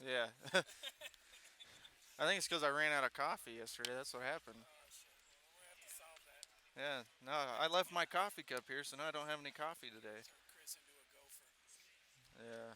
Yeah. I think it's because I ran out of coffee yesterday. That's what happened. Shit. Well, we're gonna have to solve that. Yeah. No, I left my coffee cup here, so now I don't have any coffee today. Turn Chris into a gopher. Yeah.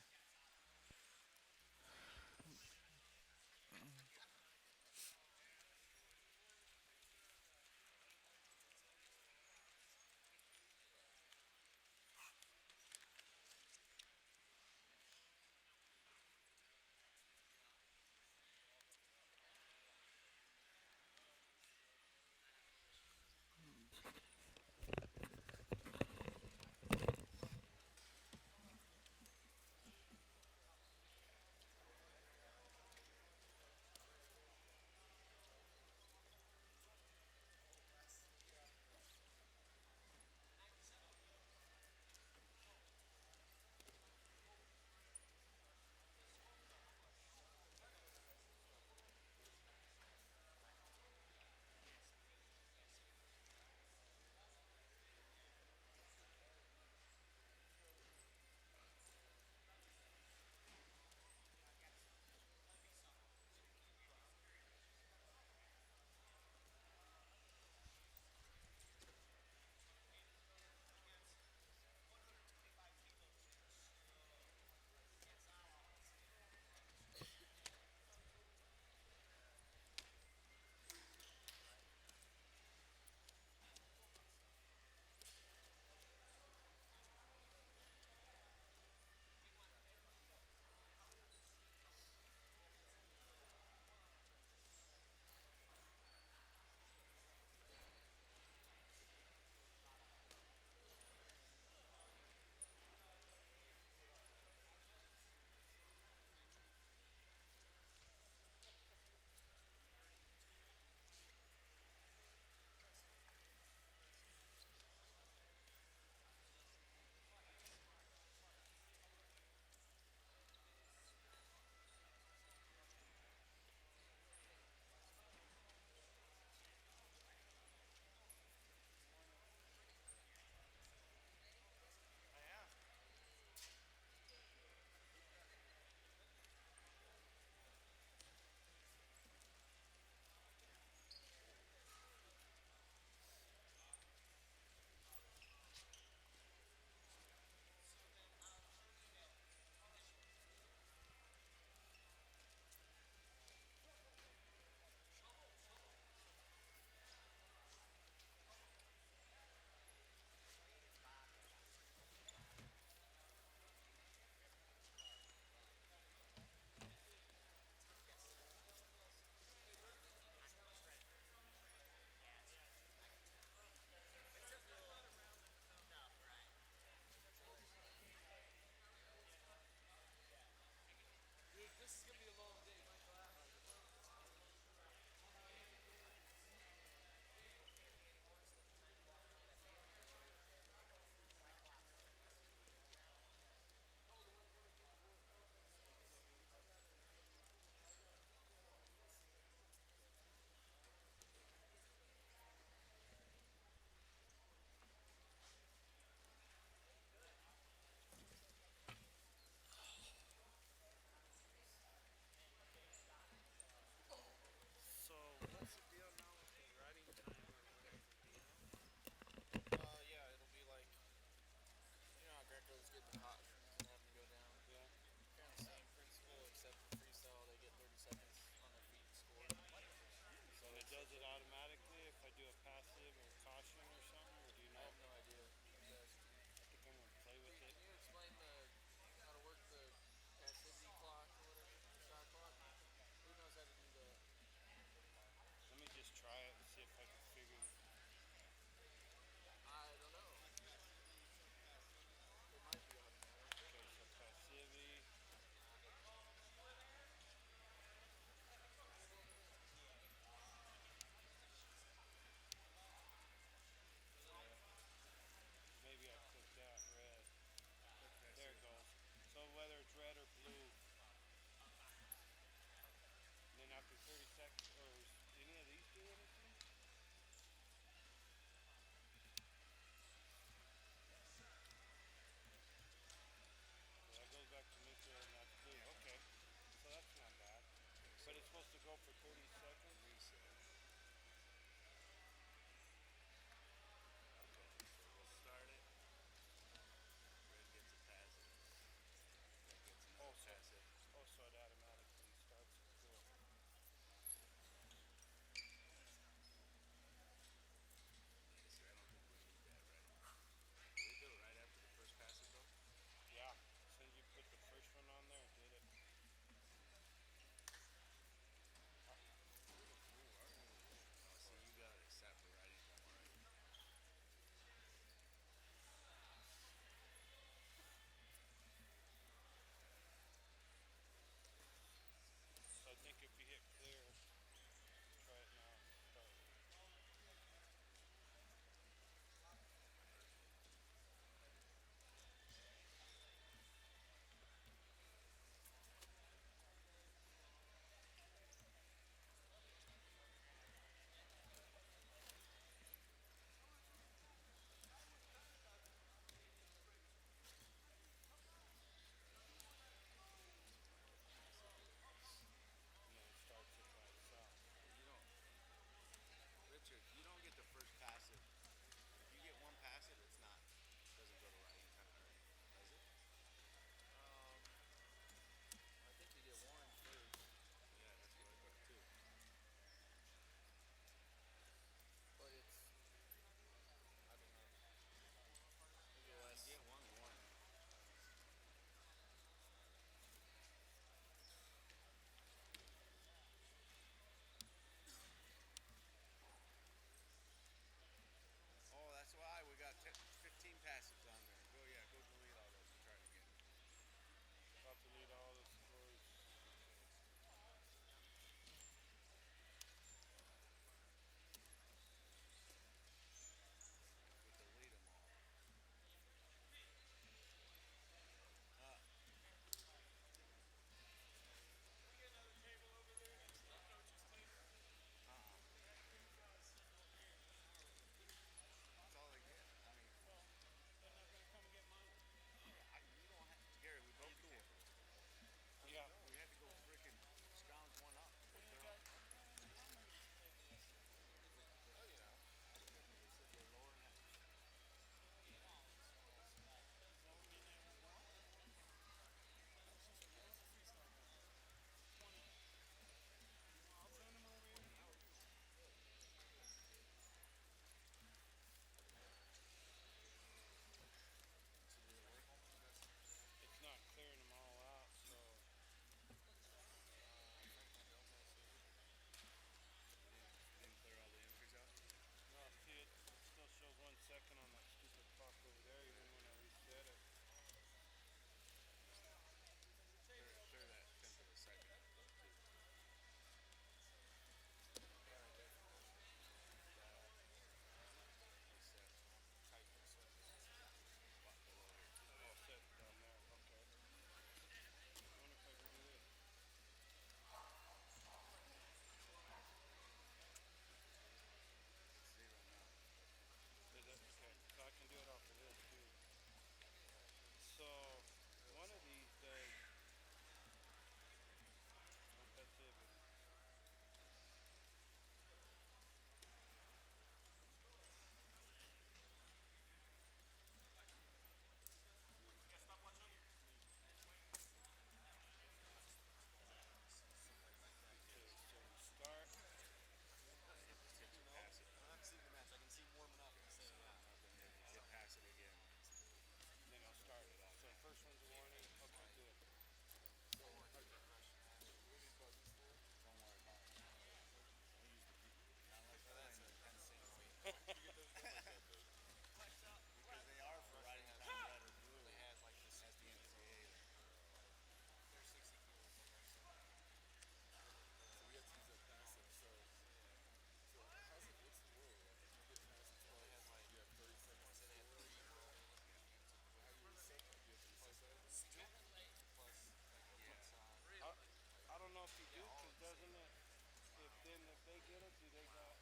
they get it, do they bring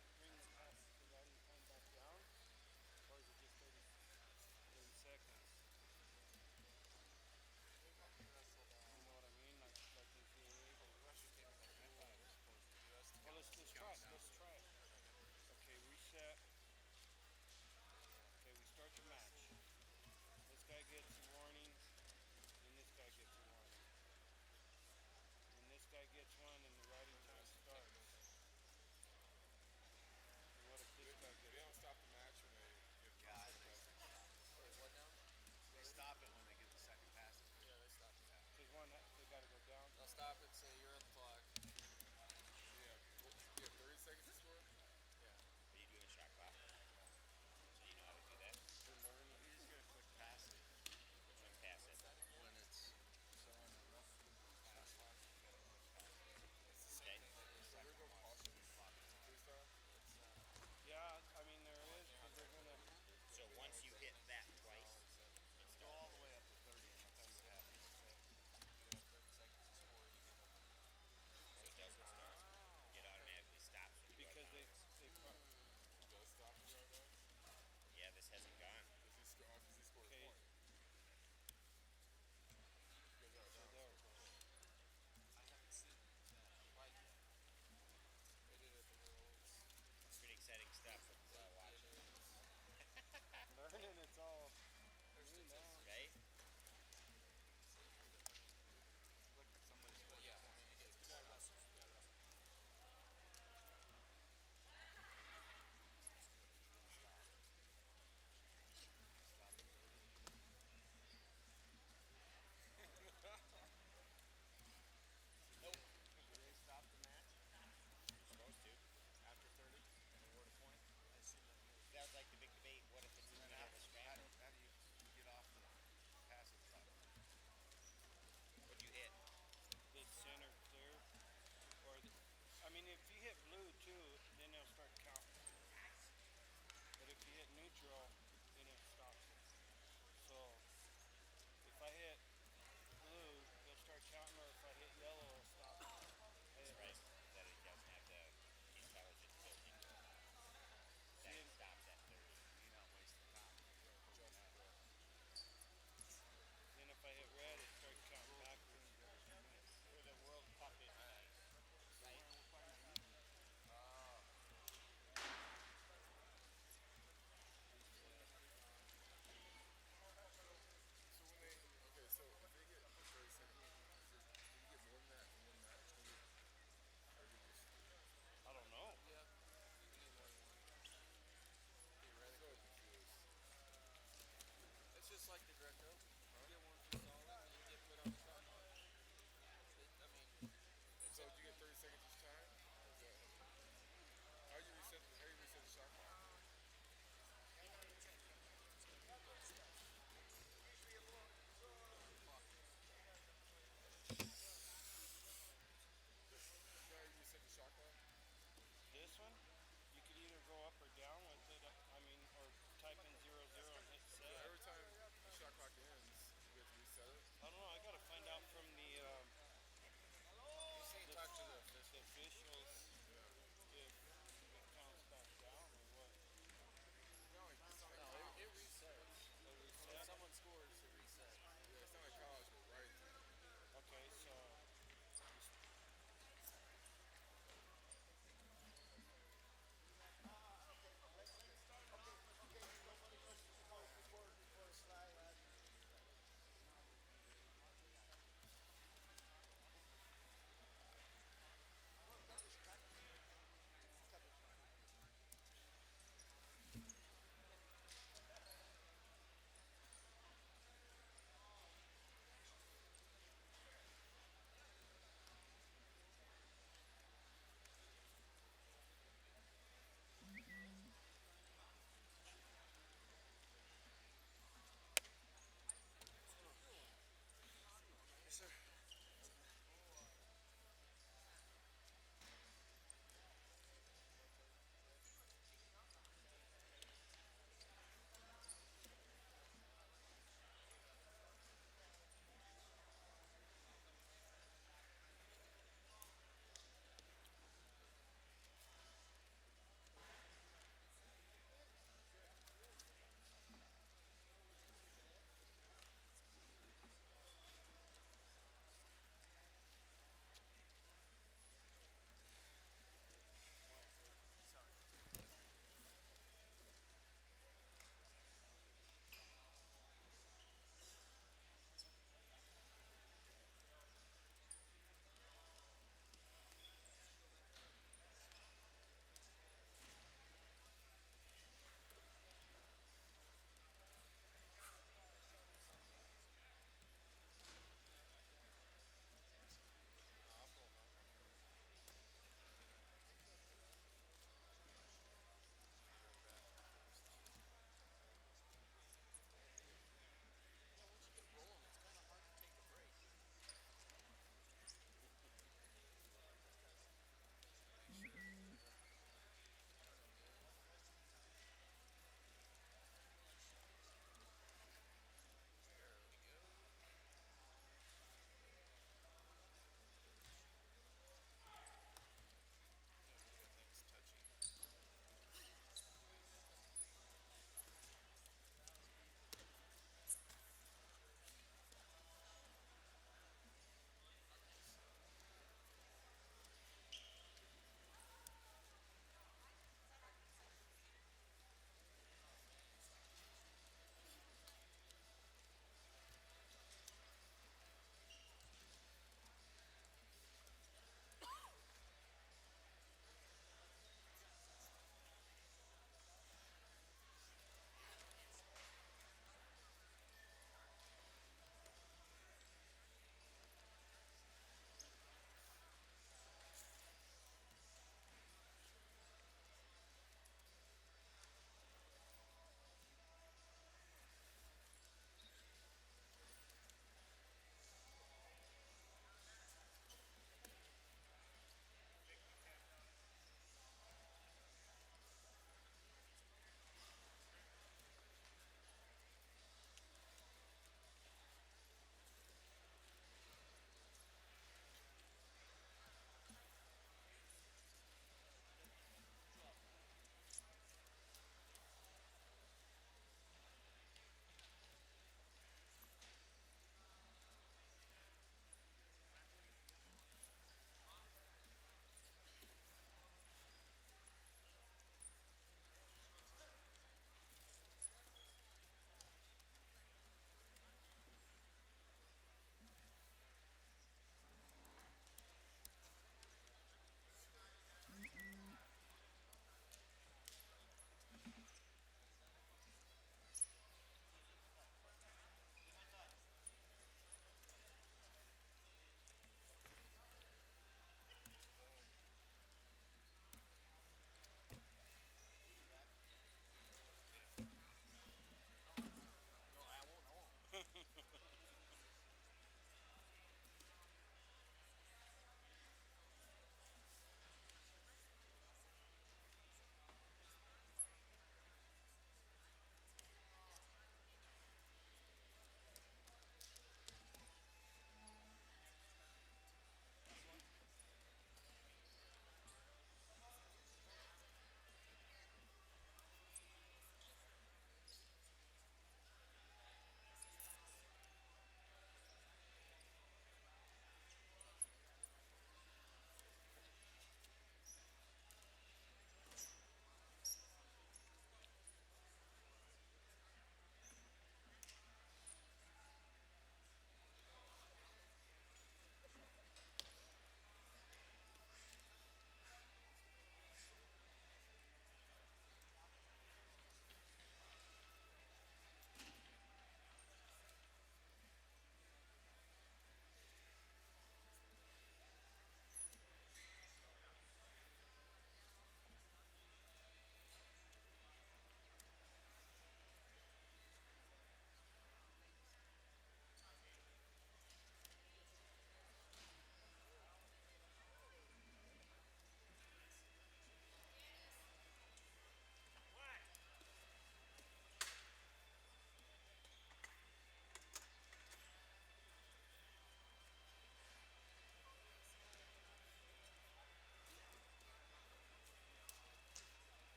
the riding time back down? Or is it just 30 seconds? They got the wrestle down. You know what I mean? Like in PA. Oh, rush technique. I thought it was supposed to do us to Well, count, let's count try it. down. Let's try it. Okay, reset. Okay, we start the match. This guy gets a warning, and this guy gets a warning. And this guy gets one, and the riding time starts.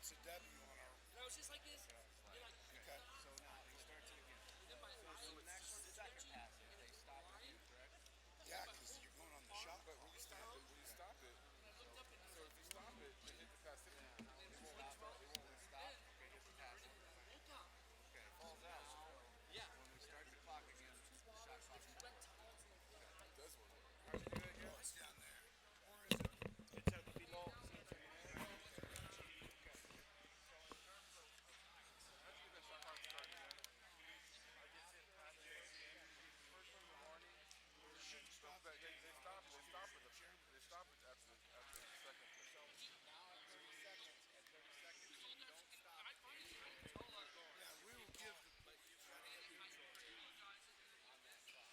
It's a W on our. No, it's just like this. Okay. So now restart it again. So the next second pass is they stop it again, correct? Yeah, because you're going on the shot But clock. when you stop it, so if you stop it, then hit the pass. Yeah. Now when It we won't stop, restart. It won't. when we stop, okay, hit the pass. Okay. Falls out. Now when we start the clock again, the shot clock starts. It does work. How do you do that again? Oh, it's down there. Or is it? It's at below. How'd you get that shot clock started again? I just hit pass first one in the morning. You shouldn't So stop. they stop. They stop it. They stop it after the second play. Now at 30 seconds, if you don't stop, Yeah, we will give the. on that clock.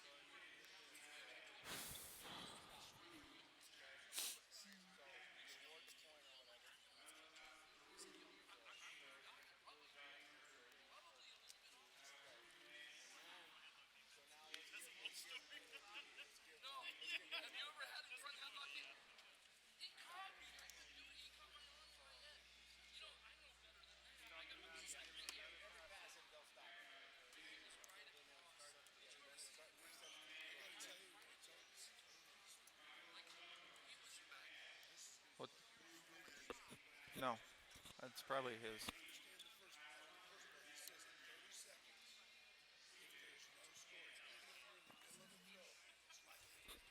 Rewards point or whatever. So now let's give Have you ever had a front headlock in? It caught me. I couldn't do it. He caught my arm in my head. You know, I know better than that. every pass and they'll stop it. What? No, that's probably his. Understand the first part. He says in 30 seconds, if there's no scores, even if you're in the middle of a throw, it's likely to matter. You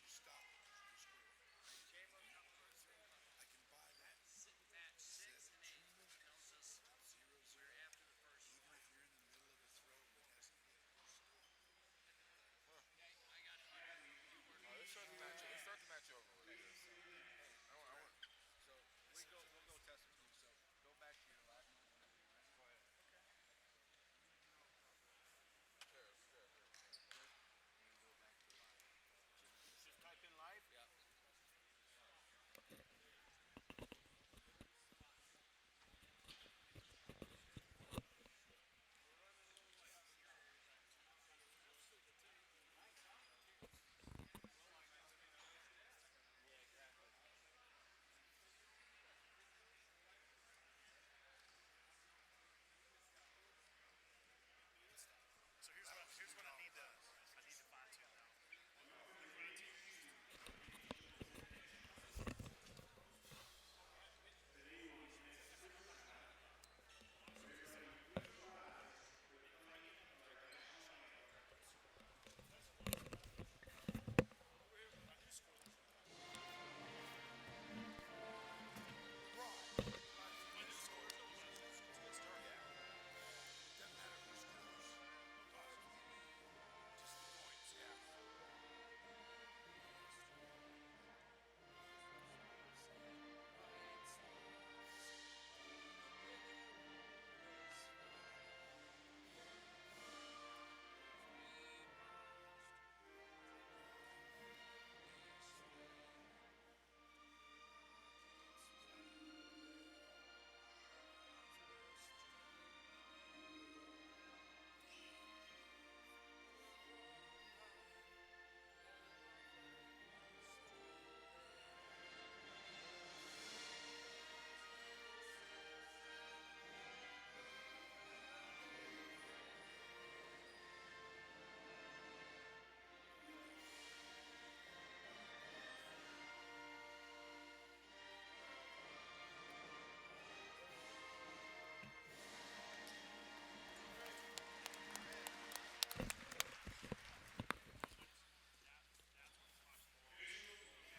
stop it. You score. I can buy that. At 6 and 8 tells us 0-0. we're after the first. Even if you're in the middle of a throw that hasn't hit, you score. I got it. Let's start the match. Let's start the match over with this. I want. So we'll go test with you. So go back to your last one whenever you're ready. Go ahead. And go back to live. Just type in live. Yep. So here's what I need to fine tune now. Doesn't matter who scores. Just the points.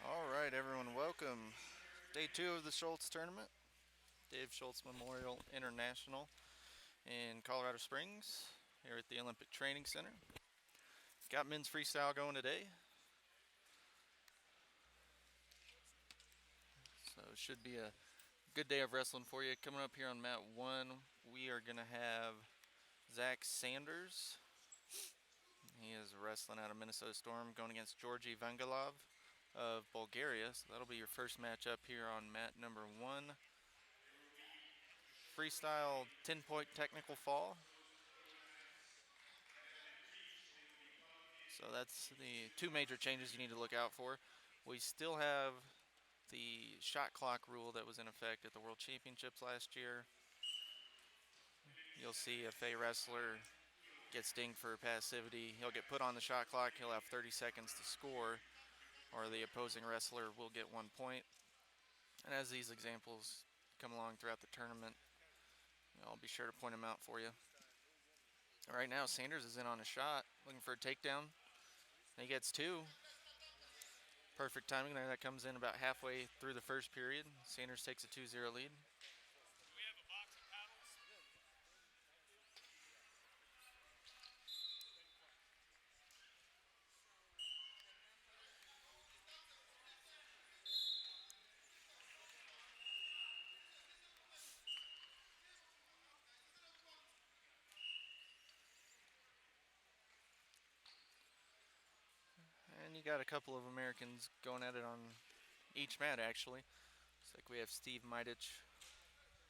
All right, everyone, welcome. Day 2 of the Schultz tournament. Dave Schultz Memorial International in Colorado Springs, here at the Olympic Training Center. Got men's freestyle going today. So it should be a good day of wrestling for you. Coming up here on mat 1, we are going to have Zach Sanders. He is wrestling out of Minnesota Storm, going against Georgi Vangalov of Bulgaria. So that'll be your first matchup here on mat number 1. Freestyle 10-point technical fall. So that's the 2 major changes you need to look out for. We still have the shot clock rule that was in effect at the World Championships last year. You'll see if a wrestler gets dinged for passivity, he'll get put on the shot clock, he'll have 30 seconds to score, or the opposing wrestler will get 1 point. And as these examples come along throughout the tournament, I'll be sure to point them out for you. Right now, Sanders is in on a shot, looking for a takedown. He gets 2. Perfect timing there. That comes in about halfway through the first period. Sanders takes a 2-0 lead. Do we have a box of paddles? And you got a couple of Americans going at it on each mat, actually. Looks like we have Steve Mitic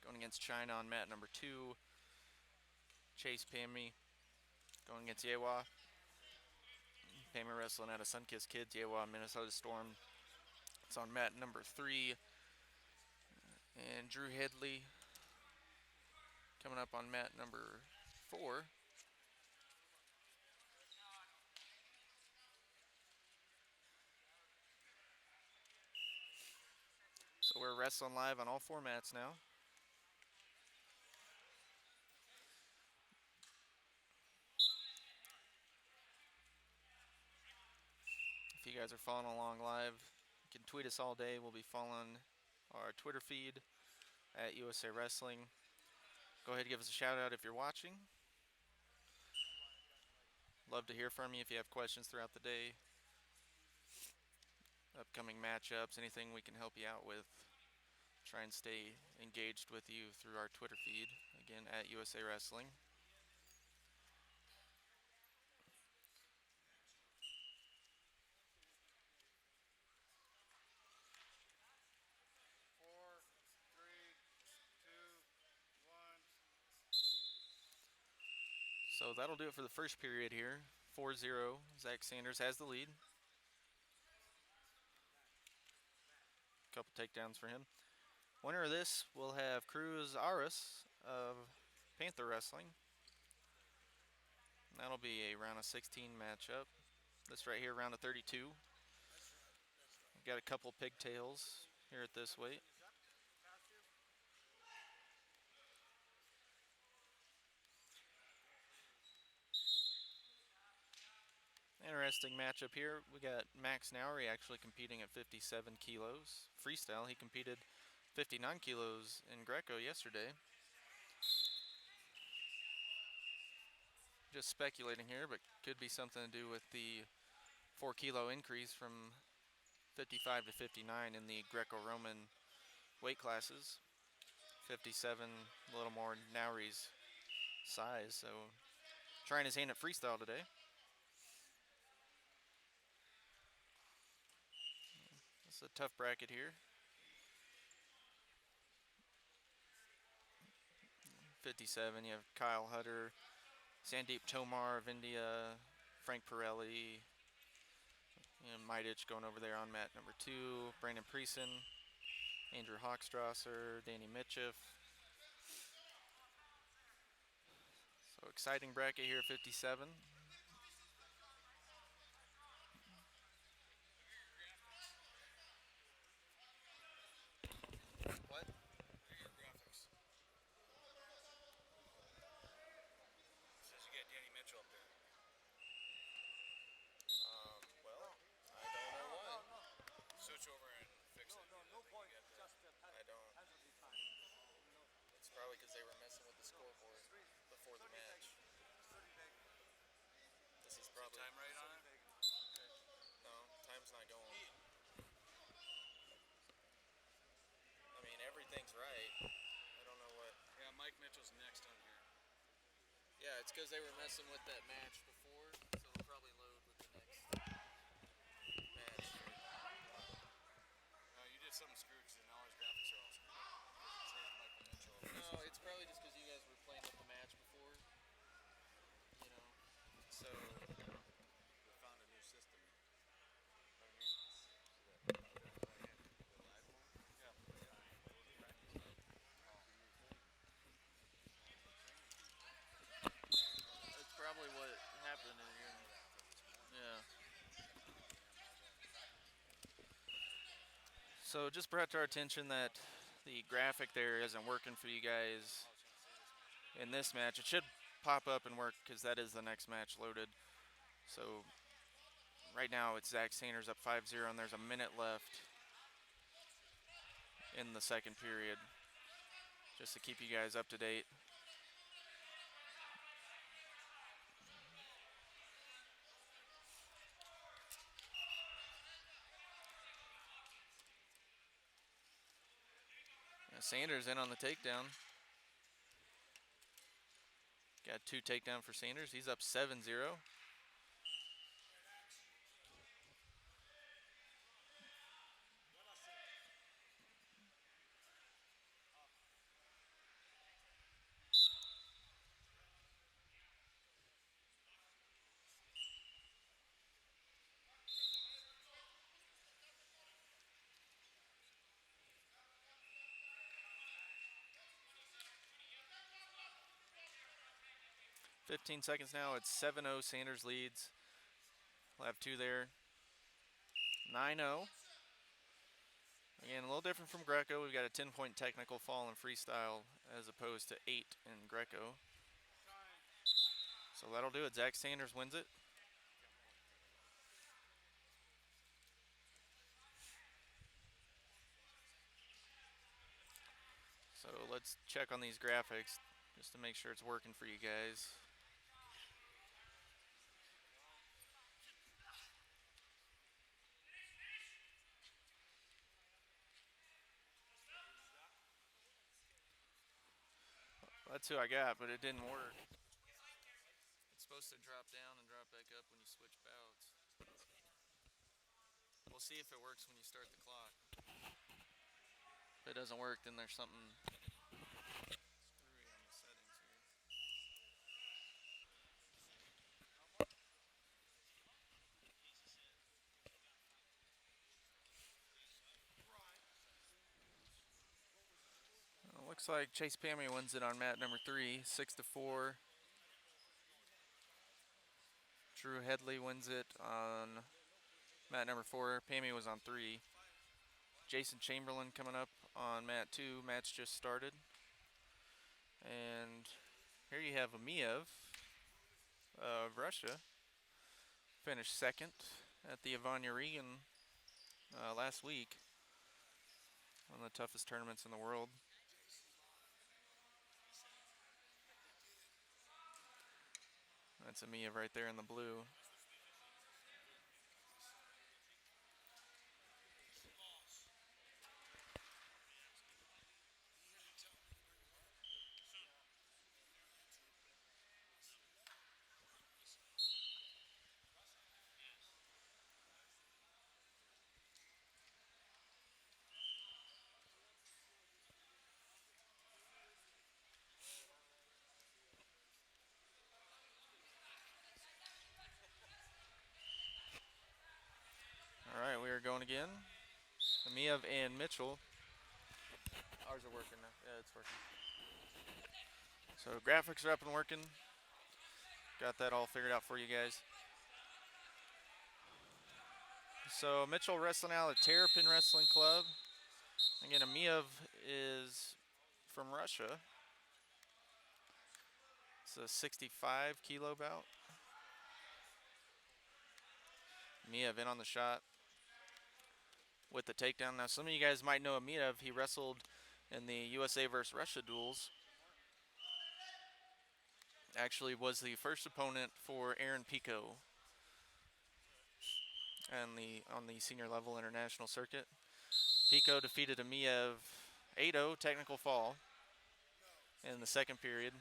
going against China on mat number 2. Chase Pammy going against Yewa. Pammy wrestling out of Sunkissed Kids, Yewa, Minnesota Storm. It's on mat number 3. And Drew Headley coming up on mat number 4. So we're wrestling live on all 4 mats now. If you guys are following along live, you can tweet us all day. We'll be following our Twitter feed at USA Wrestling. Go ahead and give us a shout out if you're watching. Love to hear from you if you have questions throughout the day. Upcoming matchups, anything we can help you out with. Try and stay engaged with you through our Twitter feed, again at USA Wrestling. So that'll do it for the first period here. 4-0, Zach Sanders has the lead. Couple takedowns for him. Winner of this will have Cruz Aris of Panther Wrestling. That'll be a round of 16 matchup. This right here, round of 32. We've got a couple pigtails here at this weight. Interesting matchup here. We got Max Nowry actually competing at 57 kilos. Freestyle, he competed 59 kilos in Greco yesterday. Just speculating here, but could be something to do with the 4 kilo increase from 55 to 59 in the Greco-Roman weight classes. 57, a little more Nowry's size, so trying his hand at freestyle today. It's a tough bracket here. 57, you have Kyle Hutter, Sandeep Tomar of India, Frank Pirelli, Mitic going over there on mat number 2, Brandon Preeson, Andrew Hochstrasser, Danny Mitchell. So exciting bracket here, 57. What? What are your graphics? Says you got Danny Mitchell up there. Well, I don't know why. Switch over and fix it. No point. Get the- Just I don't. penalty time. It's probably because they were messing with the scoreboard before the match. This is probably Time right on it? no time's not going. I mean everything's right. I don't know what. Yeah, Mike Mitchell's next on here. Yeah, it's because they were messing with that match before, so they'll probably load with the next match. No, you did something screwed because now his graphics are all screwed up. It says Michael Mitchell. No, it's probably just because you guys were playing with the match before. You know, so We found a new system. So just brought to our attention that the graphic there isn't working for you guys in this match. It should pop up and work because that is the next match loaded. So right now it's Zach Sanders up 5-0 and there's a minute left in the second period. Just to keep you guys up to date. Sanders in on the takedown. Got 2 takedown for Sanders. He's up 7-0. 15 seconds now. It's 7-0. Sanders leads. We'll have 2 there. 9-0. Again, a little different from Greco. We've got a 10-point technical fall in freestyle as opposed to 8 in Greco. So that'll do it. Zach Sanders wins it. So let's check on these graphics just to make sure it's working for you guys. That's who I got, but it didn't work. It's supposed to drop down and drop back up when you switch bouts. We'll see if it works when you start the clock. If it doesn't work, then there's something screwy on the settings here. Looks like Chase Pammy wins it on mat number 3, 6-4. Drew Headley wins it on mat number 4. Pammy was on 3. Jason Chamberlain coming up on mat 2. Match just started. And here you have Amiev of Russia. Finished second at the Ivania Regan last week. One of the toughest tournaments in the world. That's Amiev right there in the blue. All right, we are going again. Amiev and Mitchell. Ours are working now. Yeah, it's working. So graphics are up and working. Got that all figured out for you guys. So Mitchell wrestling out of Terrapin Wrestling Club. Again, Amiev is from Russia. It's a 65 kilo bout. Amiev in on the shot with the takedown. Now, some of you guys might know Amiev. He wrestled in the USA versus Russia duels. Actually was the first opponent for Aaron Pico and on the senior level international circuit. Pico defeated Amiev 8-0, technical fall in the second period.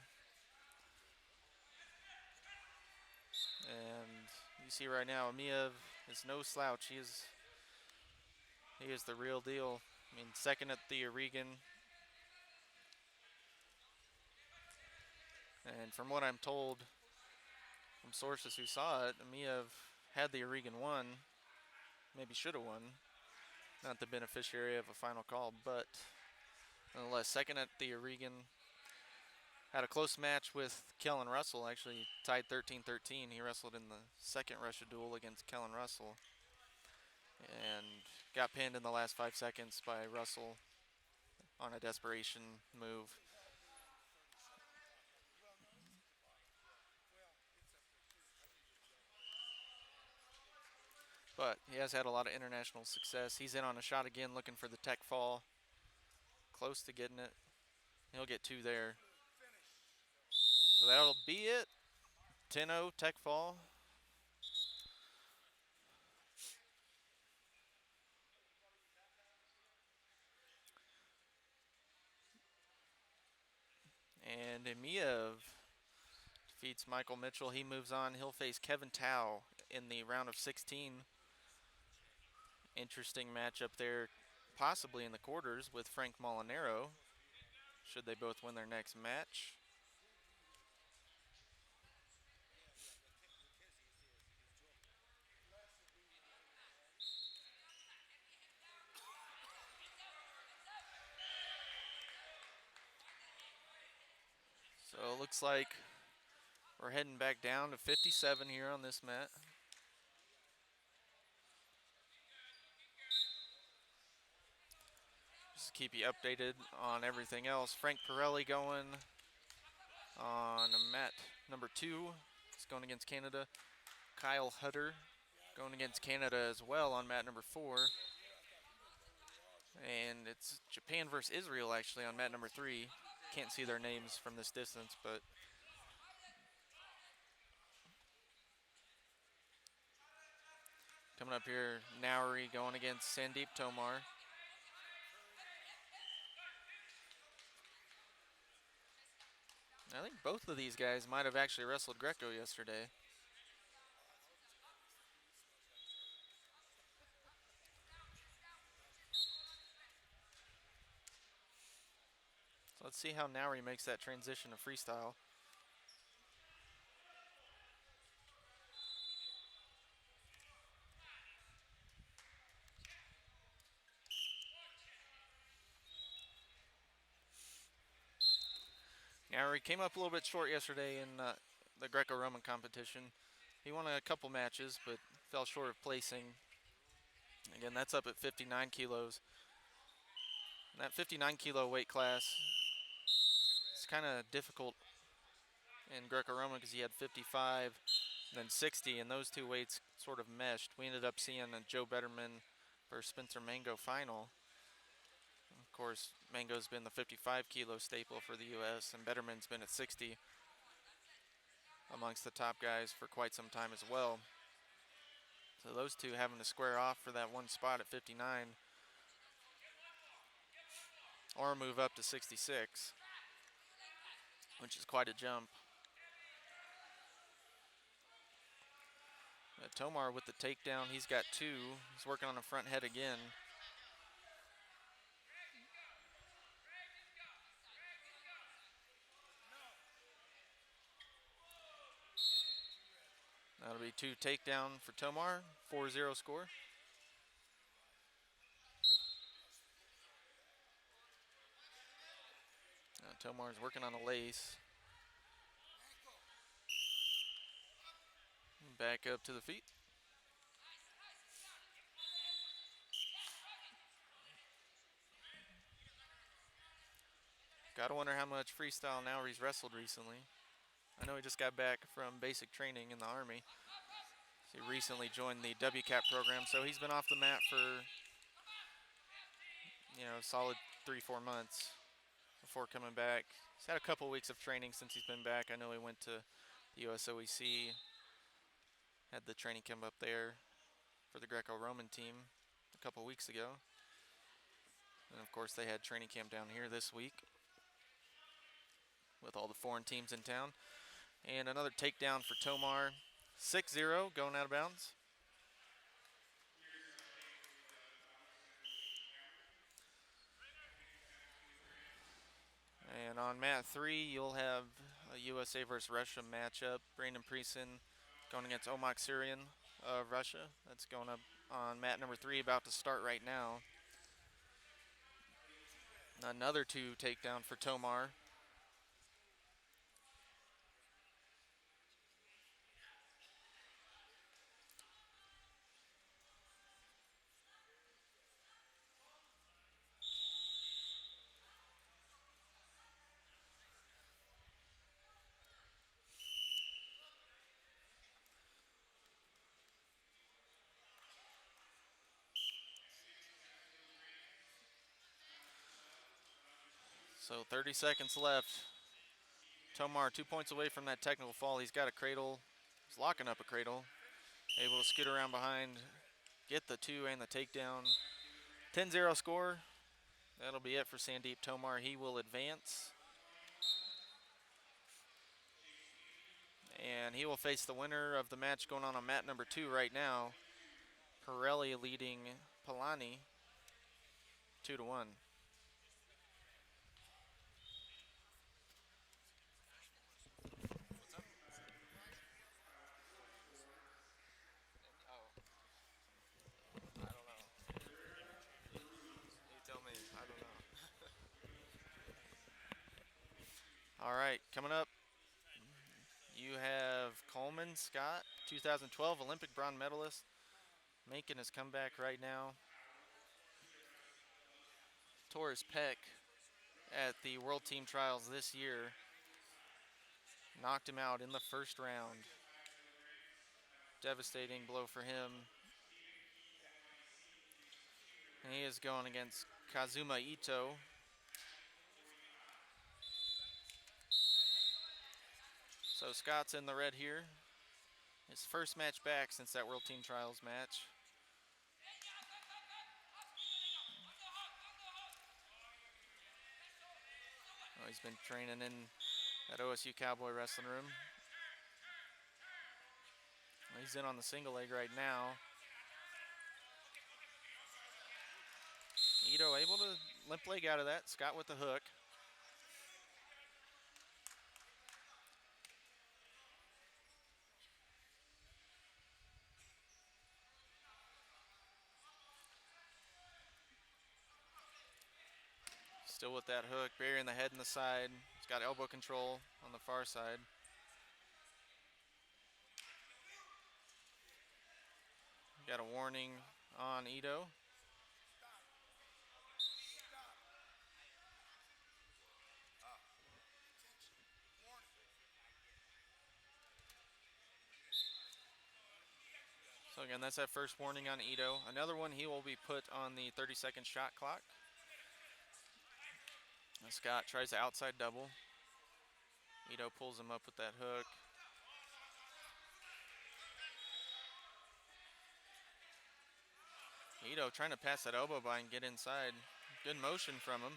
And you see right now, Amiev is no slouch. He is the real deal. I mean, second at the Regan. And from what I'm told from sources who saw it, Amiev had the Regan won. Maybe should have won. Not the beneficiary of a final call, but nonetheless, second at the Regan. Had a close match with Kellen Russell, actually tied 13-13. He wrestled in the second Russia duel against Kellen Russell. And got pinned in the last 5 seconds by Russell on a desperation move. But he has had a lot of international success. He's in on a shot again, looking for the tech fall. Close to getting it. He'll get 2 there. So that'll be it. 10-0 tech fall. And Emiev defeats Michael Mitchell. He moves on. He'll face Kevin Tao in the round of 16. Interesting matchup there, possibly in the quarters with Frank Molinaro, should they both win their next match. So it looks like we're heading back down to 57 here on this mat. Just keep you updated on everything else. Frank Pirelli going on mat number 2. He's going against Canada. Kyle Hutter going against Canada as well on mat number 4. And it's Japan versus Israel actually on mat number 3. Can't see their names from this distance, but coming up here, Nowry going against Sandeep Tomar. I think both of these guys might have actually wrestled Greco yesterday. So let's see how Nowry makes that transition to freestyle. Nowry came up a little bit short yesterday in the Greco-Roman competition. He won a couple matches, but fell short of placing. Again, that's up at 59 kilos. And that 59 kilo weight class is kind of difficult in Greco-Roman because he had 55, then 60, and those two weights sort of meshed. We ended up seeing a Joe Betterman versus Spencer Mango final. Of course, Mango's been the 55 kilo staple for the U.S., and Betterman's been at 60 amongst the top guys for quite some time as well. So those two having to square off for that one spot at 59 or move up to 66, which is quite a jump. Tomar with the takedown, he's got 2. He's working on the front head again. That'll be 2 takedown for Tomar, 4-0 score. Tomar's working on a lace. Back up to the feet. Gotta wonder how much freestyle Nowry's wrestled recently. I know he just got back from basic training in the Army. He recently joined the WCAP program, so he's been off the mat for, a solid 3-4 months before coming back. He's had a couple weeks of training since he's been back. I know he went to the USOEC, had the training camp up there for the Greco-Roman team a couple weeks ago. And of course they had training camp down here this week with all the foreign teams in town. And another takedown for Tomar. 6-0, going out of bounds. And on mat 3, you'll have a USA versus Russia matchup. Brandon Preeson going against Omak Syrian of Russia. That's going up on mat number 3, about to start right now. Another 2 takedown for Tomar. So 30 seconds left. Tomar 2 points away from that technical fall. He's got a cradle. He's locking up a cradle. Able to scoot around behind, get the 2 and the takedown. 10-0 score. That'll be it for Sandeep Tomar. He will advance. And he will face the winner of the match going on mat number 2 right now. Pirelli leading Palani 2-1. What's up? Oh, I don't know. You tell me. I don't know. All right, coming up, you have Coleman Scott, 2012 Olympic bronze medalist, making his comeback right now. Tore his pec at the World Team Trials this year. Knocked him out in the first round. Devastating blow for him. And he is going against Kazuma Ito. So Scott's in the red here. His first match back since that World Team Trials match. Oh, he's been training in that OSU Cowboy Wrestling Room. He's in on the single leg right now. Ito able to limp leg out of that. Scott with the hook. Still with that hook, burying the head in the side. He's got elbow control on the far side. Got a warning on Ito. So again, that's that first warning on Ito. Another one, he will be put on the 30-second shot clock. And Scott tries the outside double. Ito pulls him up with that hook. Ito trying to pass that elbow by and get inside. Good motion from him.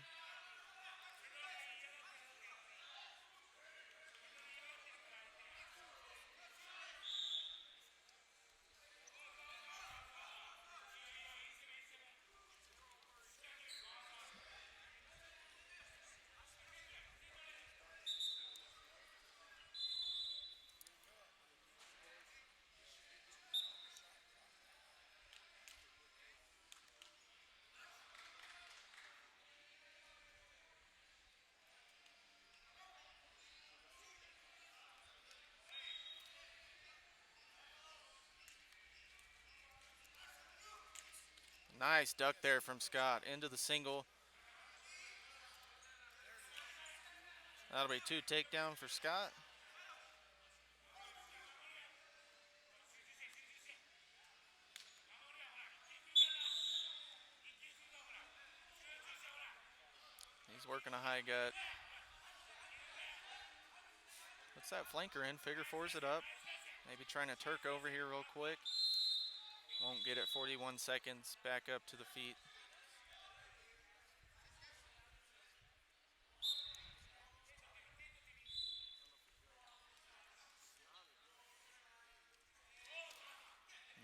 Nice duck there from Scott into the single. That'll be 2 takedown for Scott. He's working a high gut. Puts that flanker in, figure fours it up. Maybe trying to Turk over here real quick. Won't get it, 41 seconds, back up to the feet.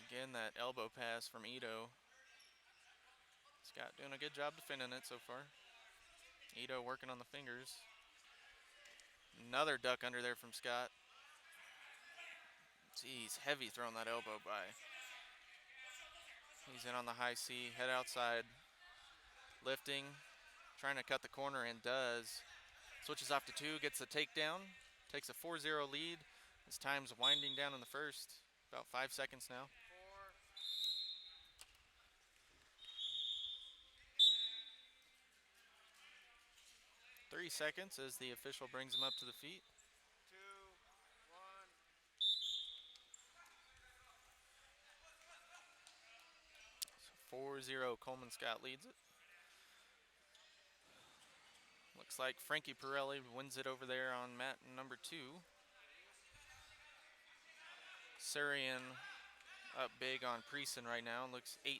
Again, that elbow pass from Ito. Scott doing a good job defending it so far. Ito working on the fingers. Another duck under there from Scott. Jeez, heavy throwing that elbow by. He's in on the high C, head outside. Lifting, trying to cut the corner and does. Switches off to 2, gets the takedown. Takes a 4-0 lead. His time's winding down in the first. About 5 seconds now. 3 seconds as the official brings him up to the feet. 2, 1. 4-0, Coleman Scott leads it. Looks like Frankie Pirelli wins it over there on mat number 2. Surian up big on Preeson right now. Looks 8-0,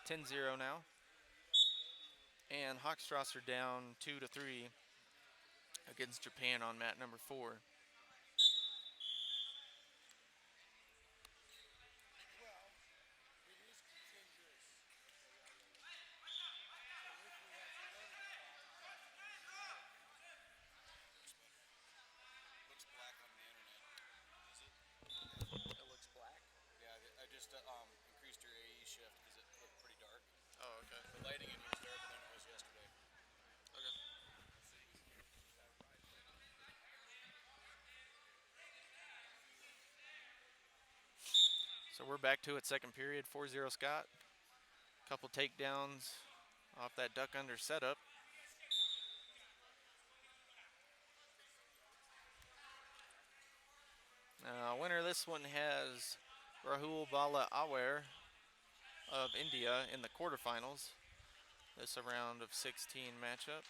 10-0 now. And Hochstrasser down 2-3 against Japan on mat number 4. Well, it is continuous. Looks black on the internet. Is it? It looks black. Yeah, I just increased your AE shift because it looked pretty dark. Oh, okay. The lighting in here is darker than it was yesterday. Okay. So we're back to it, second period, 4-0 Scott. Couple takedowns off that duck under setup. Winner of this one has Rahul Bala Awer of India in the quarterfinals. This a round of 16 matchup.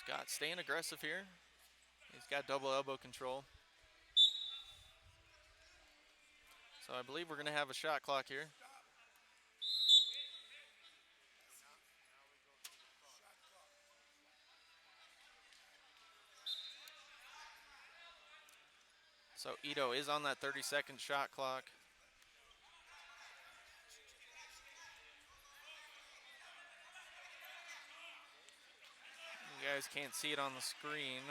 Scott staying aggressive here. He's got double elbow control. So I believe we're going to have a shot clock here. So Ito is on that 30-second shot clock. You guys can't see it on the screen.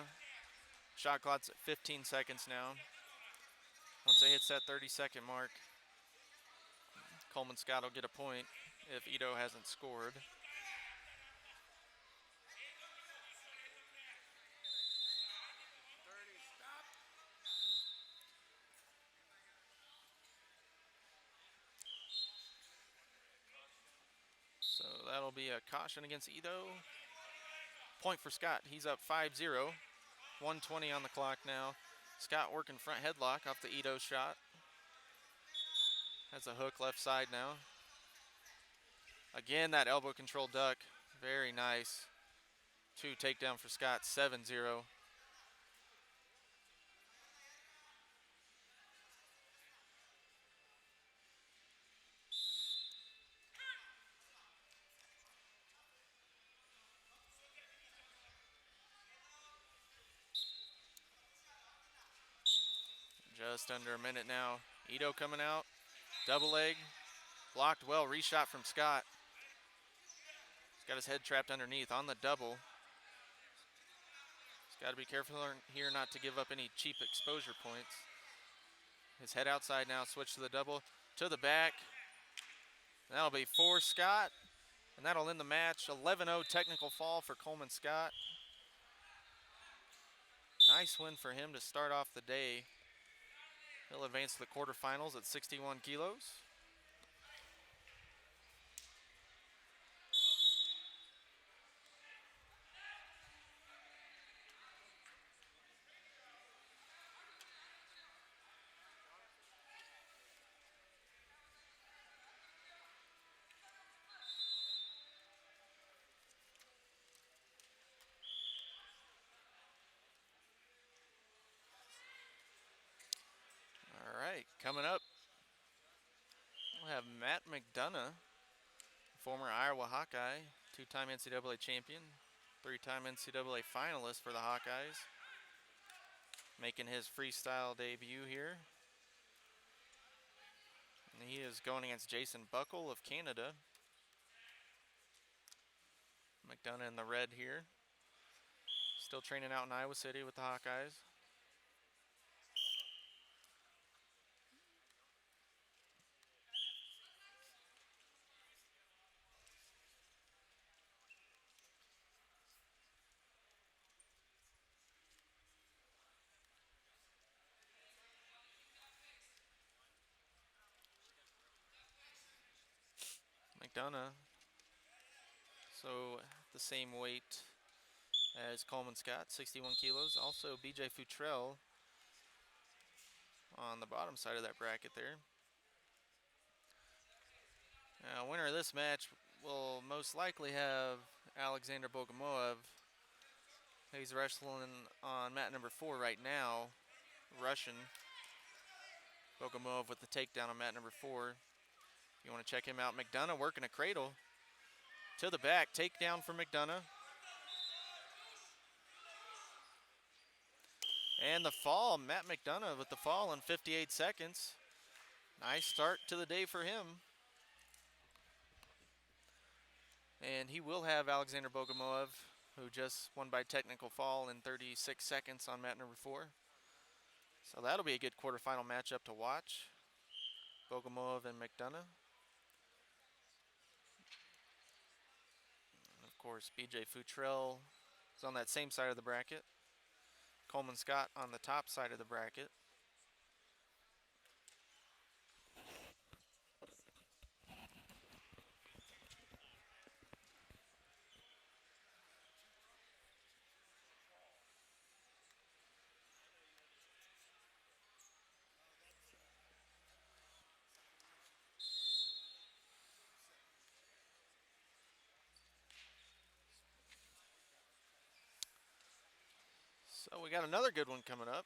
Shot clock's at 15 seconds now. Once it hits that 30-second mark, Coleman Scott will get a point if Ito hasn't scored. So that'll be a caution against Ito. Point for Scott. He's up 5-0. 1:20 on the clock now. Scott working front headlock off the Ito shot. Has a hook left side now. Again, that elbow control duck. Very nice. 2 takedown for Scott, 7-0. Just under a minute now. Ito coming out. Double leg. Blocked well. Reshot from Scott. He's got his head trapped underneath on the double. He's got to be careful here not to give up any cheap exposure points. His head outside now. Switch to the double. To the back. That'll be for Scott. And that'll end the match. 11-0 technical fall for Coleman Scott. Nice win for him to start off the day. He'll advance to the quarterfinals at 61 kilos. All right, coming up, we'll have Matt McDonough, former Iowa Hawkeye, 2-time NCAA champion, 3-time NCAA finalist for the Hawkeyes, making his freestyle debut here. And he is going against Jason Buckle of Canada. McDonough in the red here. Still training out in Iowa City with the Hawkeyes. McDonough. So the same weight as Coleman Scott, 61 kilos. Also, BJ Futrell on the bottom side of that bracket there. Now, winner of this match will most likely have Alexander Bogomolov. He's wrestling on mat number 4 right now, Russian. Bogomolov with the takedown on mat number 4. If you want to check him out, McDonough working a cradle to the back. Takedown for McDonough. And the fall, Matt McDonough with the fall in 58 seconds. Nice start to the day for him. And he will have Alexander Bogomolov, who just won by technical fall in 36 seconds on mat number 4. So that'll be a good quarterfinal matchup to watch. Bogomolov and McDonough. And of course, BJ Futrell is on that same side of the bracket. Coleman Scott on the top side of the bracket. So we got another good one coming up.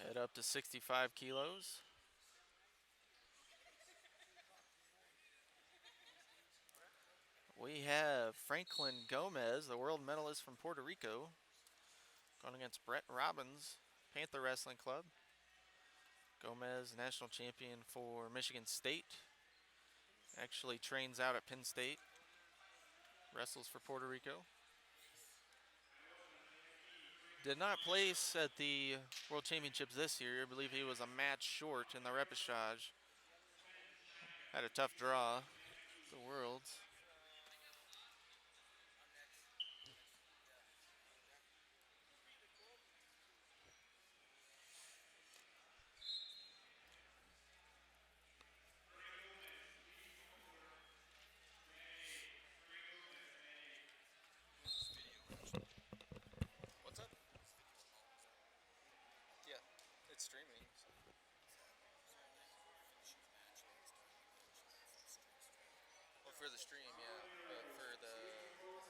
Head up to 65 kilos. We have Franklin Gomez, the world medalist from Puerto Rico, going against Brett Robbins, Panther Wrestling Club. Gomez, national champion for Michigan State. Actually trains out at Penn State. Wrestles for Puerto Rico. Did not place at the World Championships this year. I believe he was a match short in the repechage. Had a tough draw. The Worlds. What's up? Yeah, it's streaming. So. Well, for the stream, yeah, but for the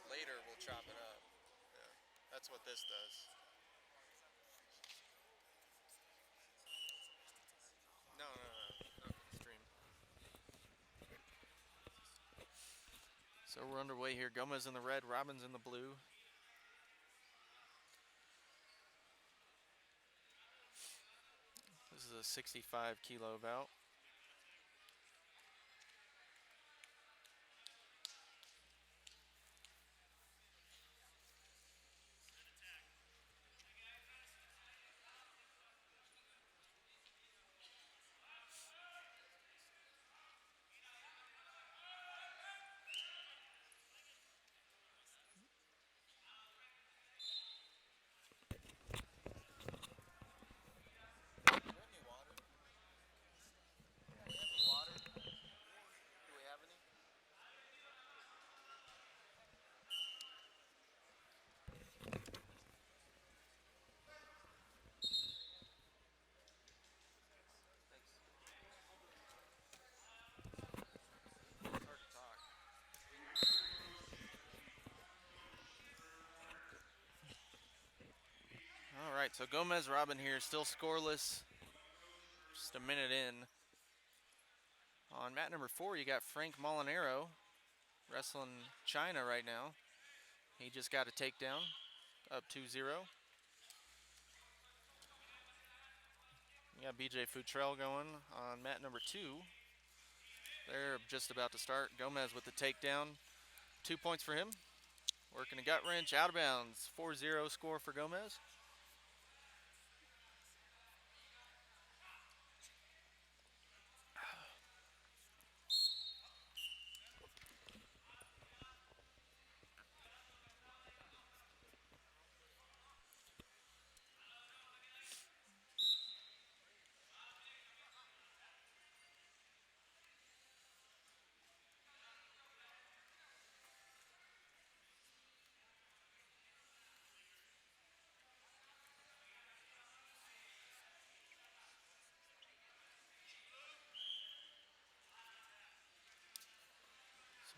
later, we'll chop it up. Yeah, that's what this does. No, stream. So we're underway here. Gomez in the red, Robbins in the blue. This is a 65 kilo bout. Any water? Any water? Do we have any? It's hard to talk. All right, so Gomez Robin here, still scoreless. Just a minute in. On mat number 4, you got Frank Molinaro wrestling China right now. He just got a takedown, up 2-0. You got BJ Futrell going on mat number 2. They're just about to start. Gomez with the takedown. 2 points for him. Working a gut wrench, out of bounds. 4-0 score for Gomez.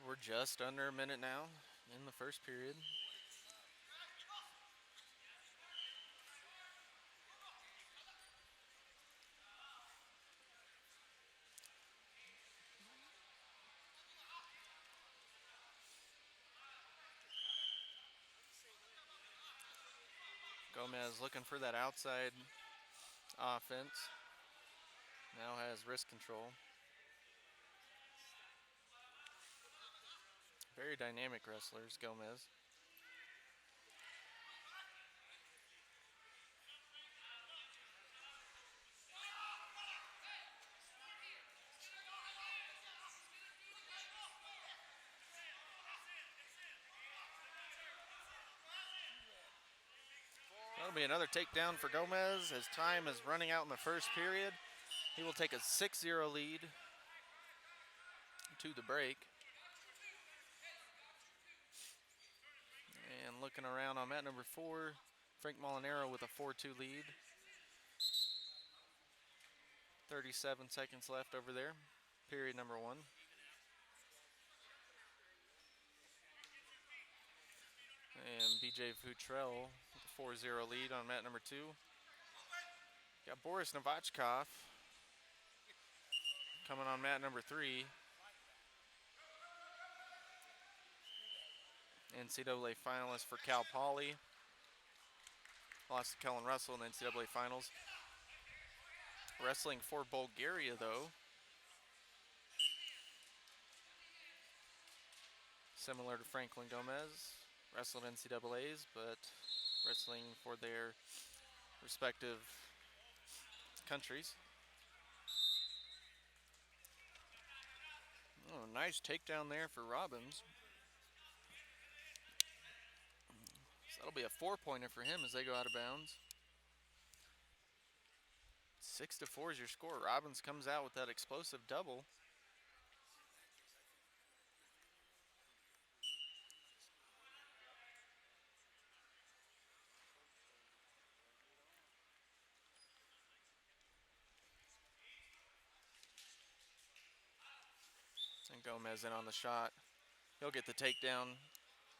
We're just under a minute now in the first period. Gomez looking for that outside offense. Now has wrist control. Very dynamic wrestlers, Gomez. That'll be another takedown for Gomez. His time is running out in the first period. He will take a 6-0 lead to the break. And looking around on mat number 4, Frank Molinaro with a 4-2 lead. 37 seconds left over there, period number 1. And BJ Futrell with a 4-0 lead on mat number 2. Got Boris Novachkov coming on mat number 3. NCAA finalist for Cal Poly. Lost to Kellen Russell in the NCAA finals. Wrestling for Bulgaria, though. Similar to Franklin Gomez. Wrestled NCAAs, but wrestling for their respective countries. Oh, nice takedown there for Robbins. So that'll be a 4-pointer for him as they go out of bounds. 6-4 is your score. Robbins comes out with that explosive double. And Gomez in on the shot. He'll get the takedown.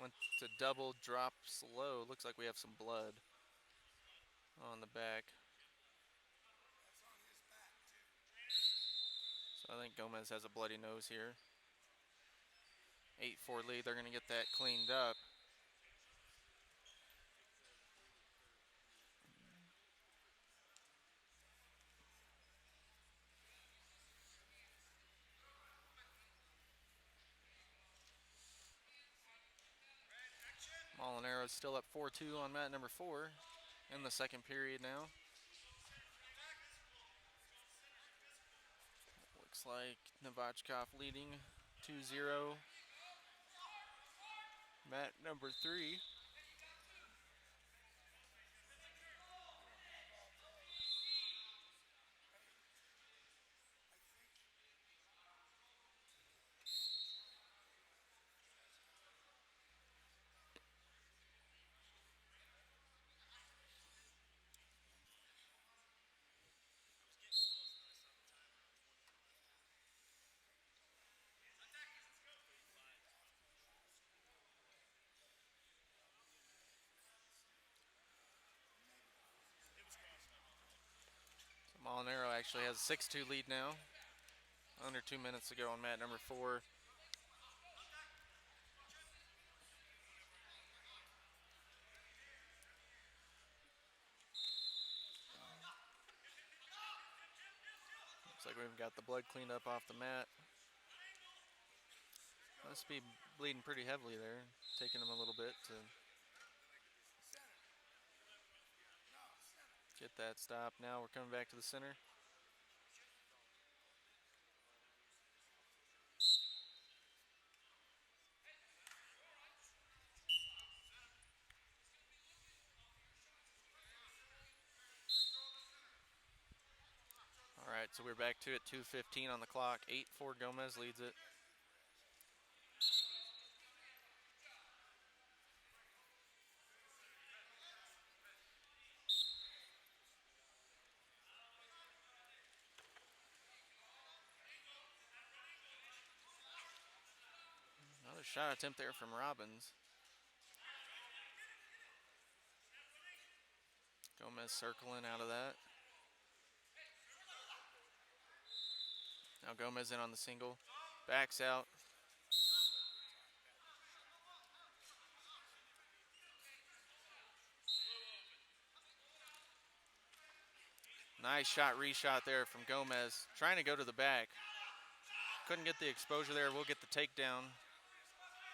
Went to double, drop slow. Looks like we have some blood on the back. So I think Gomez has a bloody nose here. 8-4 lead. They're going to get that cleaned up. Molinaro's still up 4-2 on mat number 4 in the second period now. Looks like Novachkov leading 2-0. Mat number 3. Molinaro actually has a 6-2 lead now. Under 2 minutes to go on mat number 4. Looks like we've got the blood cleaned up off the mat. Must be bleeding pretty heavily there. Taking him a little bit to get that stop. Now we're coming back to the center. All right, so we're back to it. 2:15 on the clock. 8-4 Gomez leads it. shot attempt there from Robbins. Gomez circling out of that. Now Gomez in on the single. Backs out. Nice shot, reshot there from Gomez. Trying to go to the back. Couldn't get the exposure there. We'll get the takedown.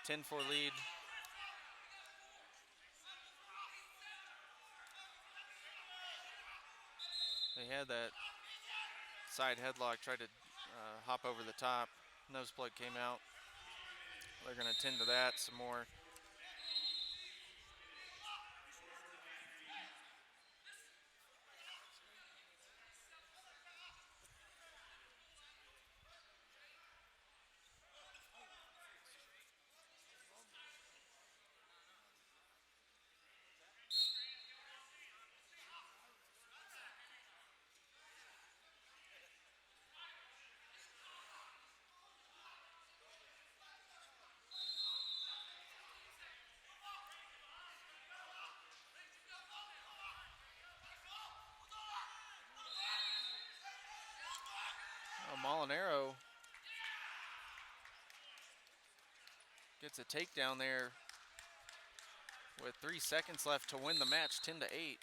10-4 lead. They had that side headlock, tried to hop over the top. Nose plug came out. They're going to tend to that some more. Molinaro gets a takedown there with 3 seconds left to win the match, 10-8. It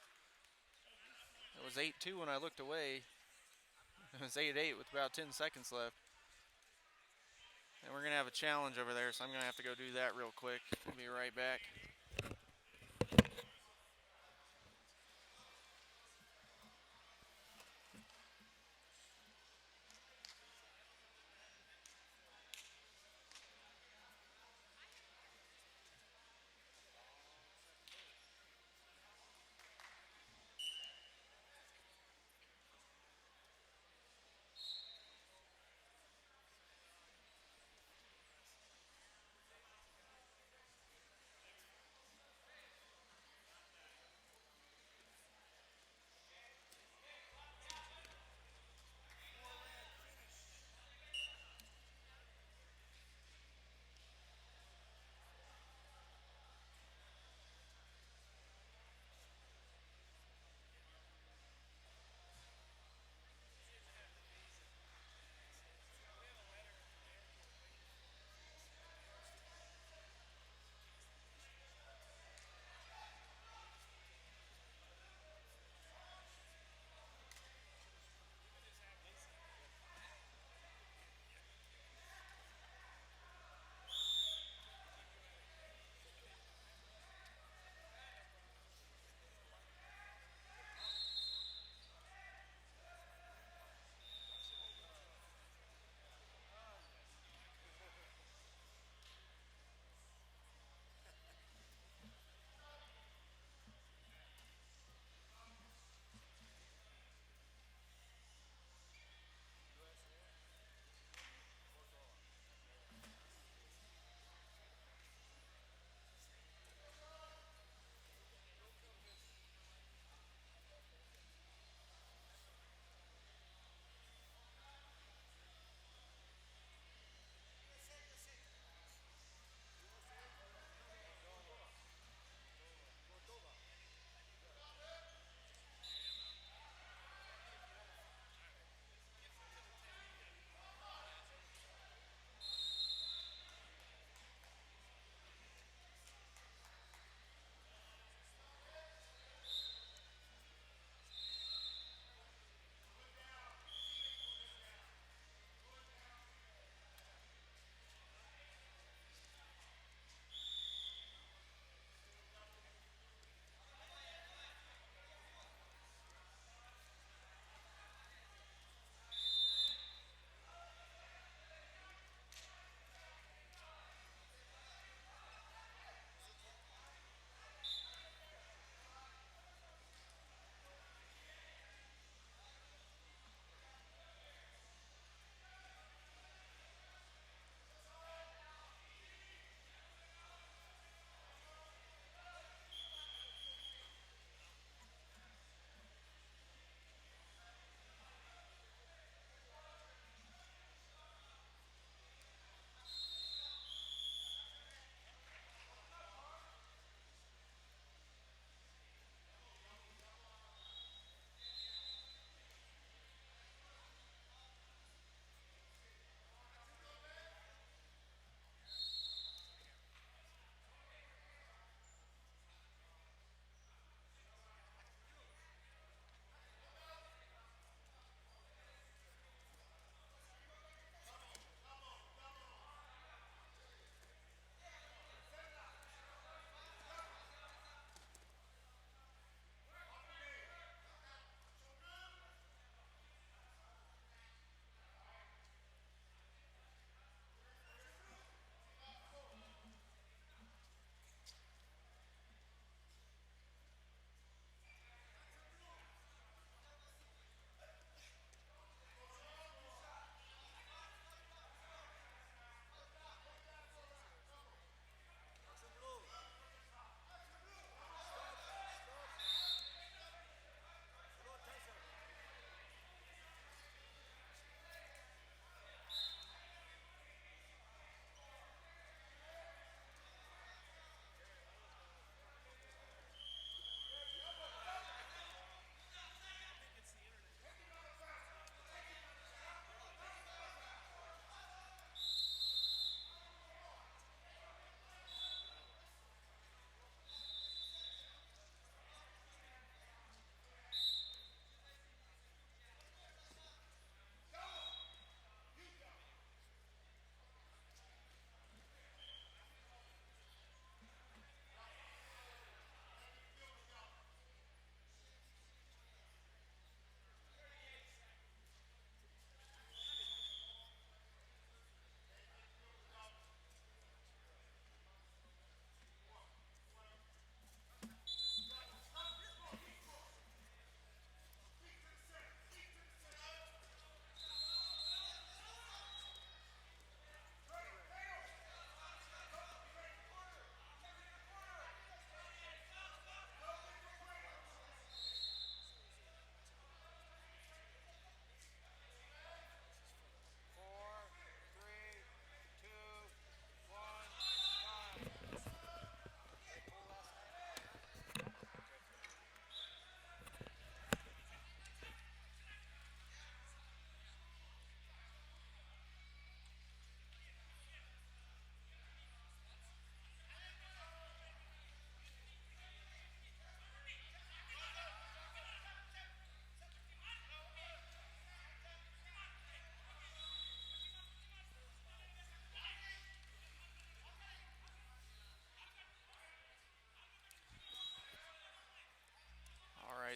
was 8-2 when I looked away. It was 8-8 with about 10 seconds left. And we're going to have a challenge over there, so I'm going to have to go do that real quick. I'll be right back.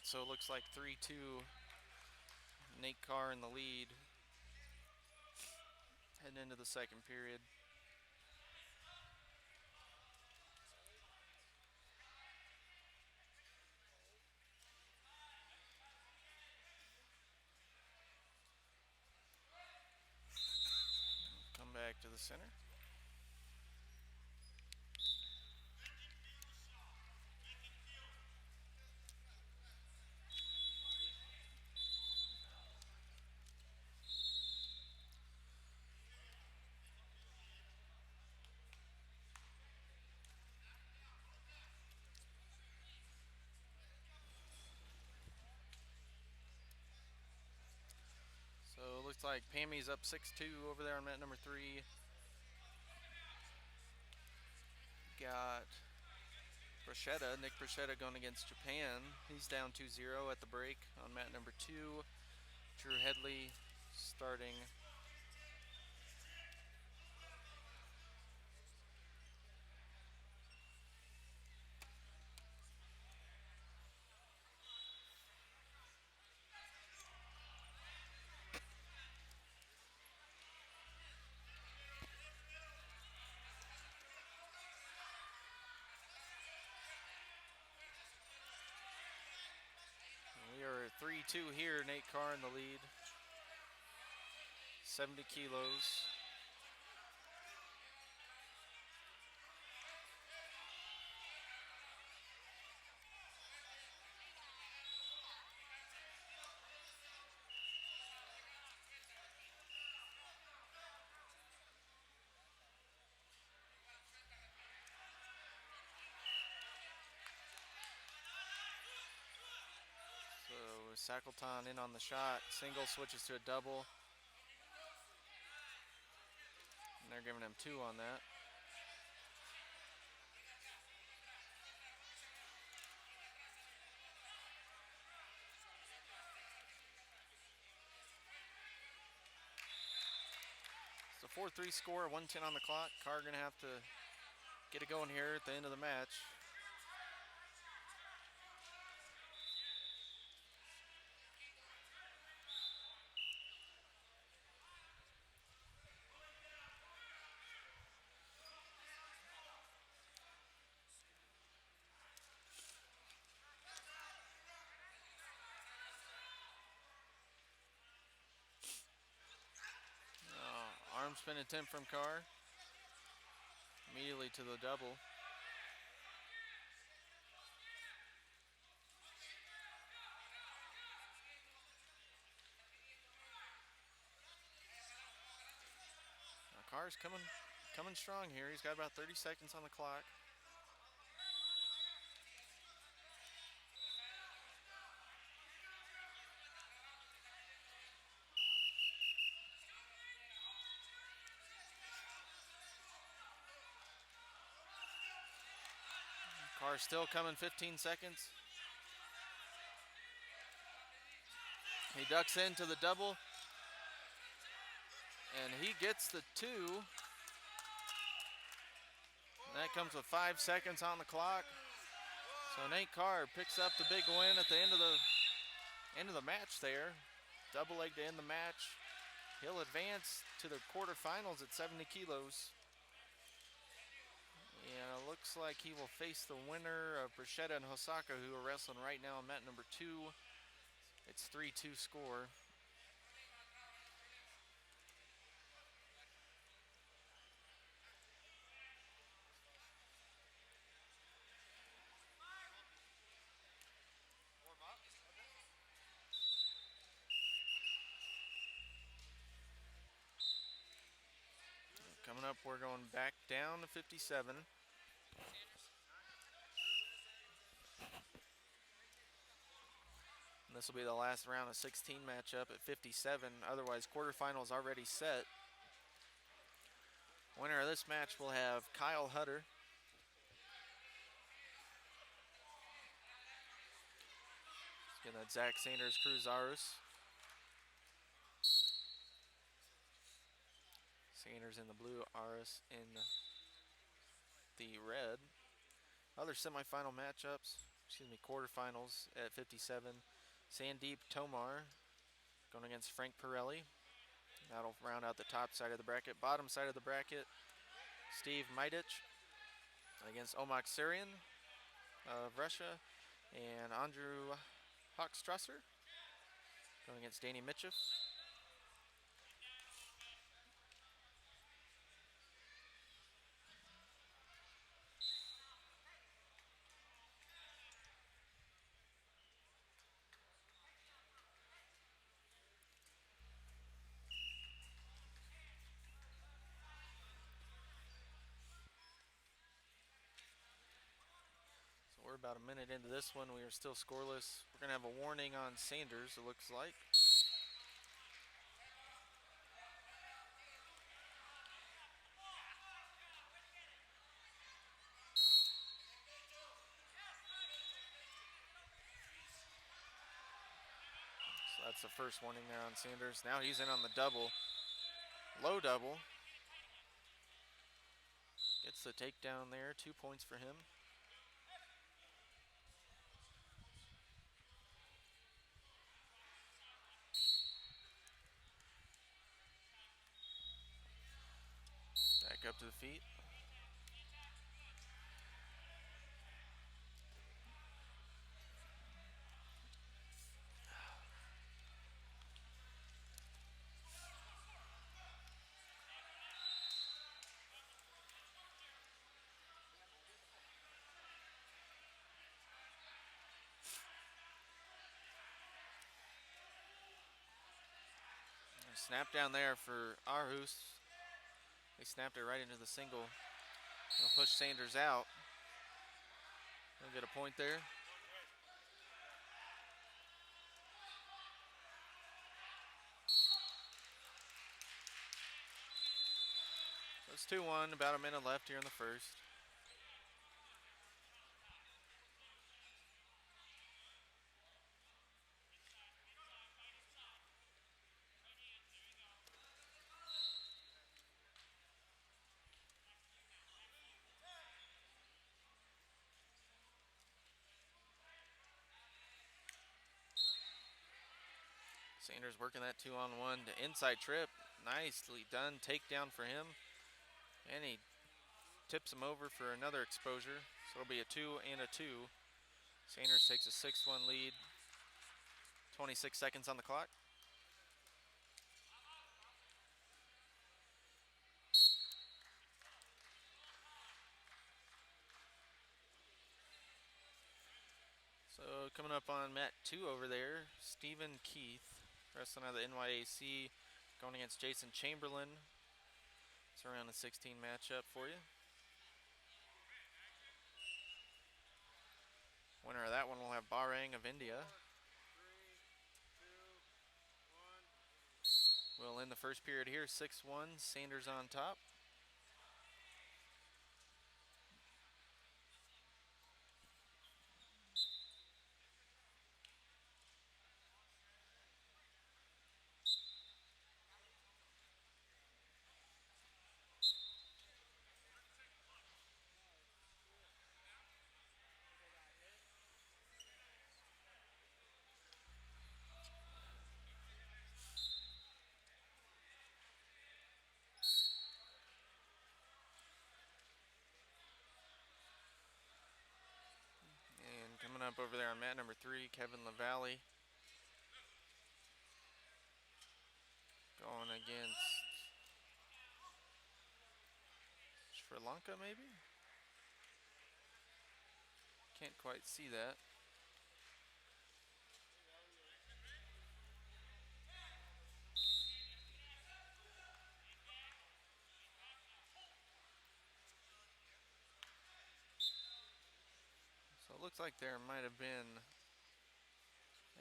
so it looks like 3-2. Nate Carr in the lead. Heading into the second period. Come back to the center. So it looks like Pammy's up 6-2 over there on mat number 3. Got Nick Bruschetta going against Japan. He's down 2-0 at the break on mat number 2. Drew Headley starting. We are 3-2 here. Nate Carr in the lead. 70 kilos. So Shackleton in on the shot. Single switches to a double. And they're giving him 2 on that. It's a 4-3 score, 1:10 on the clock. Carr gonna have to get it going here at the end of the match. Arm spin attempt from Carr. Immediately to the double. Now Carr's coming strong here. He's got about 30 seconds on the clock. Carr still coming, 15 seconds. He ducks into the double. And he gets the 2. And that comes with 5 seconds on the clock. So Nate Carr picks up the big win at the end of the match there. Double leg to end the match. He'll advance to the quarterfinals at 70 kilos. And it looks like he will face the winner of Bruschetta and Hosaka, who are wrestling right now on mat number 2. It's 3-2 score. Coming up, we're going back down to 57. And this will be the last round of 16 matchup at 57. Otherwise, quarterfinals already set. Winner of this match will have Kyle Hutter. Again, that's Zach Sanders, Cruzaris. Sanders in the blue, Aris in the red. Other semifinal matchups. quarterfinals at 57. Sandeep Tomar going against Frank Pirelli. That'll round out the top side of the bracket. Bottom side of the bracket, Steve Maidich against Omak Syrian of Russia, and Andrew Hochstrasser going against Danny Mitchell. So we're about a minute into this one. We are still scoreless. We're going to have a warning on Sanders, it looks like. So that's the first warning there on Sanders. Now he's in on the double. Low double. Gets the takedown there. 2 points for him. Back up to the feet. Snap down there for Arhus. They snapped it right into the single. They'll push Sanders out. They'll get a point there. So it's 2-1, about a minute left here in the first. Sanders working that 2-on-1 to inside trip. Nicely done. Takedown for him. And he tips him over for another exposure. So it'll be a 2 and a 2. Sanders takes a 6-1 lead. 26 seconds on the clock. So coming up on mat 2 over there, Stephen Keith, wrestling out of the NYAC, going against Jason Chamberlain. It's around a 16 matchup for you. Winner of that one will have Barang of India. 3, 2, 1. We'll end the first period here, 6-1, Sanders on top. And coming up over there on mat number 3, Kevin LaValle. Going against Sri Lanka, maybe? Can't quite see that. So it looks like there might have been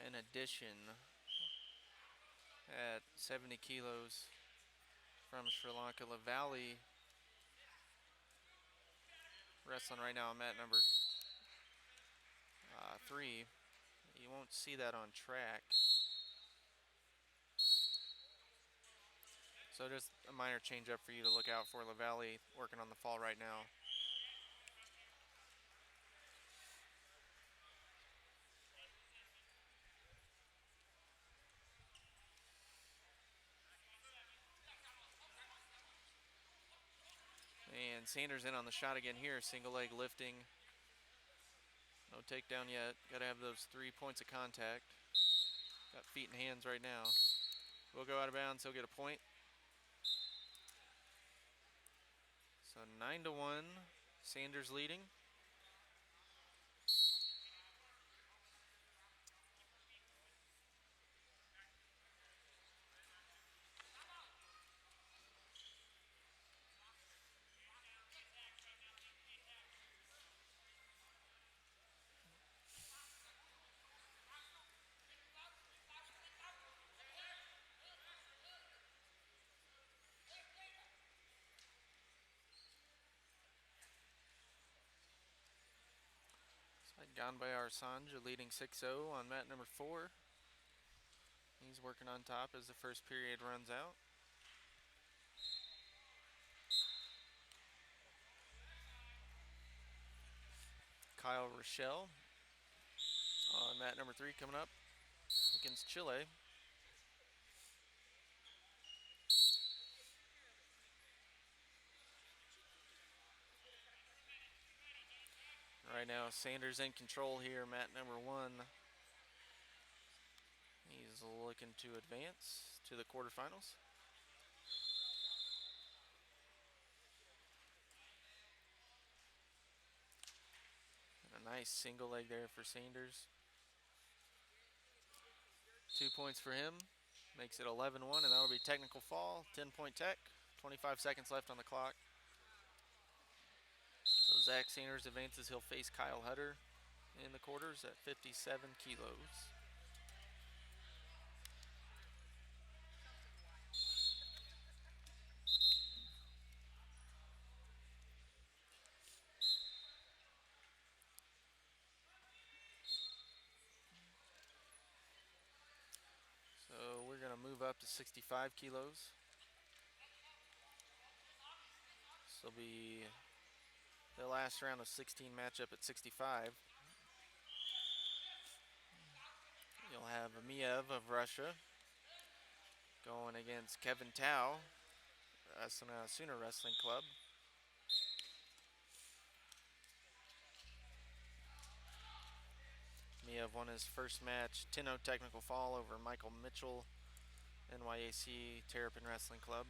an addition at 70 kilos from Sri Lanka. LaValle wrestling right now on mat number 3. You won't see that on track. So just a minor change up for you to look out for. LaValle working on the fall right now. And Sanders in on the shot again here. Single leg lifting. No takedown yet. Got to have those 3 points of contact. Got feet and hands right now. Will go out of bounds. He'll get a point. So 9-1. Sanders leading. Gone by Arsanja, leading 6-0 on mat number 4. He's working on top as the first period runs out. Kyle Rochelle on mat number 3 coming up against Chile. Right now, Sanders in control here, mat number 1. He's looking to advance to the quarterfinals. And a nice single leg there for Sanders. 2 points for him. Makes it 11-1, and that'll be technical fall. 10-point tech. 25 seconds left on the clock. So Zach Sanders advances. He'll face Kyle Hutter in the quarters at 57 kilos. So we're going to move up to 65 kilos. This will be the last round of 16 matchup at 65. You'll have Amiev of Russia going against Kevin Tao, Sooner Wrestling Club. Amiev won his first match, 10-0 technical fall over Michael Mitchell, NYAC Terrapin Wrestling Club.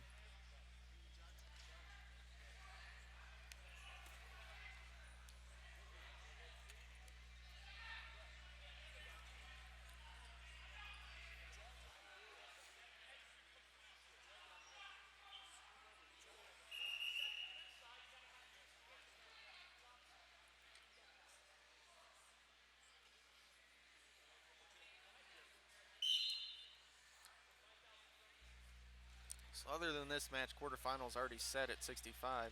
So other than this match, quarterfinals already set at 65.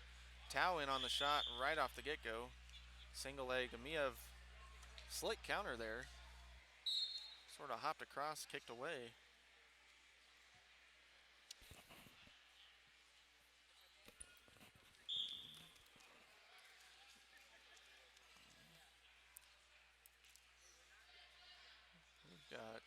Tao in on the shot right off the get-go. Single leg. Amiev, slick counter there. Sort of hopped across, kicked away. We've got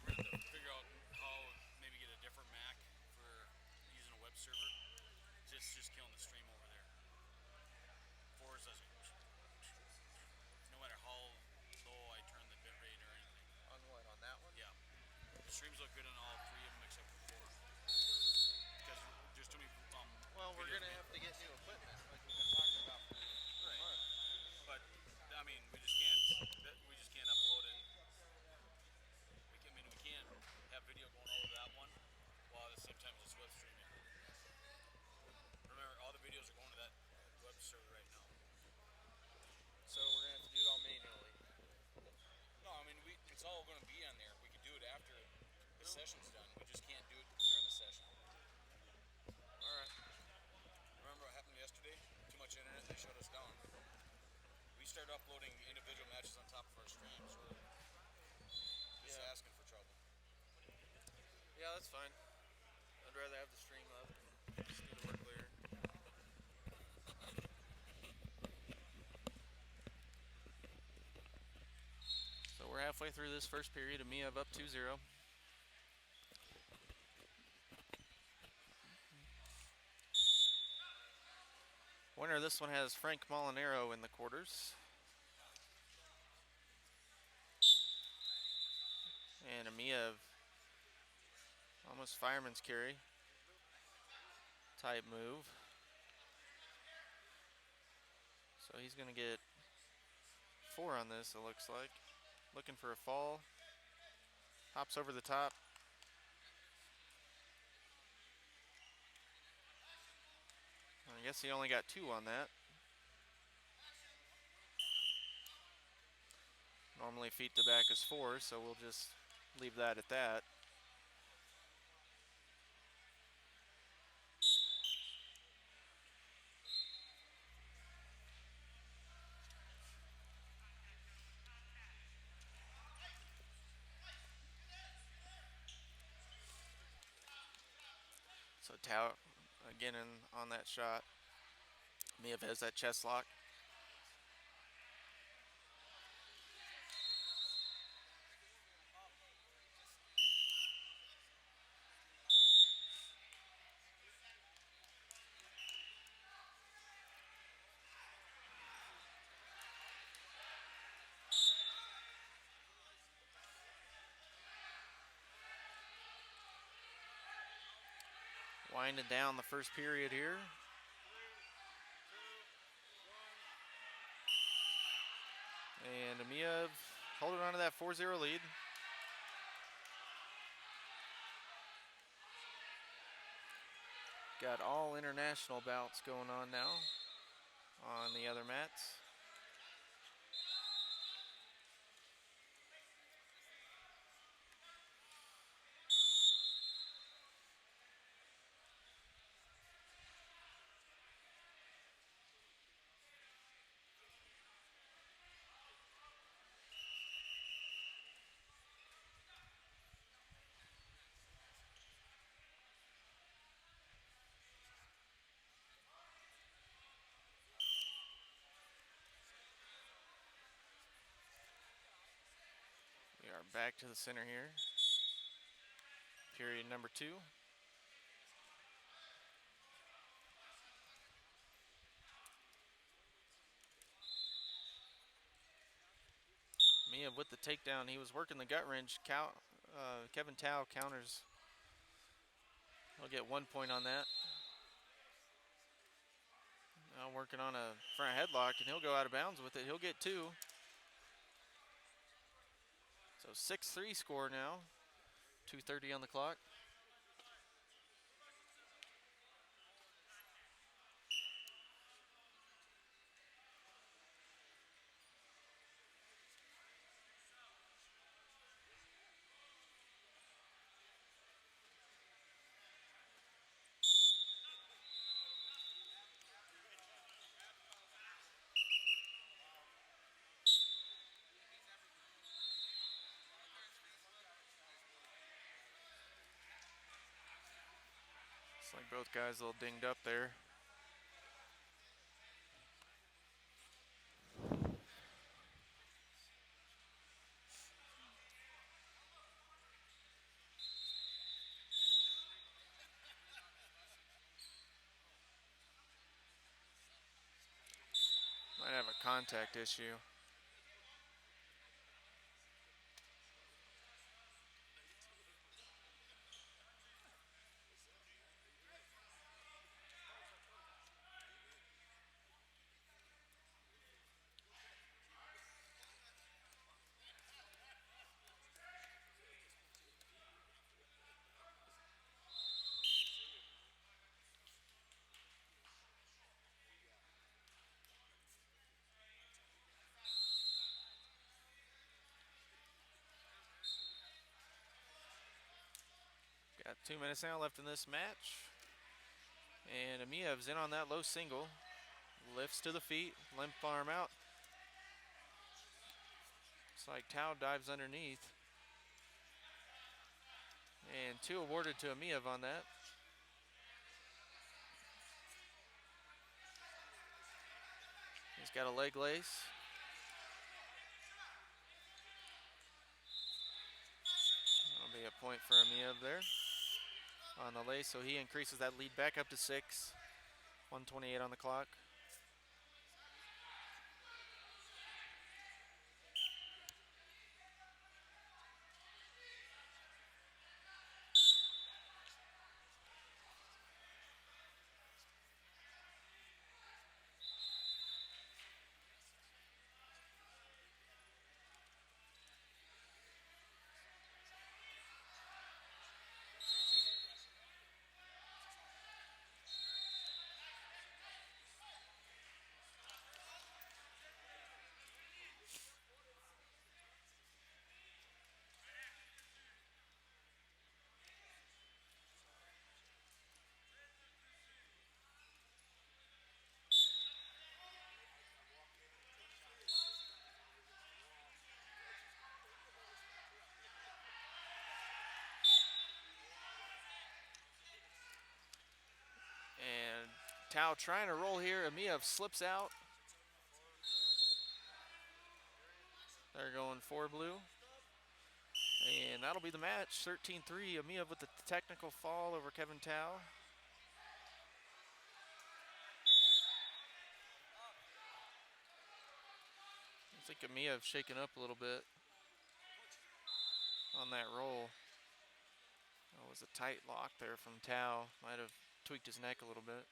So we're gonna have to figure out how maybe get a different Mac for using a web server. Just killing the stream over there. Fours doesn't. No matter how low I turn the bit rate or anything. On what? On that one? Yeah. The streams look good on all 3 of them except for 4. Because there's too many. Well, we're videos gonna made. have to get new equipment, like we've been talking about for months. But I mean, we just can't upload it. We can't have video going over that one while at the same time just web streaming. Remember, all the videos are going to that web server right now. So we're gonna have to do it all manually. No, I mean it's all going to be on there. We could do it after That's fine. I'd rather have the stream up and just do the work later. So we're halfway through this first period. Amiev up 2-0. Winner of this one has Frank Molinaro in the quarters. And Amiev, almost fireman's carry type move. So he's going to get 4 on this, it looks like. Looking for a fall. Hops over the top. I guess he only got 2 on that. Normally feet to back is 4, so we'll just leave that at that. So Tao again on that shot. Amiev has that chest lock. Winding down the first period here. And Amiev holding on to that 4-0 lead. Got all international bouts going on now on the other mats. We are back to the center here. Period number 2. Amiev with the takedown. He was working the gut wrench. Kevin Tao counters. He'll get 1 point on that. Now working on a front headlock, and he'll go out of bounds with it. He'll get 2. So 6-3 score now. 2:30 on the clock. Looks like both guys a little dinged up there. Might have a contact issue. Got 2 minutes now left in this match. And Amiev's in on that low single. Lifts to the feet, limp arm out. It's like Tao dives underneath. And 2 awarded to Amiev on that. He's got a leg lace. That'll be a point for Amiev there on the lace. So he increases that lead back up to 6. 1:28 on the clock. And Tao trying to roll here. Amiev slips out. They're going 4 blue. And that'll be the match. 13-3. Amiev with the technical fall over Kevin Tao. I think Amiev shaken up a little bit on that roll. That was a tight lock there from Tao. Might have tweaked his neck a little bit.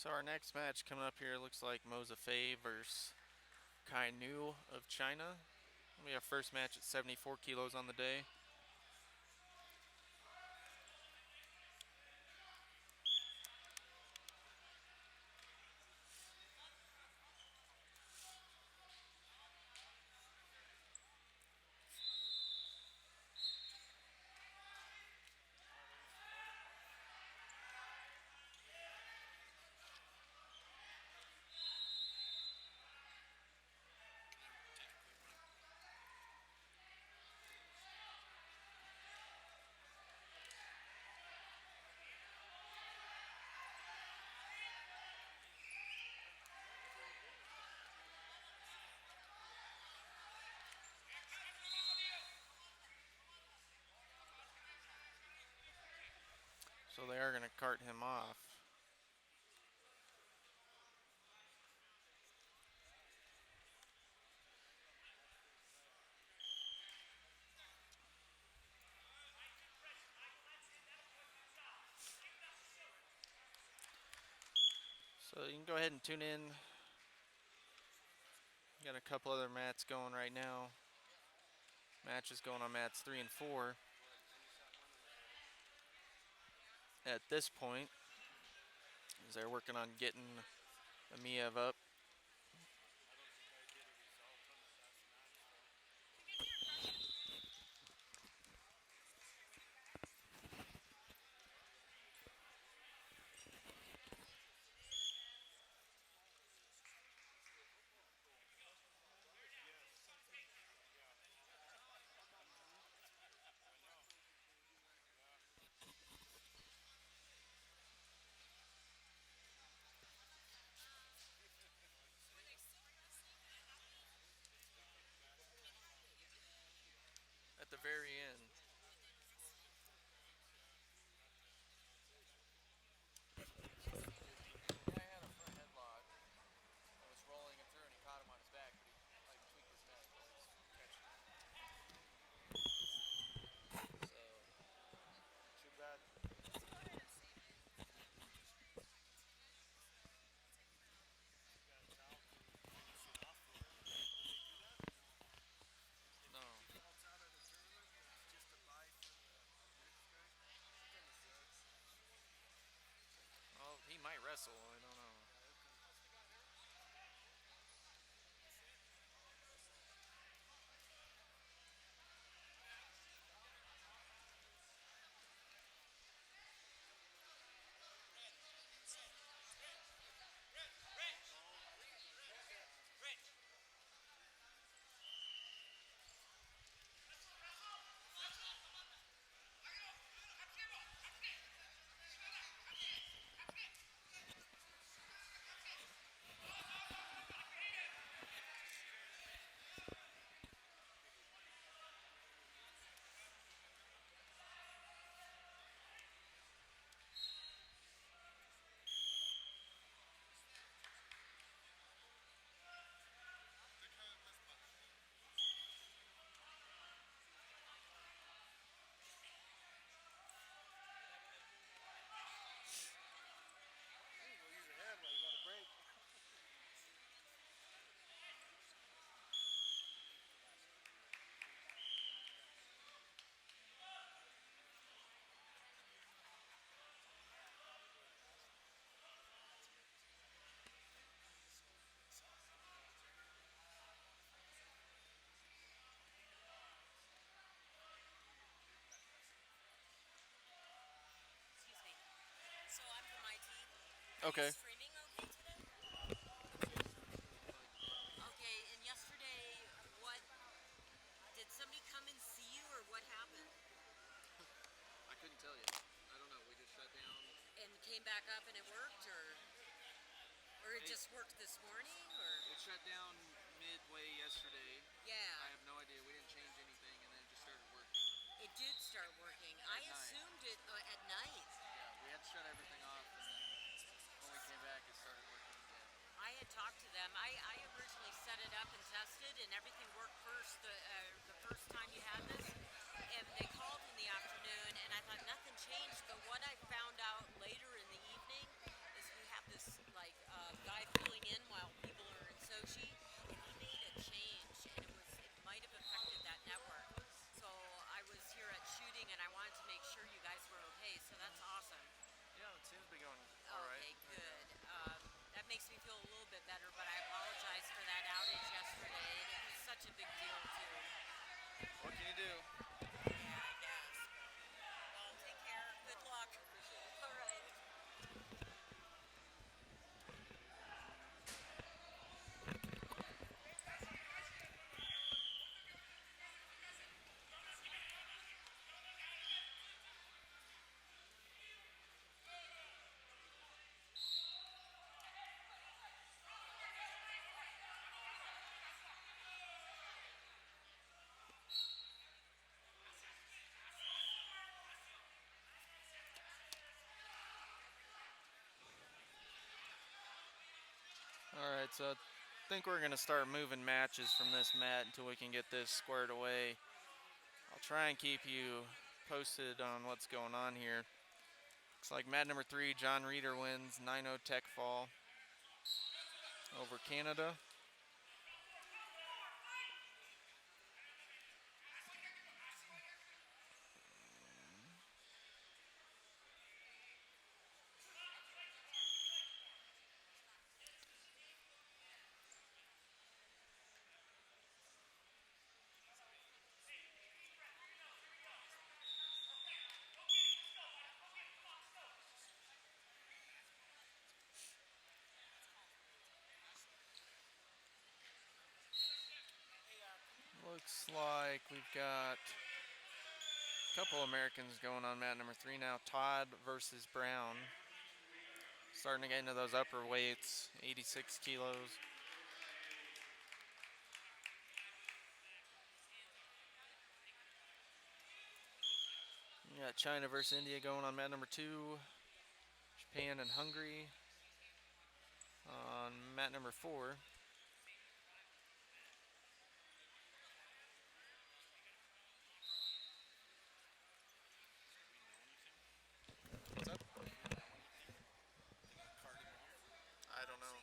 So our next match coming up here looks like Moza Fei versus Kai Nu of China. We have first match at 74 kilos on the day. So they are going to cart him off. So you can go ahead and tune in. Got a couple other mats going right now. Matches going on mats 3 and 4. At this point, as they're working on getting Amiev up. wrestle. I don't know. We'll use your hand while you got a break. Excuse me. So I'm from IT. Okay. Streaming okay today? Okay, and yesterday, what did somebody come and see you, or what happened? I couldn't tell you. I don't know. We just shut down. And came back up and it worked, or it just worked this morning, or It shut down midway yesterday. yeah, I have no idea. We didn't change anything, and then it just started working. it did start working. I night. assumed it at night. Yeah, we had to shut everything off, and then when we came back, it started working again. I had talked to them. I originally set it up and tested, and everything worked first the first time you had this. And they called in the afternoon, and I thought nothing changed. But what I found out later in the evening is we have this like guy filling in while people are in Sochi, and he made a change, and it might have affected that network. So I was here at shooting, and I wanted to make sure you guys were okay. So that's awesome. Yeah, it seems to be going all right. Okay, good. That makes me feel a little bit better, but I apologize for that outage yesterday. It was such a big deal, too. What can you do? Yeah, I guess. Well, take care. Good luck. All right. All right, so I think we're going to start moving matches from this mat until we can get this squared away. I'll try and keep you posted on what's going on here. Looks like mat number 3, John Reeder wins 9-0 tech fall over Canada. Looks like we've got a couple Americans going on mat number 3 now. Todd versus Brown. Starting to get into those upper weights, 86 kilos. We got China versus India going on mat number 2. Japan and Hungary on mat number 4. What's up? I don't know.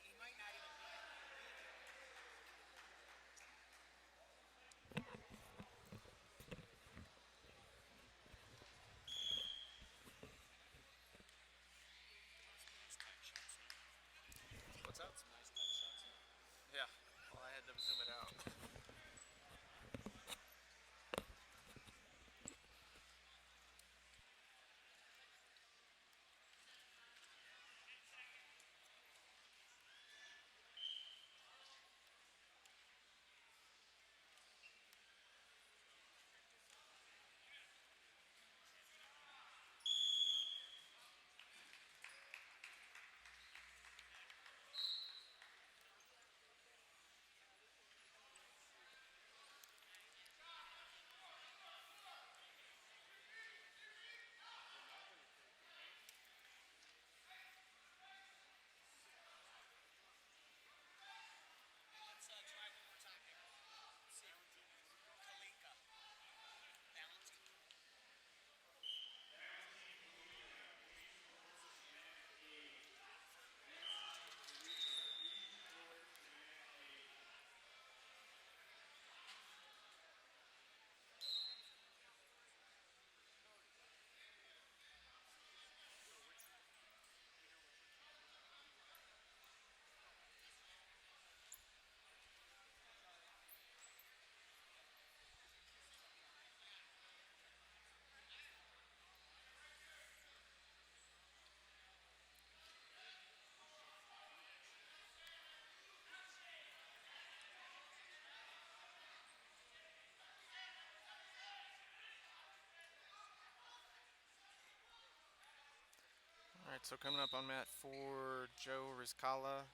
Alright, so coming up on mat 4, Joe Rizkala,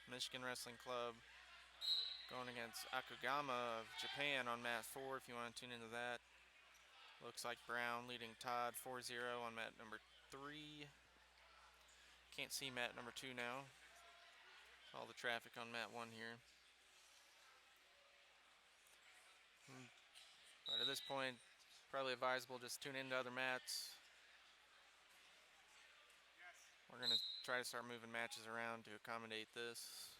Michigan Wrestling Club, going against Akugama of Japan on mat 4 if you want to tune into that. Looks like Brown leading Todd 4-0 on mat number 3. Can't see mat number 2 now. All the traffic on mat 1 here. But at this point, probably advisable just tune into other mats. We're going to try to start moving matches around to accommodate this.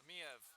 Amiev.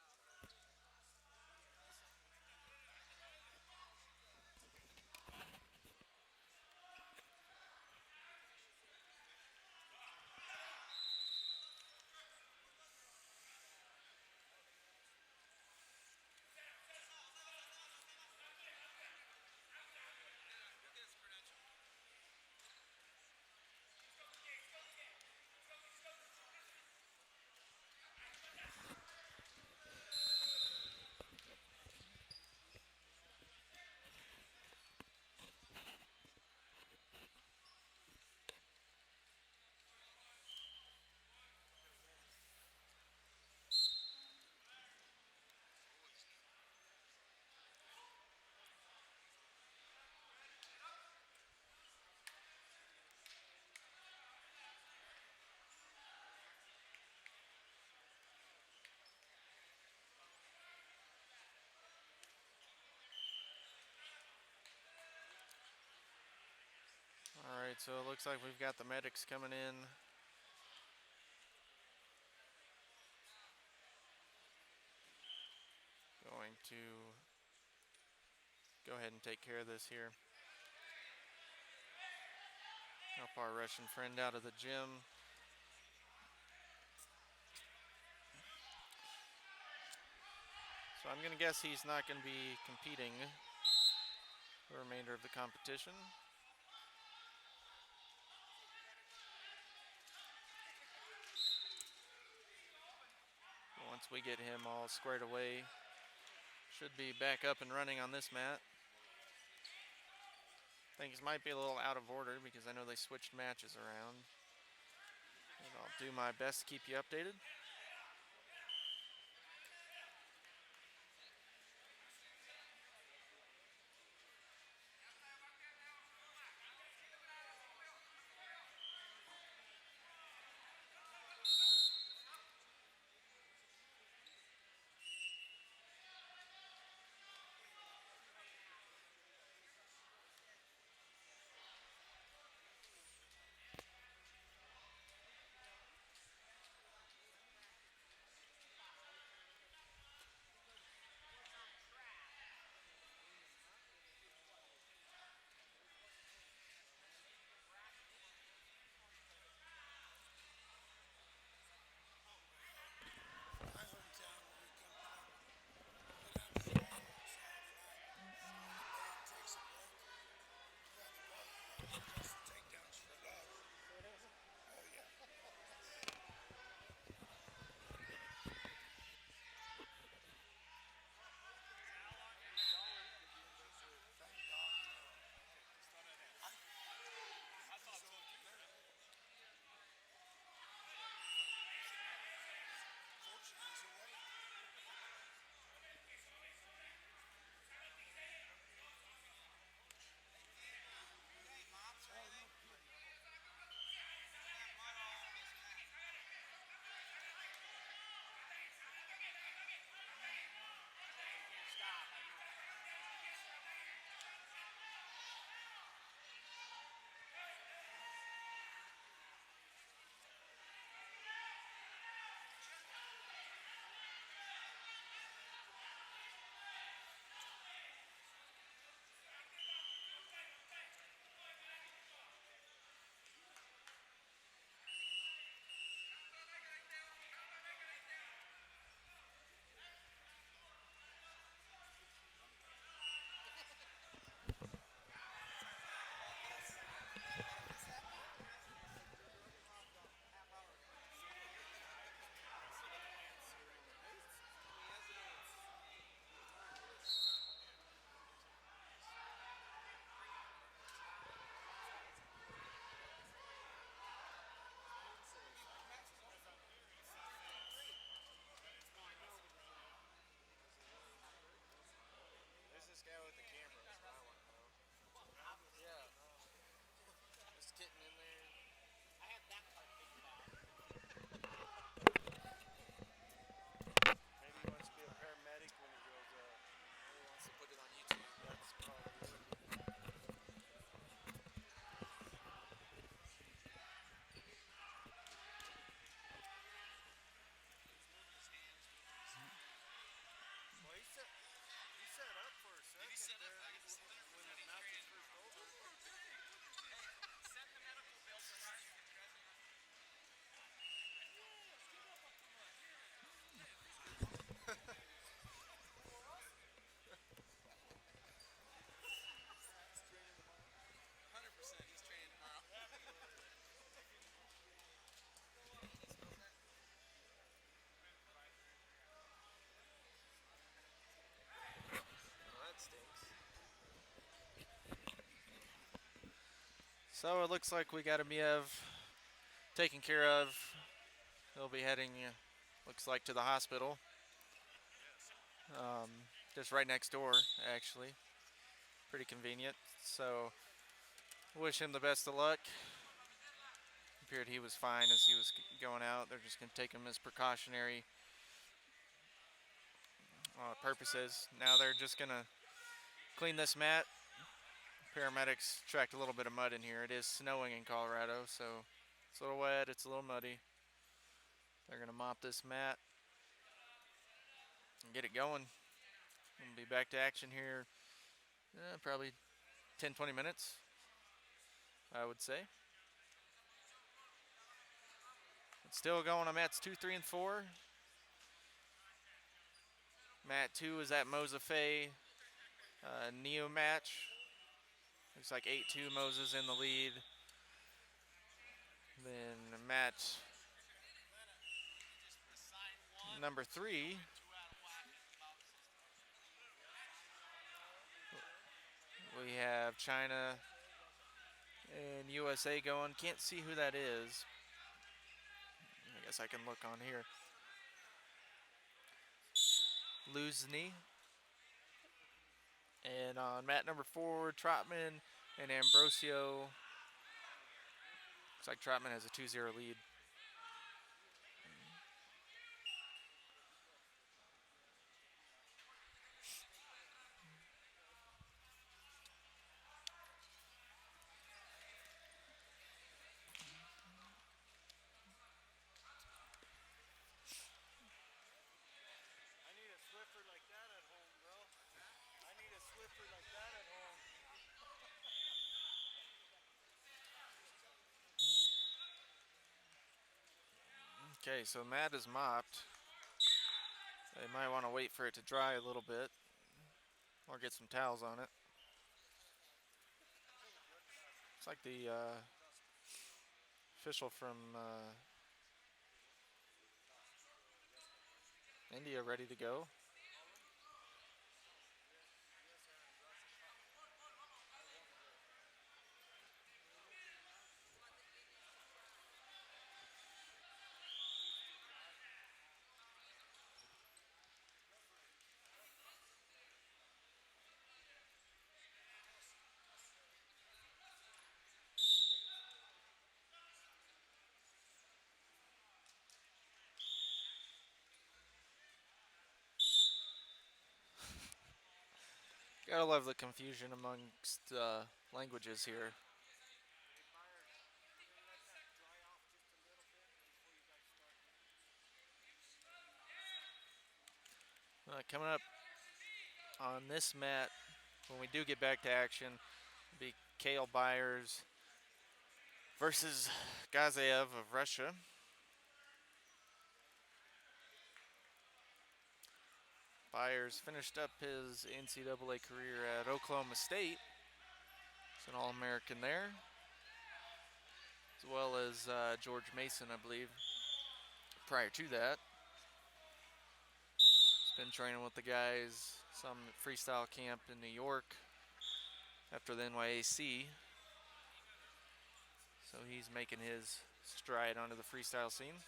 Alright, so it looks like we've got the medics coming in. Going to go ahead and take care of this here. Help our Russian friend out of the gym. So I'm going to guess he's not going to be competing the remainder of the competition. Once we get him all squared away, should be back up and running on this mat. Things might be a little out of order because I know they switched matches around. And I'll do my best to keep you updated. So it looks like we got Amiev taken care of. He'll be heading, looks like, to the hospital. Just right next door, actually. Pretty convenient. So wish him the best of luck. Appeared he was fine as he was going out. They're just going to take him as precautionary purposes. Now they're just going to clean this mat. Paramedics tracked a little bit of mud in here. It is snowing in Colorado, so it's a little wet, it's a little muddy. They're going to mop this mat and get it going. We'll be back to action here probably 10-20 minutes, I would say. It's still going on mats 2, 3, and 4. Mat 2 is at Mosafe Neo match. Looks like 8-2, Moses in the lead. Then mat number 3. We have China and USA going. Can't see who that is. I guess I can look on here. Luzny. And on mat number 4, Trotman and Ambrosio. Looks like Trotman has a 2-0 lead. I need a Swiffer like that at home, bro. I need a Swiffer like that at home. Okay, so mat is mopped. They might want to wait for it to dry a little bit or get some towels on it. It's like the official from India ready to go. Gotta love the confusion amongst languages here. Coming up on this mat, when we do get back to action, will be Kale Byers versus Gazaev of Russia. Byers finished up his NCAA career at Oklahoma State. He's an All-American there, as well as George Mason, I believe, prior to that. He's been training with the guys, some freestyle camp in New York after the NYAC. So he's making his stride onto the freestyle scene.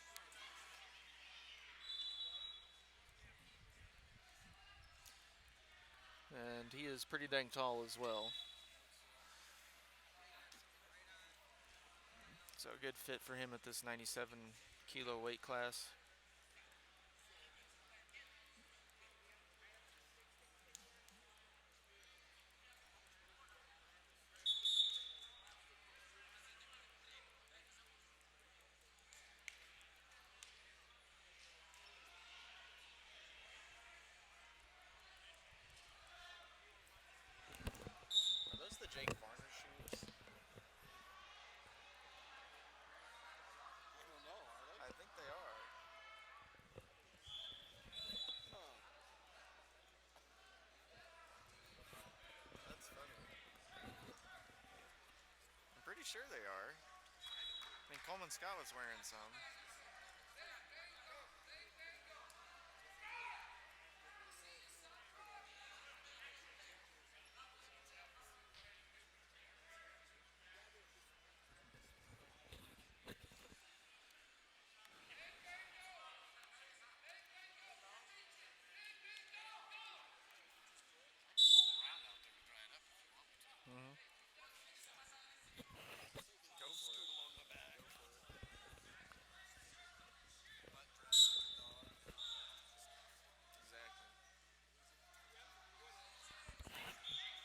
And he is pretty dang tall as well. So a good fit for him at this 97 kilo weight class. Are those the Jake Varner shoes? I don't know, are they? I think they are. Huh. That's funny. I'm pretty sure they are. I mean, Coleman Scott was wearing some.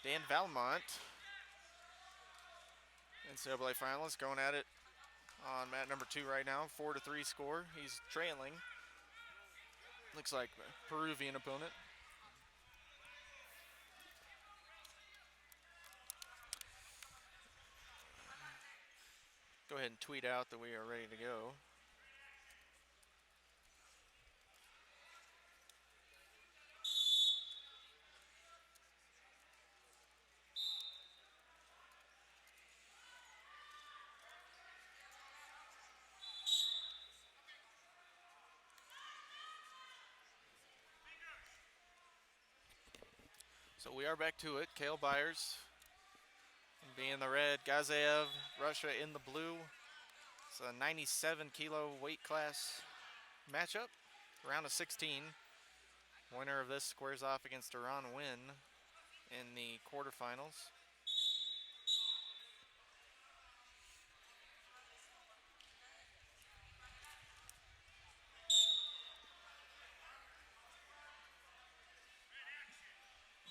Dan Valmont, NCAA finalist, going at it on mat number 2 right now. 4-3 score. He's trailing. Looks like a Peruvian opponent. Go ahead and tweet out that we are ready to go. So we are back to it. Kale Byers being the red, Gazaev, Russia in the blue. It's a 97 kilo weight class matchup, round of 16. Winner of this squares off against Iran Win in the quarterfinals.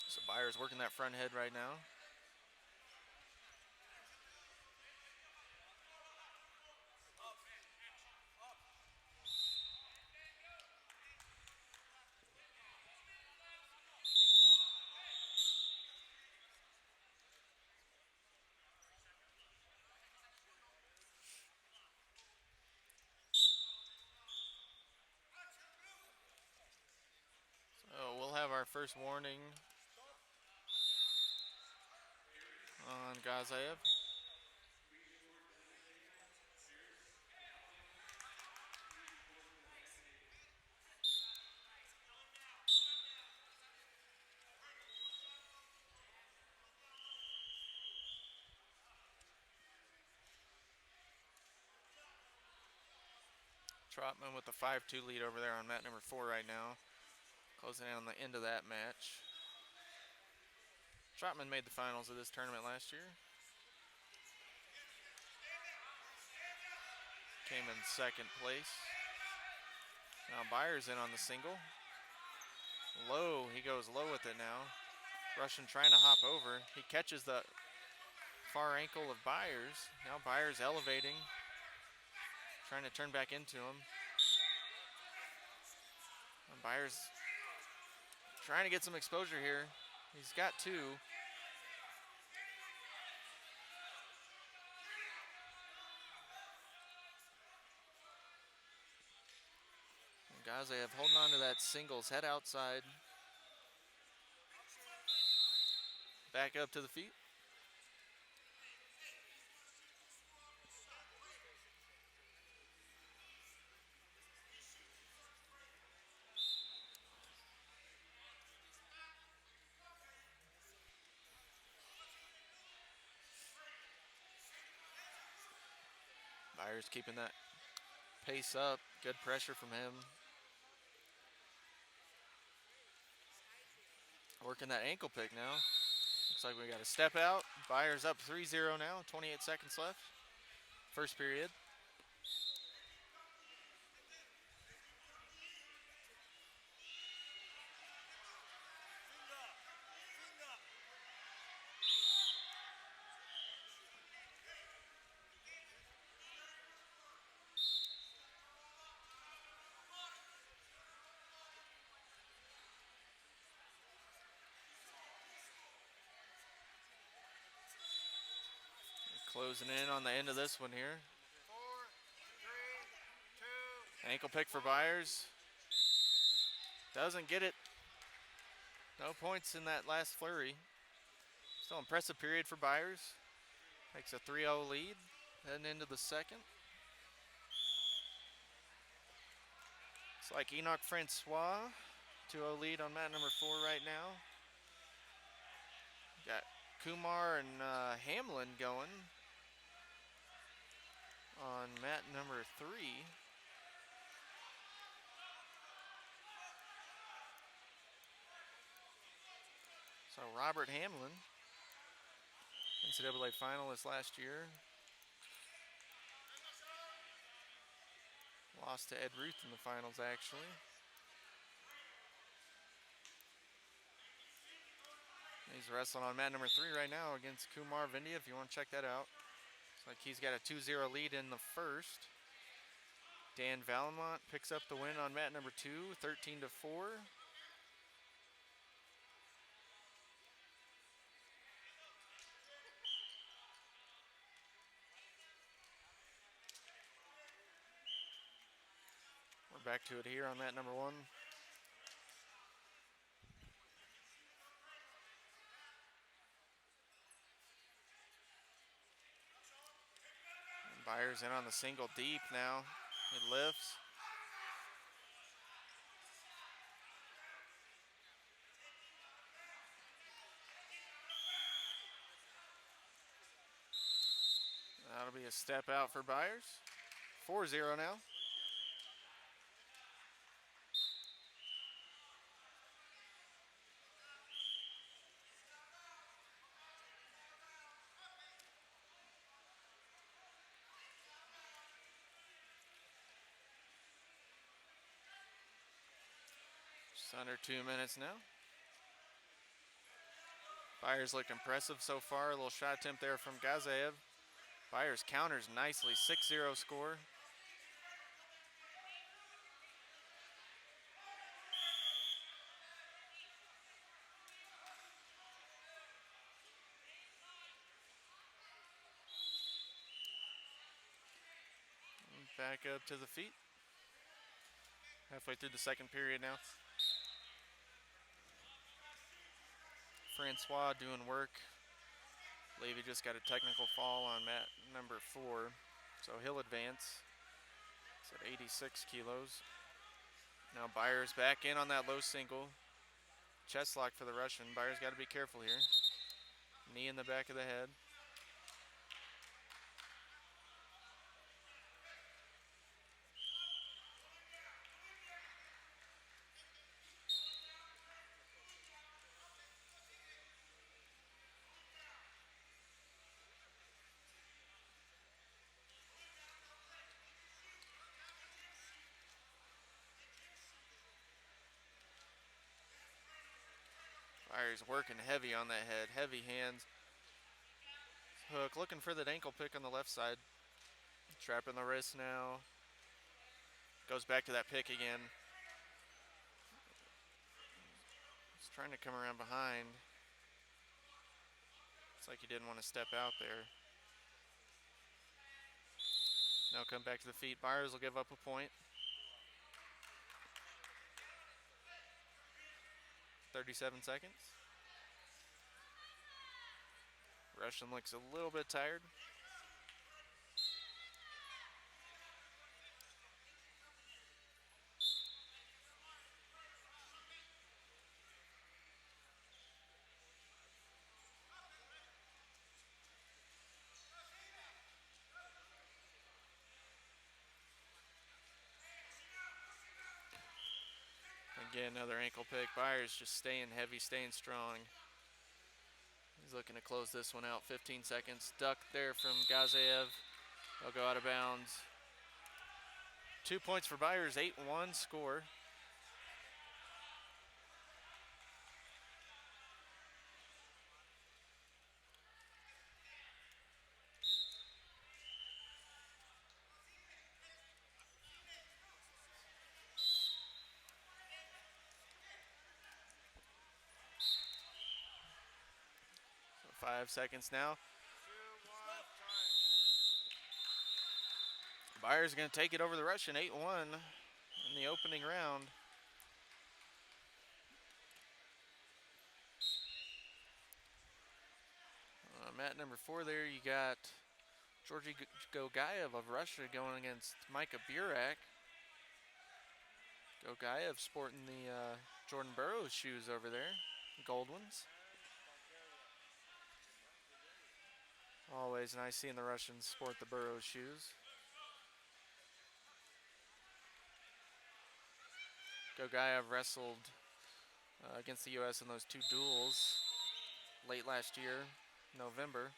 So Byers working that front head right now. So we'll have our first warning on Gazaev. Trotman with the 5-2 lead over there on mat number 4 right now. Closing in on the end of that match. Trotman made the finals of this tournament last year. Came in second place. Now Byers in on the single. Low, he goes low with it now. Russian trying to hop over. He catches the far ankle of Byers. Now Byers elevating. Trying to turn back into him. And Byers trying to get some exposure here. He's got 2. And Gazaev holding on to that singles, head outside. Back up to the feet. Byers keeping that pace up. Good pressure from him. Working that ankle pick now. Looks like we got a step out. Byers up 3-0 now. 28 seconds left. First period. Closing in on the end of this one here. 4, 3, 2. Ankle pick for Byers. Doesn't get it. No points in that last flurry. Still impressive period for Byers. Takes a 3-0 lead. Heading into the second. It's like Enoch Francois. 2-0 lead on mat number 4 right now. Got Kumar and Hamlin going on mat number 3. So Robert Hamlin, NCAA finalist last year. Lost to Ed Ruth in the finals, actually. He's wrestling on mat number 3 right now against Kumar Vindia, if you want to check that out. Looks like he's got a 2-0 lead in the first. Dan Valamont picks up the win on mat number 2, 13-4. We're back to it here on mat number 1. Byers in on the single deep now. It lifts. That'll be a step out for Byers. 4-0 now. Just under 2 minutes now. Byers looked impressive so far. A little shot attempt there from Gazaev. Byers counters nicely. 6-0 score. Back up to the feet. Halfway through the second period now. Francois doing work. Believe he just got a technical fall on mat number 4, so he'll advance. It's at 86 kilos. Now Byers back in on that low single. Chest lock for the Russian. Byers got to be careful here. Knee in the back of the head. Byers working heavy on that head. Heavy hands. Hook looking for that ankle pick on the left side. Trapping the wrist now. Goes back to that pick again. He's trying to come around behind. Looks like he didn't want to step out there. Now come back to the feet. Byers will give up a point. 37 seconds. Russian looks a little bit tired. Again, another ankle pick. Byers just staying heavy, staying strong. He's looking to close this one out. 15 seconds. Duck there from Gazaev. They'll go out of bounds. 2 points for Byers, 8-1 score. So 5 seconds now. Byers going to take it over the Russian, 8-1 in the opening round. Mat number 4 there, you got Georgy Gogaev of Russia going against Micah Burak. Gogaev sporting the Jordan Burroughs shoes over there, gold ones. Always nice seeing the Russians sport the Burroughs shoes. Gogaev wrestled against the U.S. in those 2 duels late last year, November,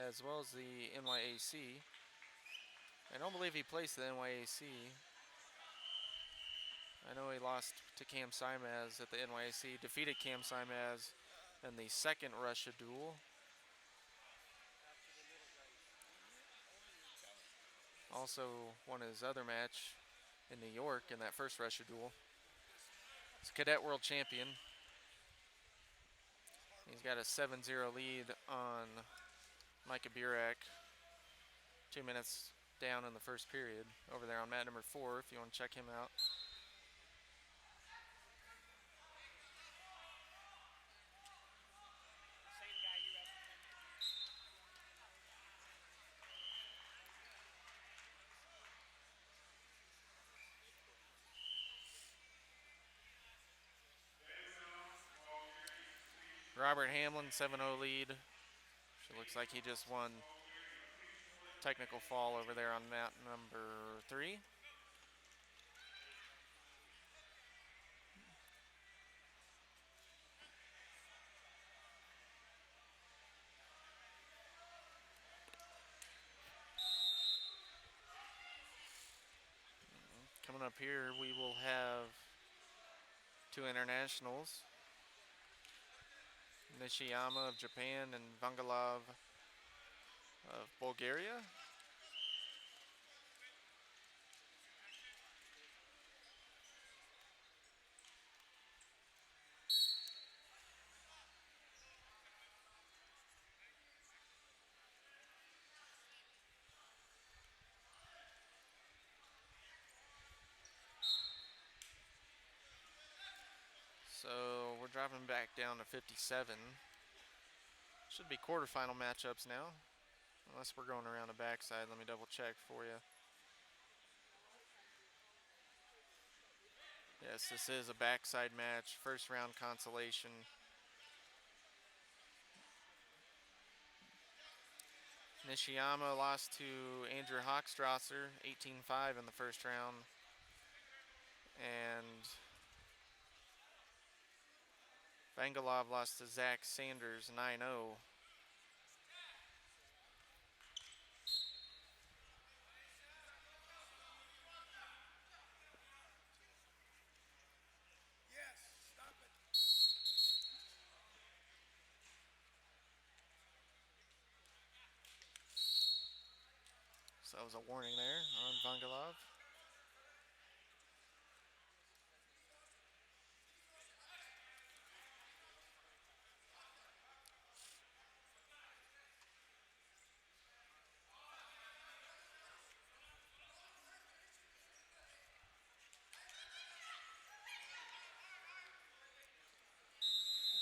as well as the NYAC. I don't believe he placed the NYAC. I know he lost to Cam Simaz at the NYAC, defeated Cam Simaz in the second Russia duel. Also won his other match in New York in that first Russia duel. He's cadet world champion. He's got a 7-0 lead on Micah Burak. 2 minutes down in the first period over there on mat number 4 if you want to check him out. Robert Hamlin, 7-0 lead. It looks like he just won technical fall over there on mat number 3. Coming up here, we will have 2 internationals. Nishiyama of Japan and Vangalov of Bulgaria. So we're dropping back down to 57. Should be quarterfinal matchups now, unless we're going around the backside. Let me double check for you. Yes, this is a backside match, first round consolation. Nishiyama lost to Andrew Hochstrasser, 18-5 in the first round. And Vangalov lost to Zach Sanders, 9-0. Yes, stop it. So that was a warning there on Vangalov.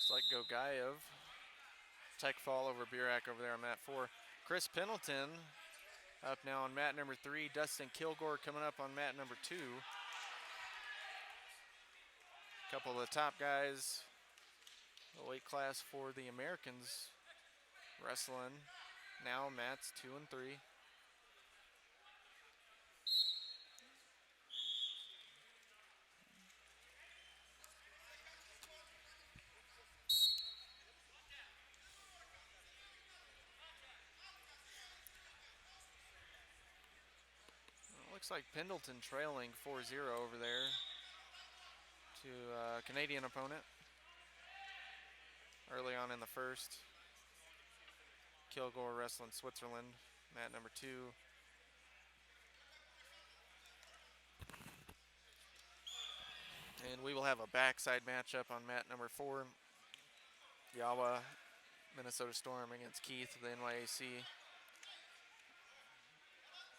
Looks like Gogayev. Tech fall over Burak over there on mat 4. Chris Pendleton up now on mat number 3. Dustin Kilgore coming up on mat number 2. A couple of the top guys, the weight class for the Americans wrestling. Now mats 2 and 3. Looks like Pendleton trailing 4-0 over there to a Canadian opponent early on in the first. Kilgore wrestling Switzerland, mat number 2. And we will have a backside matchup on mat number 4. Yawa, Minnesota Storm against Keith of the NYAC.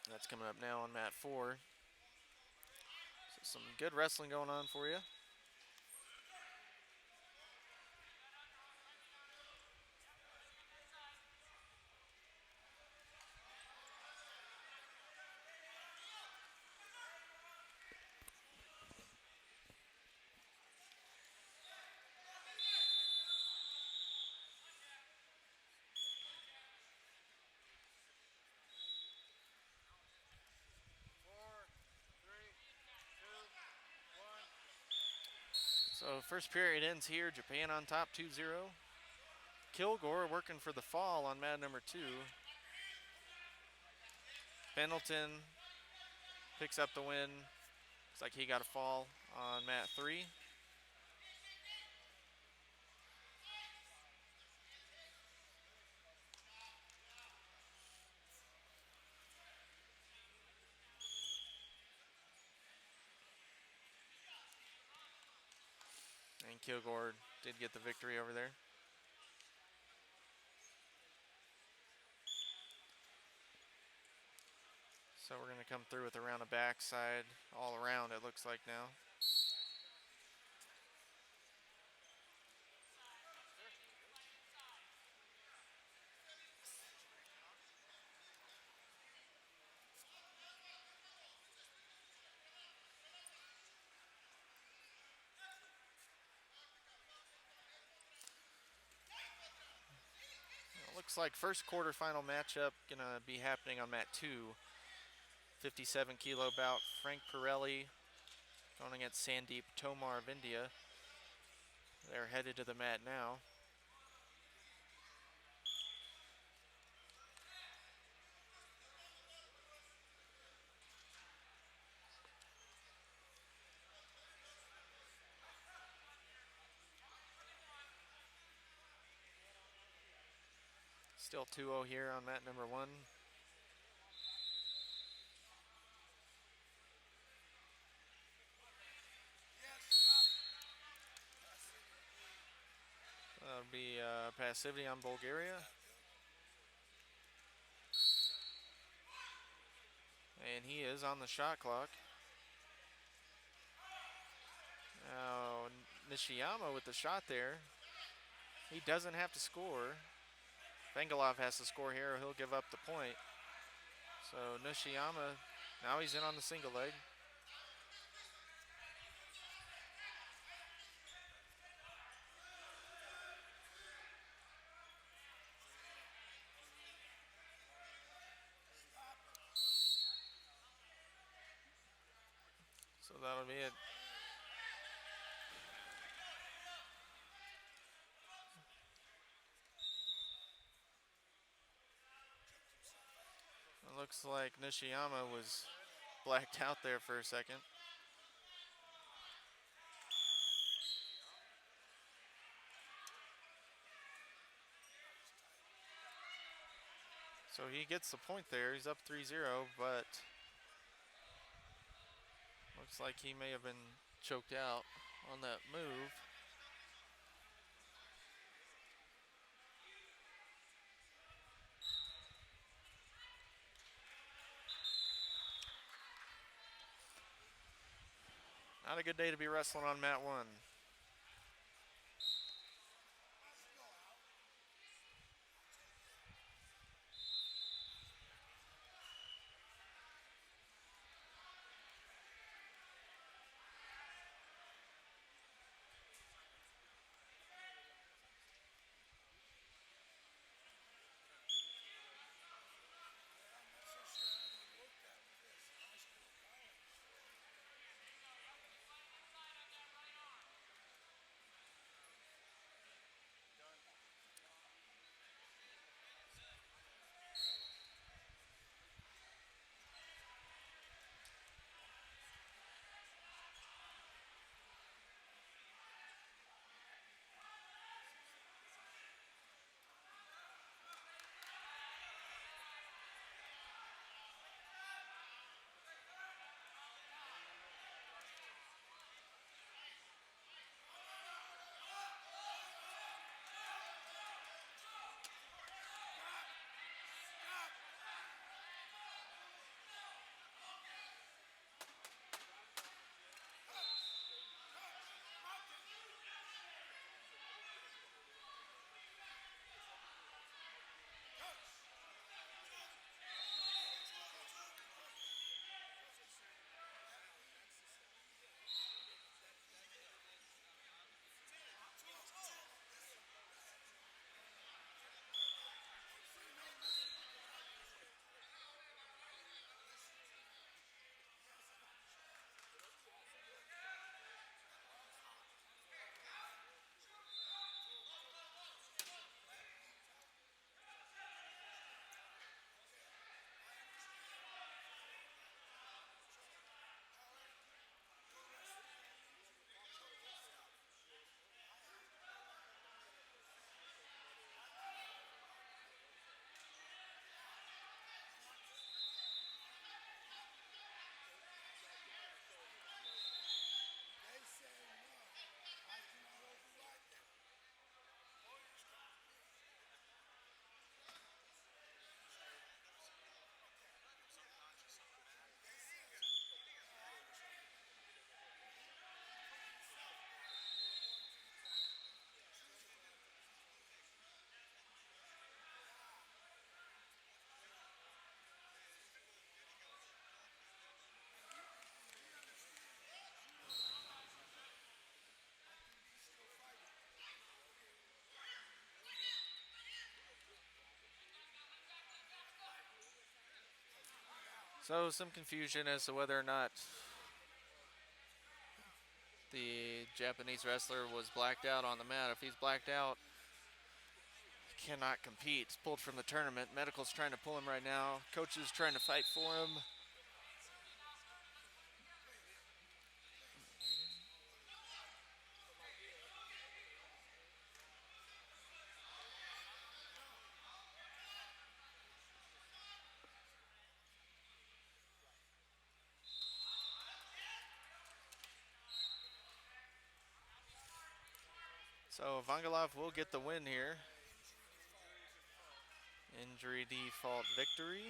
That's coming up now on mat 4. So some good wrestling going on for you. So first period ends here. Japan on top 2-0. Kilgore working for the fall on mat number 2. Pendleton picks up the win. Looks like he got a fall on mat 3. And Kilgore did get the victory over there. So we're going to come through with around the backside all around, it looks like now. Looks like first quarterfinal matchup going to be happening on mat 2. 57 kilo bout, Frank Pirelli going against Sandeep Tomar of India. They're headed to the mat now. Still 2-0 here on mat number 1. That'll be passivity on Bulgaria. And he is on the shot clock. Now Nishiyama with the shot there. He doesn't have to score. Bengalov has to score here or he'll give up the point. So Nishiyama, now he's in on the single leg. So that'll be it. It looks like Nishiyama was blacked out there for a second. So he gets the point there. He's up 3-0, but looks like he may have been choked out on that move. Not a good day to be wrestling on mat 1. So some confusion as to whether or not the Japanese wrestler was blacked out on the mat. If he's blacked out, he cannot compete. He's pulled from the tournament. Medical's trying to pull him right now. Coach is trying to fight for him. So Vangalov will get the win here. Injury default victory.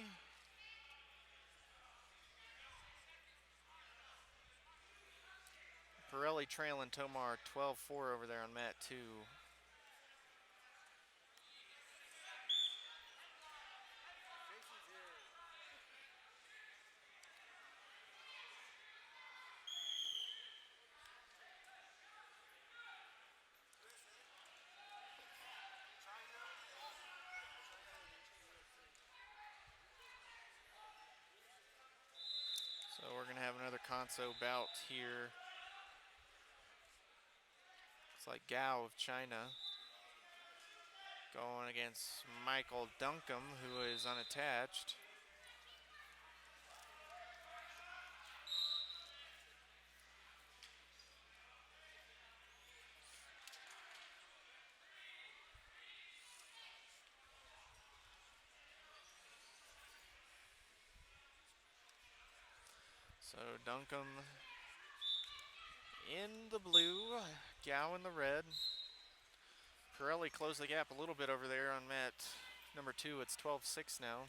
Pirelli trailing Tomar 12-4 over there on mat 2. So we're gonna have another Conso bout here. It's like Gao of China going against Michael Duncombe, who is unattached. So Duncombe in the blue, Gao in the red. Pirelli closed the gap a little bit over there on mat number 2. It's 12-6 now.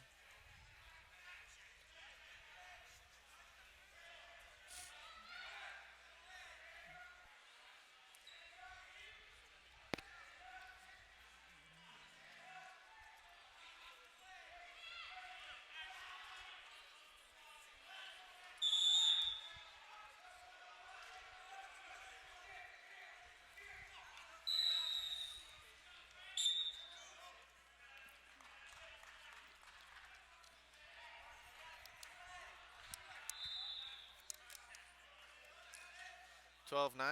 (12-9)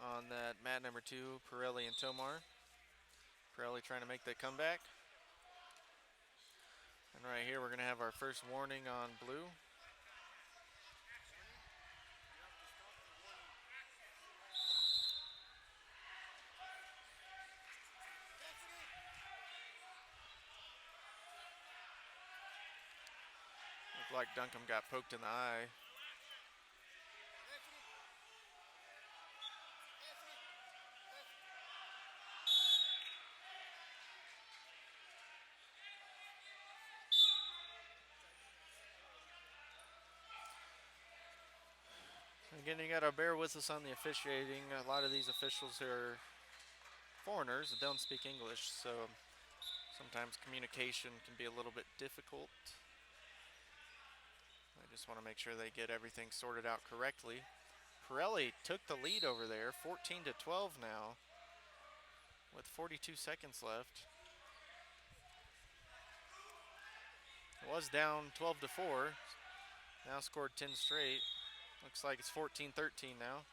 on that mat number 2, Pirelli and Tomar. Pirelli trying to make the comeback. And right here we're going to have our first warning on blue. Looked like Duncombe got poked in the eye. Again, you gotta bear with us on the officiating. A lot of these officials are foreigners that don't speak English, so sometimes communication can be a little bit difficult. I just want to make sure they get everything sorted out correctly. Pirelli took the lead over there, 14-12 now, with 42 seconds left. It was down 12-4, now scored 10 straight. Looks like it's 14-13 now.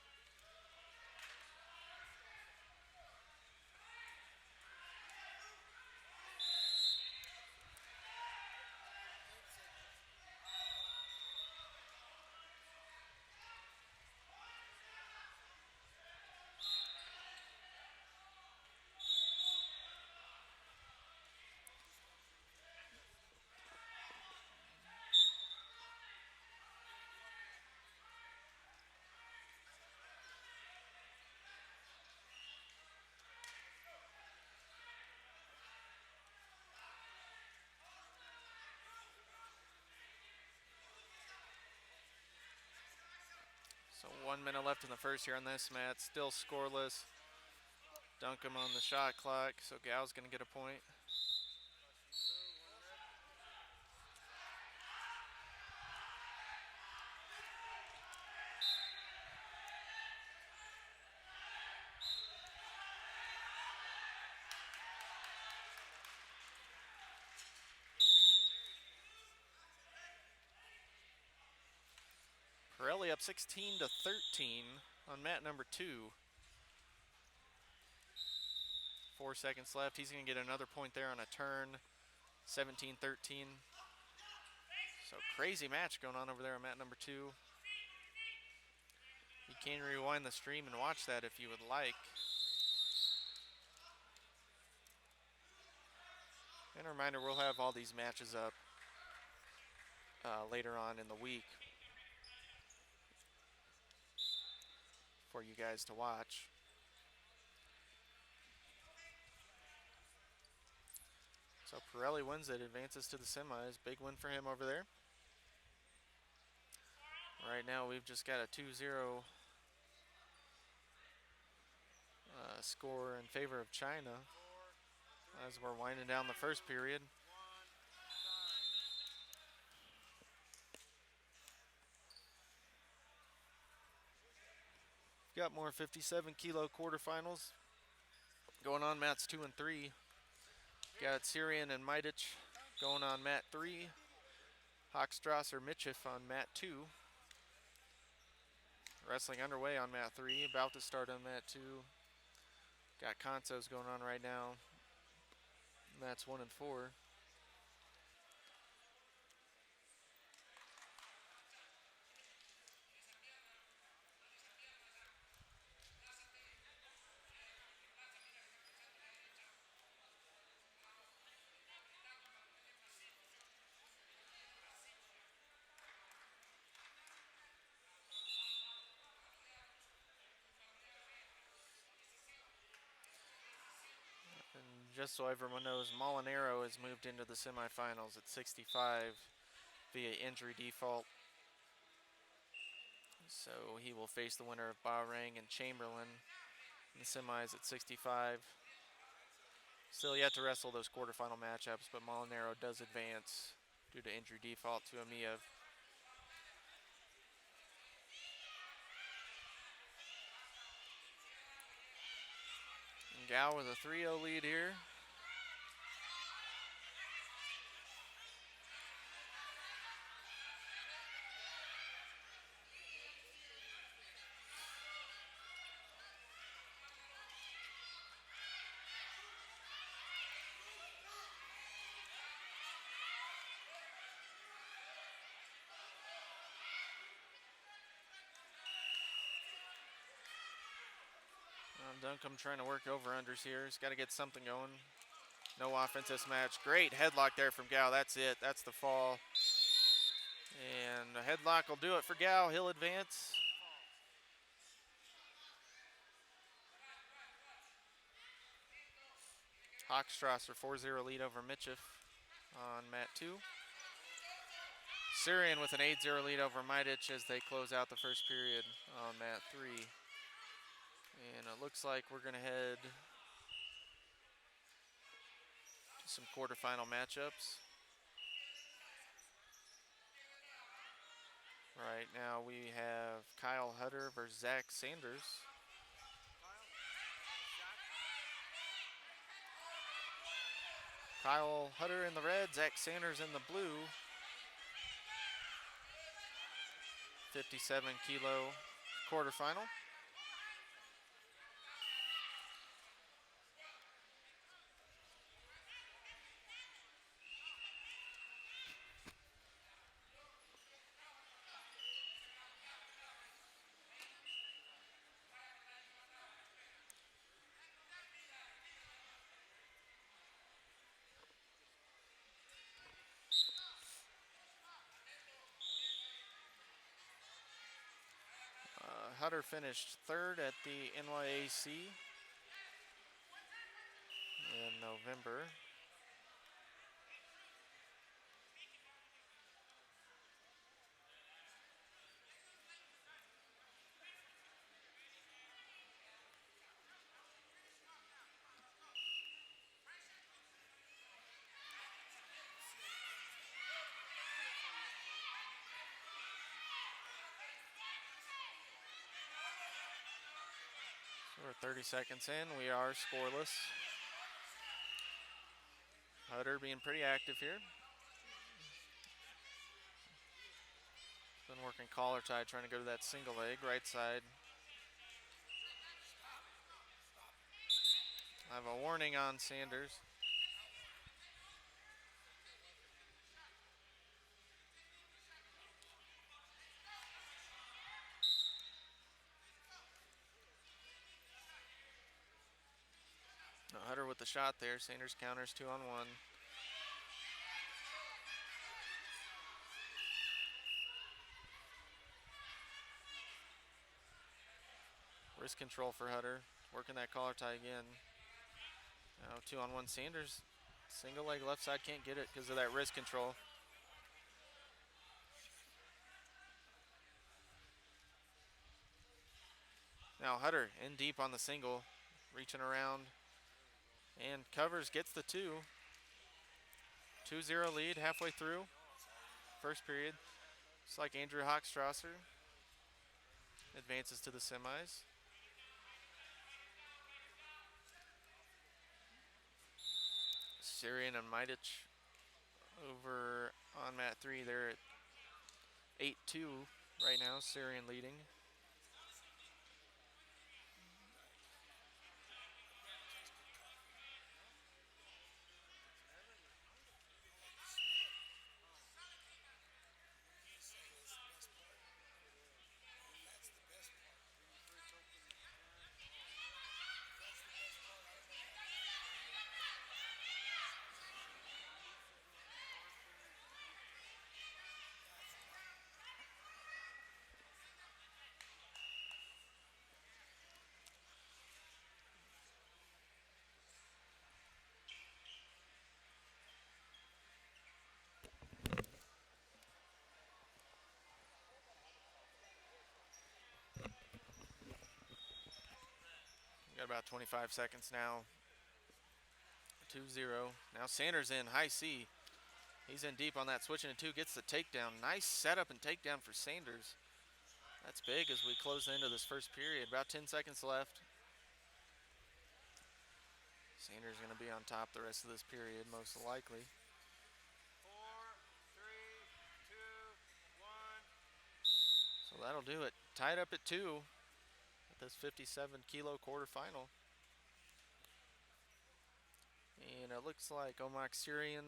So 1 minute left in the first here on this mat, still scoreless. Duncombe on the shot clock, so Gao's gonna get a point. Pirelli up 16 to 13 on mat number 2. 4 seconds left. He's going to get another point there on a turn. 17-13. So crazy match going on over there on mat number 2. You can rewind the stream and watch that if you would like. And a reminder, we'll have all these matches up later on in the week for you guys to watch. So Pirelli wins it, advances to the semis. Big win for him over there. Right now we've just got a 2-0 score in favor of China as we're winding down the first period. Got more 57 kilo quarterfinals going on mats 2 and 3. Got Syrian and Mitic going on mat 3. Hochstrasser Mitchif on mat 2. Wrestling underway on mat 3, about to start on mat 2. Got consos going on right now. Mats 1 and 4. Just so everyone knows, Molinaro has moved into the semifinals at 65 via injury default. So he will face the winner of Bahrain and Chamberlain in the semis at 65. Still yet to wrestle those quarterfinal matchups, but Molinaro does advance due to injury default to Amiev. Gao with a 3-0 lead here. Duncombe trying to work over-unders here. He's got to get something going. No offense this match. Great headlock there from Gao. That's it. That's the fall. And a headlock will do it for Gao. He'll advance. Hochstrasser 4-0 lead over Mitchif on mat 2. Syrian with an 8-0 lead over Mitic as they close out the first period on mat 3. And it looks like we're going to head to some quarterfinal matchups. Right now we have Kyle Hutter versus Zach Sanders. Kyle Hutter in the red, Zach Sanders in the blue. 57 kilo quarterfinal. Hutter finished third at the NYAC in November. We're 30 seconds in. We are scoreless. Hutter being pretty active here. Been working collar tie, trying to go to that single leg, right side. I have a warning on Sanders. Now Hutter with the shot there. Sanders counters 2-on-1. Wrist control for Hutter. Working that collar tie again. Now 2-on-1 Sanders. Single leg left side, can't get it because of that wrist control. Now Hutter in deep on the single. Reaching around. And covers, gets the 2. 2-0 lead halfway through. First period. Just like Andrew Hochstrasser. Advances to the semis. Syrian and Mitic over on mat 3. They're at 8-2 right now. Syrian leading. Got about 25 seconds now. 2-0. Now Sanders in high C. He's in deep on that switch into 2. Gets the takedown. Nice setup and takedown for Sanders. That's big as we close the end of this first period. About 10 seconds left. Sanders going to be on top the rest of this period, most likely. 4, 3, 2, 1. So that'll do it. Tied up at 2 at this 57-kilo quarterfinal. And it looks like Omak Syrian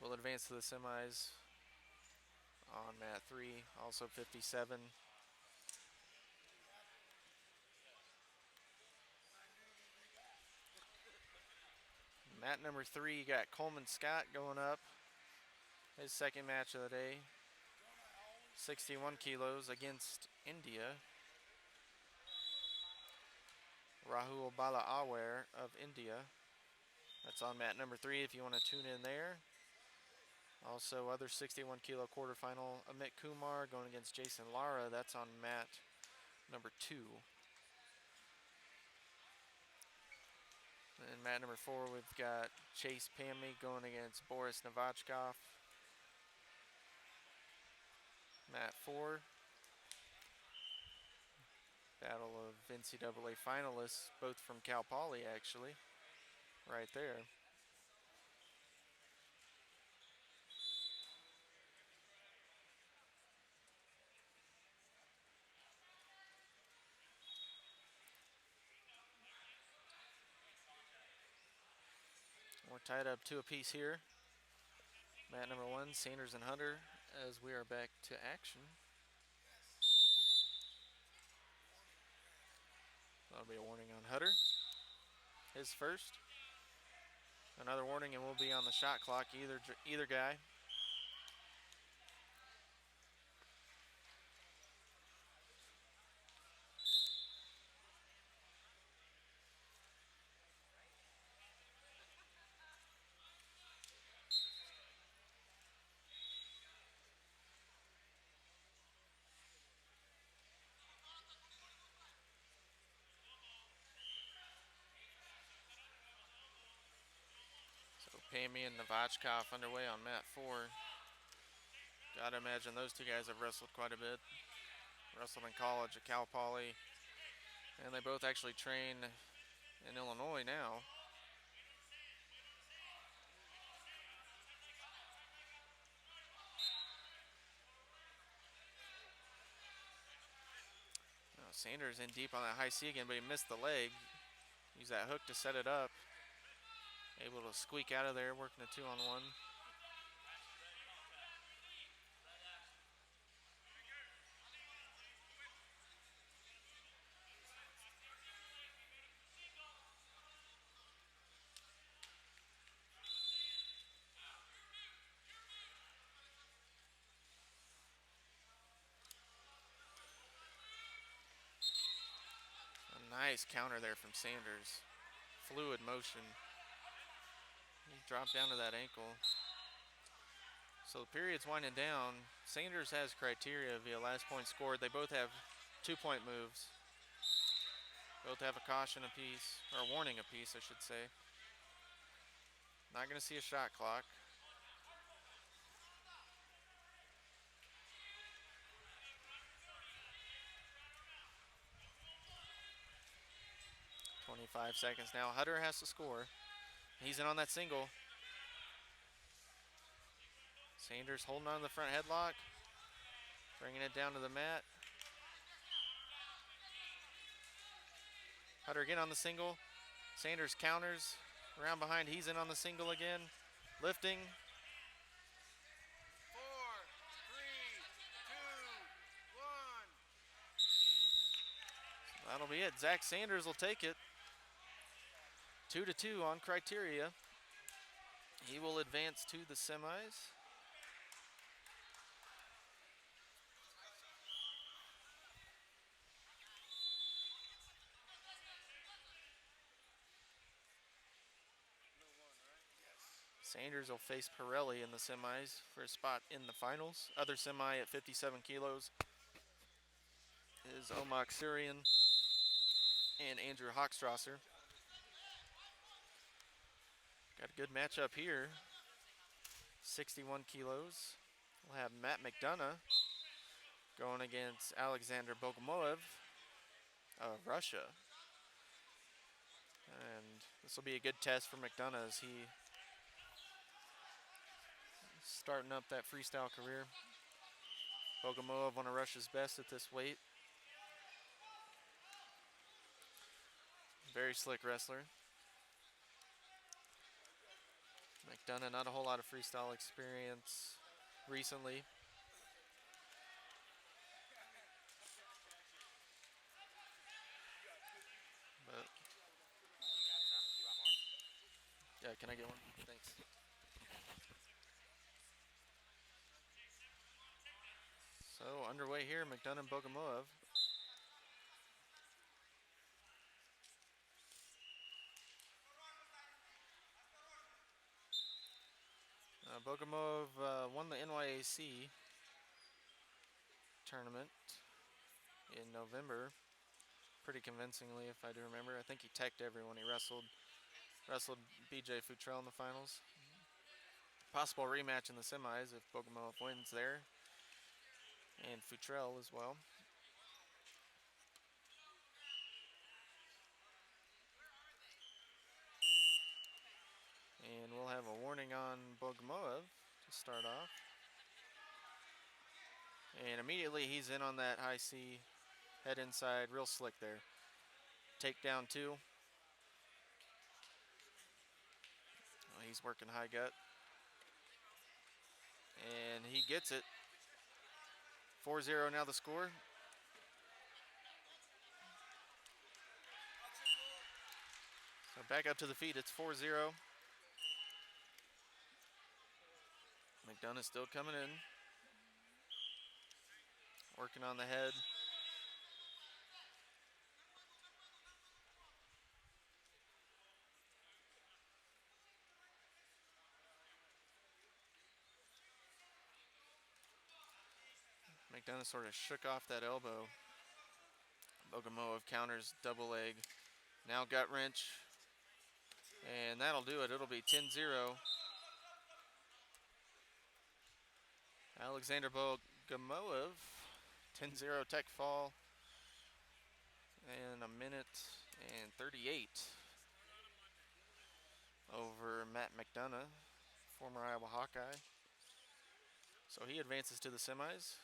will advance to the semis on mat 3, also 57. Mat number 3, you got Coleman Scott going up. His second match of the day. 61 kilos against India. Rahul Balaawer of India. That's on mat number 3 if you want to tune in there. Also, other 61-kilo quarterfinal, Amit Kumar going against Jason Lara. That's on mat number 2. And mat number 4, we've got Chase Pammy going against Boris Novachkov. Mat 4. Battle of NCAA finalists, both from Cal Poly actually, right there. We're tied up 2 apiece here. Mat number 1, Sanders and Hunter, as we are back to action. That'll be a warning on Hutter. His first. Another warning and we'll be on the shot clock, either guy. Pammy and Novachkov underway on mat 4. Gotta imagine those two guys have wrestled quite a bit. Wrestled in college at Cal Poly. And they both actually train in Illinois now. Sanders in deep on that high C again, but he missed the leg. Use that hook to set it up. Able to squeak out of there, working a 2-on-1. A nice counter there from Sanders. Fluid motion. He dropped down to that ankle. So the period's winding down. Sanders has criteria via last point scored. They both have 2-point moves. Both have a caution apiece, or a warning apiece, I should say. Not going to see a shot clock. .25 seconds now. Hutter has to score. He's in on that single. Sanders holding on to the front headlock. Bringing it down to the mat. Hutter again on the single. Sanders counters. Around behind, he's in on the single again. Lifting. 4, 3, 2, 1. That'll be it. Zach Sanders will take it. 2-2 on criteria. He will advance to the semis. Sanders will face Pirelli in the semis for a spot in the finals. Other semi at 57 kilos is Omak Surian and Andrew Hochstrasser. Got a good matchup here. 61 kilos. We'll have Matt McDonough going against Alexander Bogomoev of Russia. And this will be a good test for McDonough as he starting up that freestyle career. Bogomoev, one of Russia's best at this weight. Very slick wrestler. McDonough, not a whole lot of freestyle experience recently. But yeah, can I get one? Thanks. So underway here, McDonough and Bogomoev. Bogomoev won the NYAC tournament in November, pretty convincingly, if I do remember. I think he teched everyone he wrestled. Wrestled BJ Futrell in the finals. Possible rematch in the semis if Bogomoev wins there. And Futrell as well. And we'll have a warning on Bogomoev to start off. And immediately he's in on that high C, head inside, real slick there. Takedown 2. Well, he's working high gut. And he gets it. 4-0 now the score. So back up to the feet, it's 4-0. McDonough still coming in. Working on the head. McDonough sort of shook off that elbow. Bogomoev counters double leg. Now gut wrench. And that'll do it. It'll be 10-0. Alexander Bogomoev, 10-0 tech fall. And a minute and 38 over Matt McDonough, former Iowa Hawkeye. So he advances to the semis.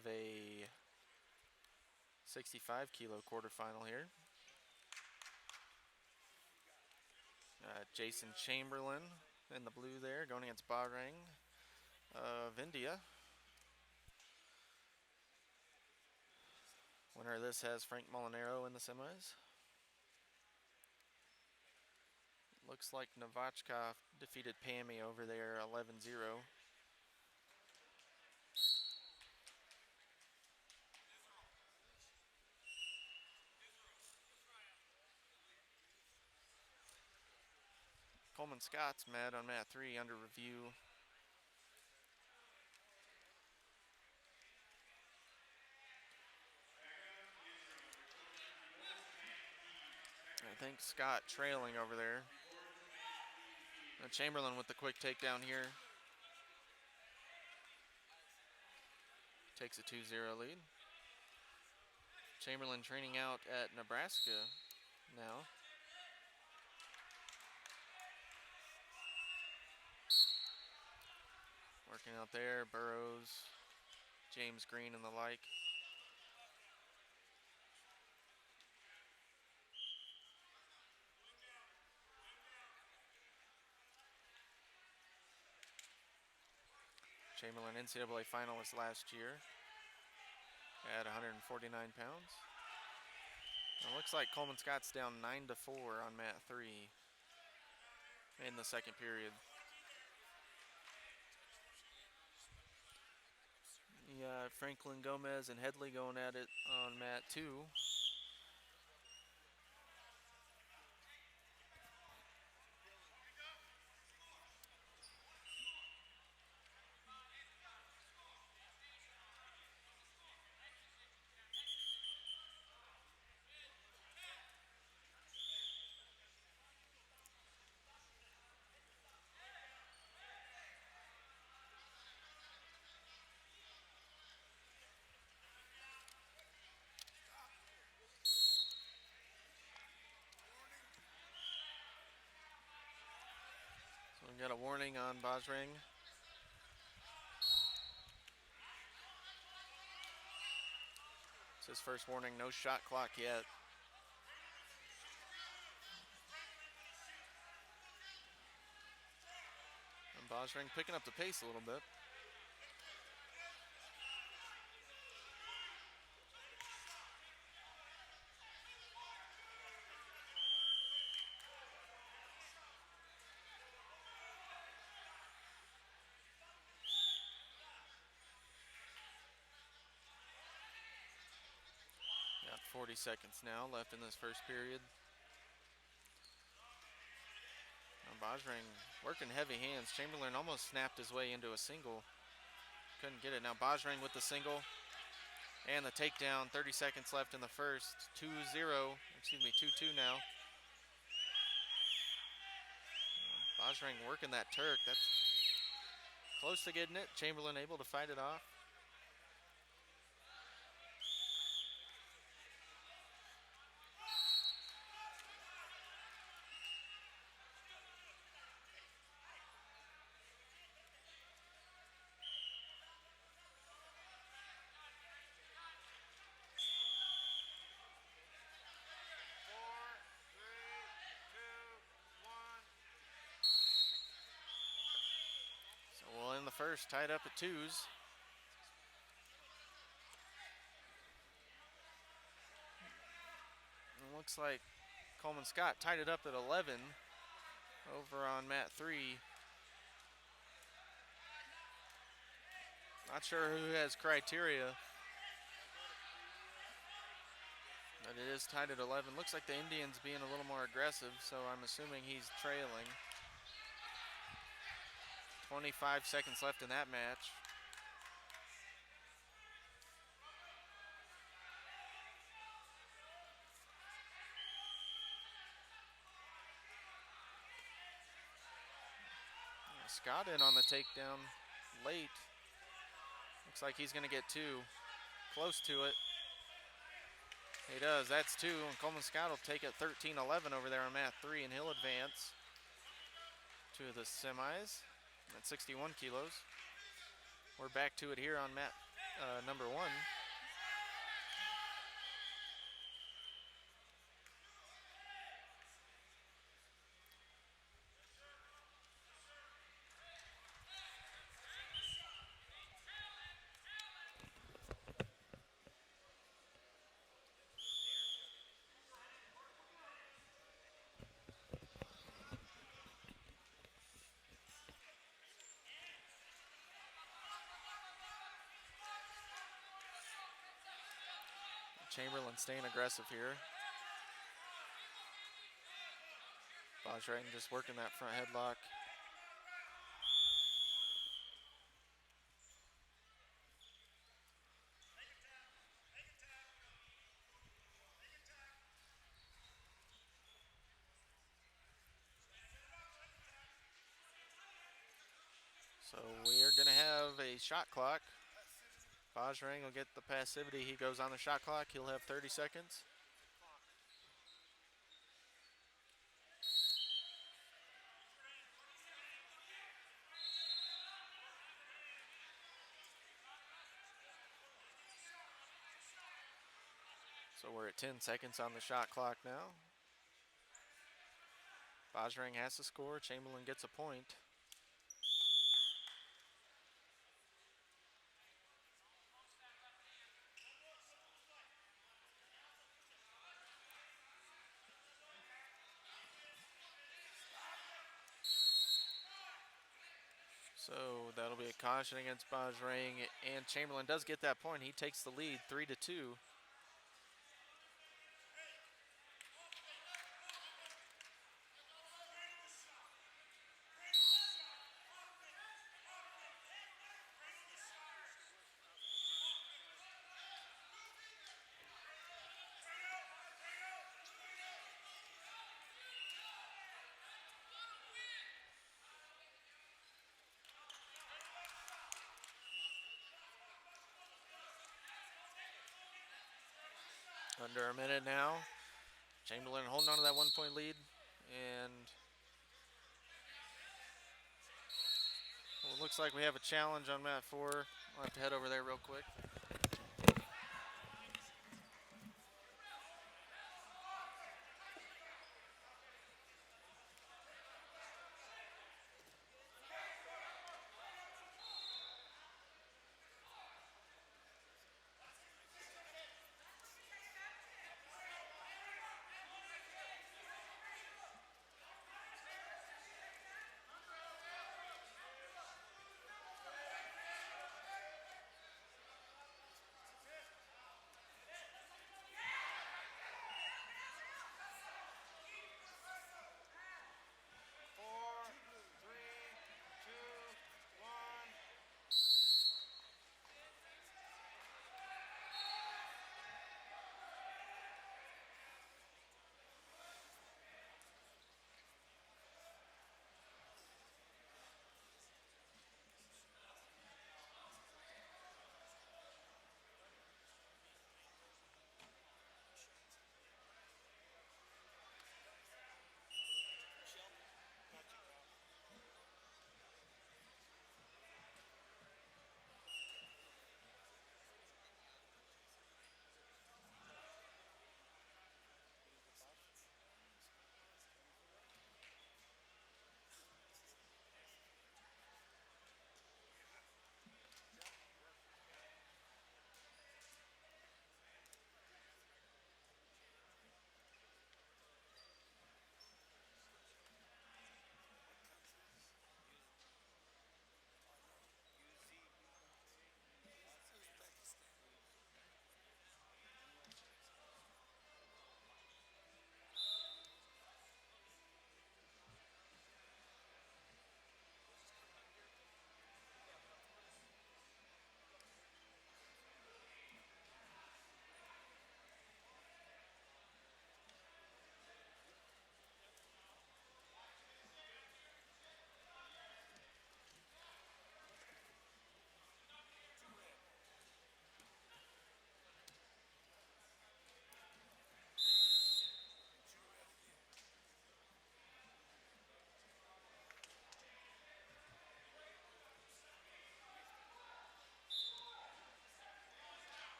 have a 65 kilo quarterfinal here. Jason Chamberlain in the blue there, going against Bahrain of India. Winner of this has Frank Molinaro in the semis. Looks like Novachkov defeated Pammy over there 11-0. Coleman Scott's met on mat 3 under review. I think Scott trailing over there. Chamberlain with the quick takedown here. Takes a 2-0 lead. Chamberlain training out at Nebraska now. Working out there, Burrows, James Green and the like. Chamberlain NCAA finalist last year at 149 pounds. It looks like Coleman Scott's down 9-4 on mat 3 in the second period. Yeah, Franklin Gomez and Headley going at it on mat 2. So we got a warning on Bajrang. It's his first warning, no shot clock yet. And Bajrang picking up the pace a little bit. Got 40 seconds now left in this first period. Now Bajrang working heavy hands. Chamberlain almost snapped his way into a single. Couldn't get it. Now Bajrang with the single and the takedown. 30 seconds left in the first. 2-2 now. Bajrang working that Turk. That's close to getting it. Chamberlain able to fight it off. We'll end the first, tied up at 2s. It looks like Coleman Scott tied it up at 11 over on mat 3. Not sure who has criteria, but it is tied at 11. Looks like the Indians being a little more aggressive, so I'm assuming he's trailing. 25 seconds left in that match. Scott in on the takedown late. Looks like he's going to get 2. Close to it. He does. That's 2. And Coleman Scott will take it 13-11 over there on mat 3, and he'll advance to the semis at 61 kilos. We're back to it here on mat number 1. Chamberlain staying aggressive here. Bajrang just working that front headlock. So we are going to have a shot clock. Bajrang will get the passivity. He goes on the shot clock. He'll have 30 seconds. So we're at 10 seconds on the shot clock now. Bajrang has to score. Chamberlain gets a point. So that'll be a caution against Bajrang, and Chamberlain does get that point. He takes the lead 3-2. Under a minute now. Chamberlain holding on to that 1-point lead, and well, it looks like we have a challenge on mat 4. I'll have to head over there real quick.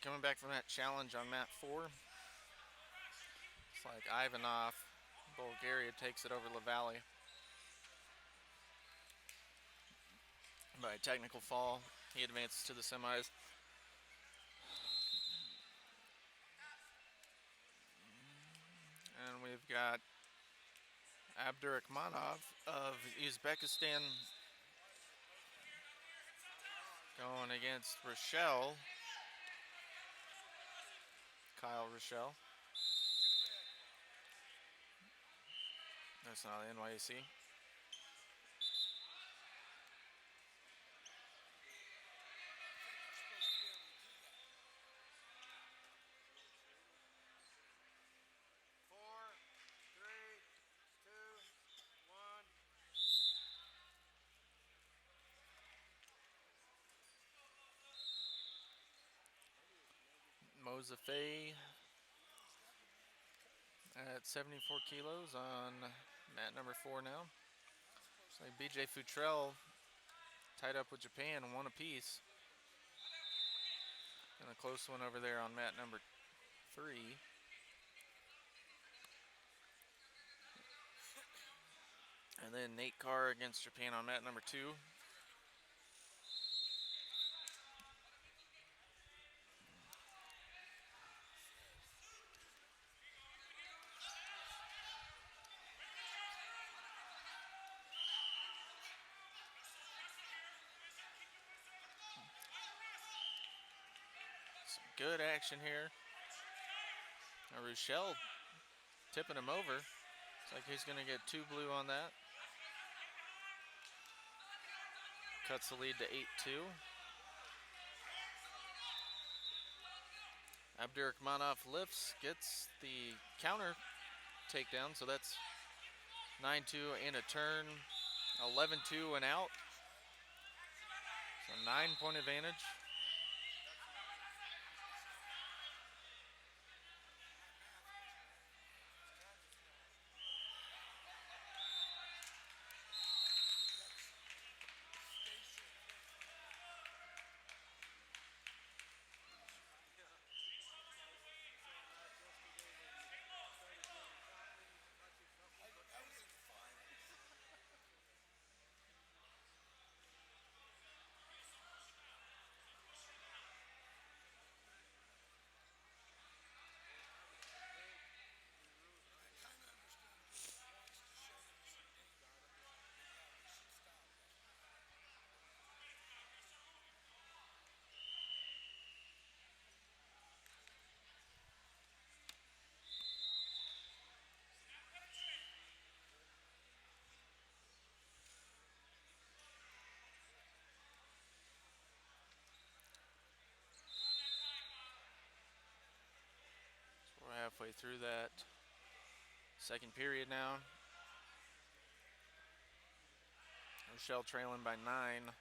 coming back from that challenge on mat 4. It's like Ivanov, Bulgaria, takes it over LaValle by a technical fall. He advances to the semis. And we've got Abdurakhmanov of Uzbekistan going against Rochelle. Kyle Rochelle. That's not the NYAC. Mosafei at 74 kilos on mat number 4 now. It's like BJ Futrell tied up with Japan, 1 apiece. And a close one over there on mat number 3. And then Nate Carr against Japan on mat number 2. Some good action here. Now Rochelle tipping him over. Looks like he's going to get 2 blue on that. Cuts the lead to 8-2. Abdurakhmanov lifts, gets the counter takedown, so that's 9-2 and a turn, 11-2 and out. So 9-point advantage. We're halfway through that second period now. Rochelle trailing by 9.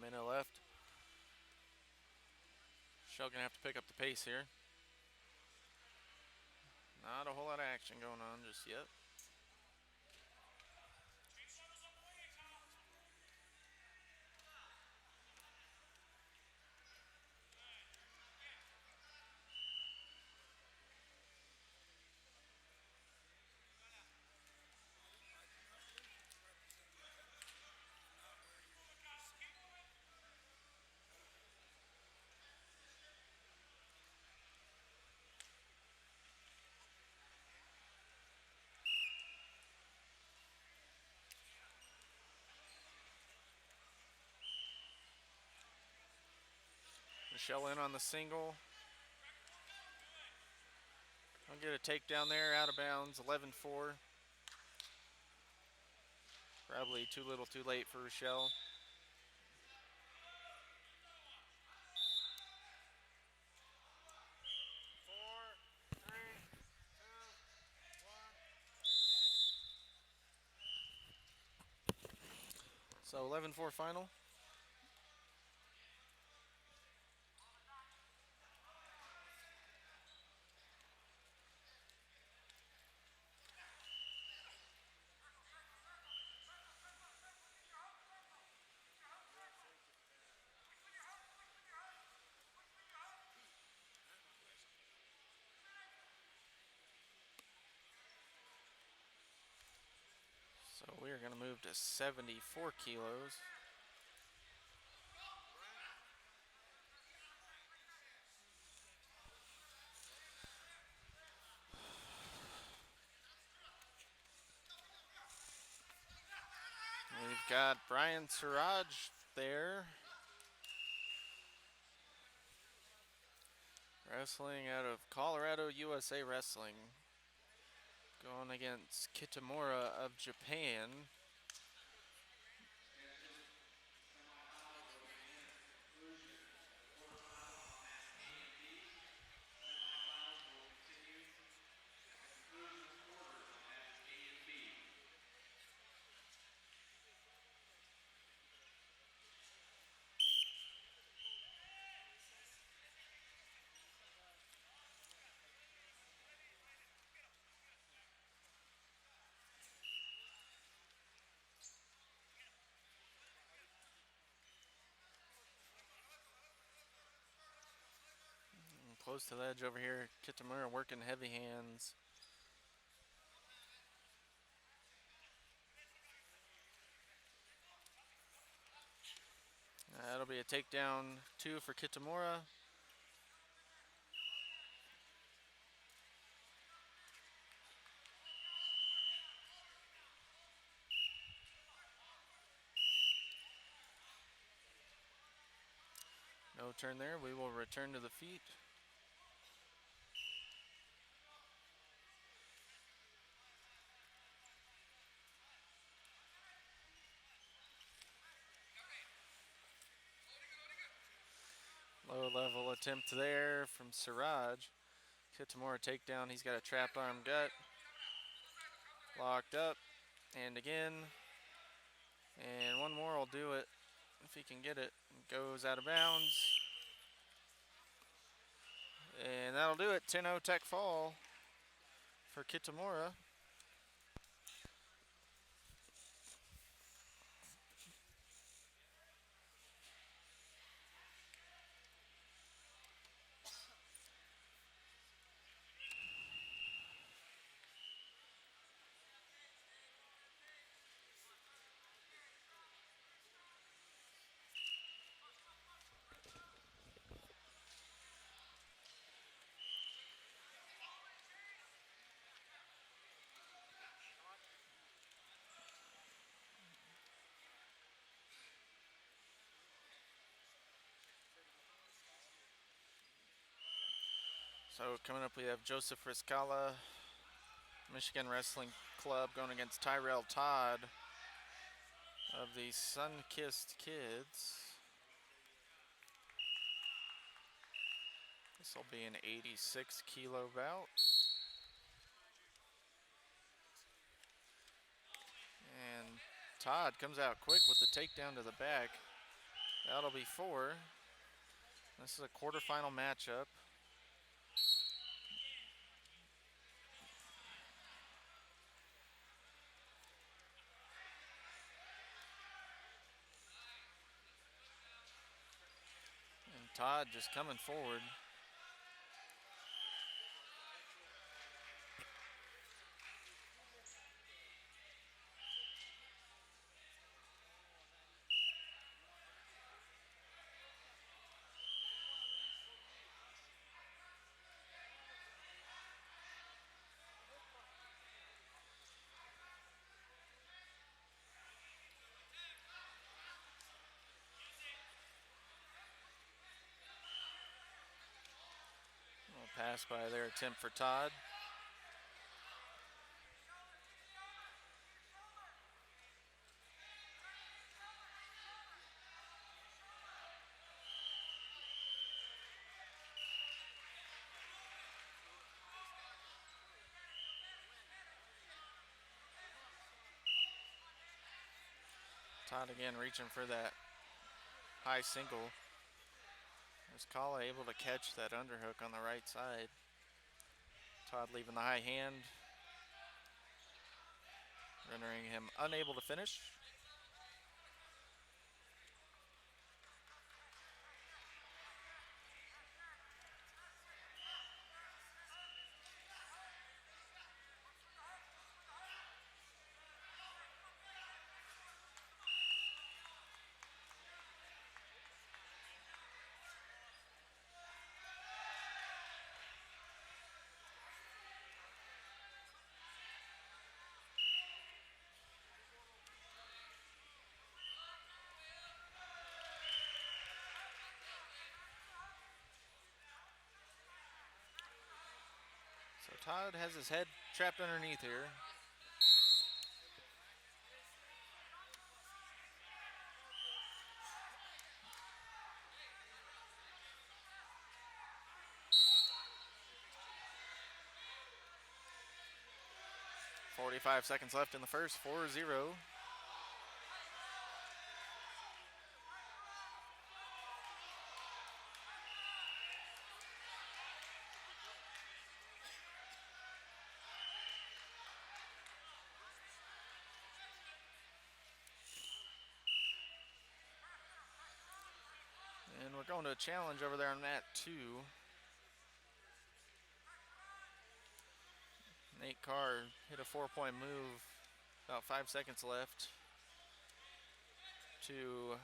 Minute left. Rochelle gonna have to pick up the pace here. Not a whole lot of action going on just yet. Rochelle in on the single. I'll get a takedown there, out of bounds, 11-4. Probably too little too late for Rochelle. So 11-4 final. going to move to 74 kilos. We've got Brian Siraj there. Wrestling out of Colorado, USA Wrestling. Going against Kitamura of Japan. Close to the edge over here. Kitamura working heavy hands. That'll be a takedown 2 for Kitamura. No turn there. We will return to the feet. Low level attempt there from Siraj. Kitamura takedown. He's got a trap arm gut. Locked up. And again. And one more will do it if he can get it. Goes out of bounds. And that'll do it. 10-0 tech fall for Kitamura. So coming up we have Joseph Riscala, Michigan Wrestling Club, going against Tyrell Todd of the Sun-Kissed Kids. This will be an 86 kilo bout. And Todd comes out quick with the takedown to the back. That'll be 4. This is a quarterfinal matchup. And Todd just coming forward. Pass by their attempt for Todd. Todd again reaching for that high single. Riscala able to catch that underhook on the right side. Todd leaving the high hand, rendering him unable to finish. Todd has his head trapped underneath here. .45 seconds left in the first, 4-0. And we're going to a challenge over there on mat 2. Nate Carr hit a 4-point move, about 5 seconds left to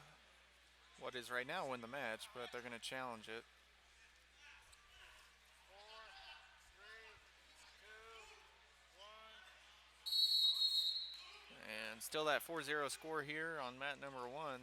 what is right now win the match, but they're going to challenge it. 4, 3, 2, 1. And still that 4-0 score here on mat number 1.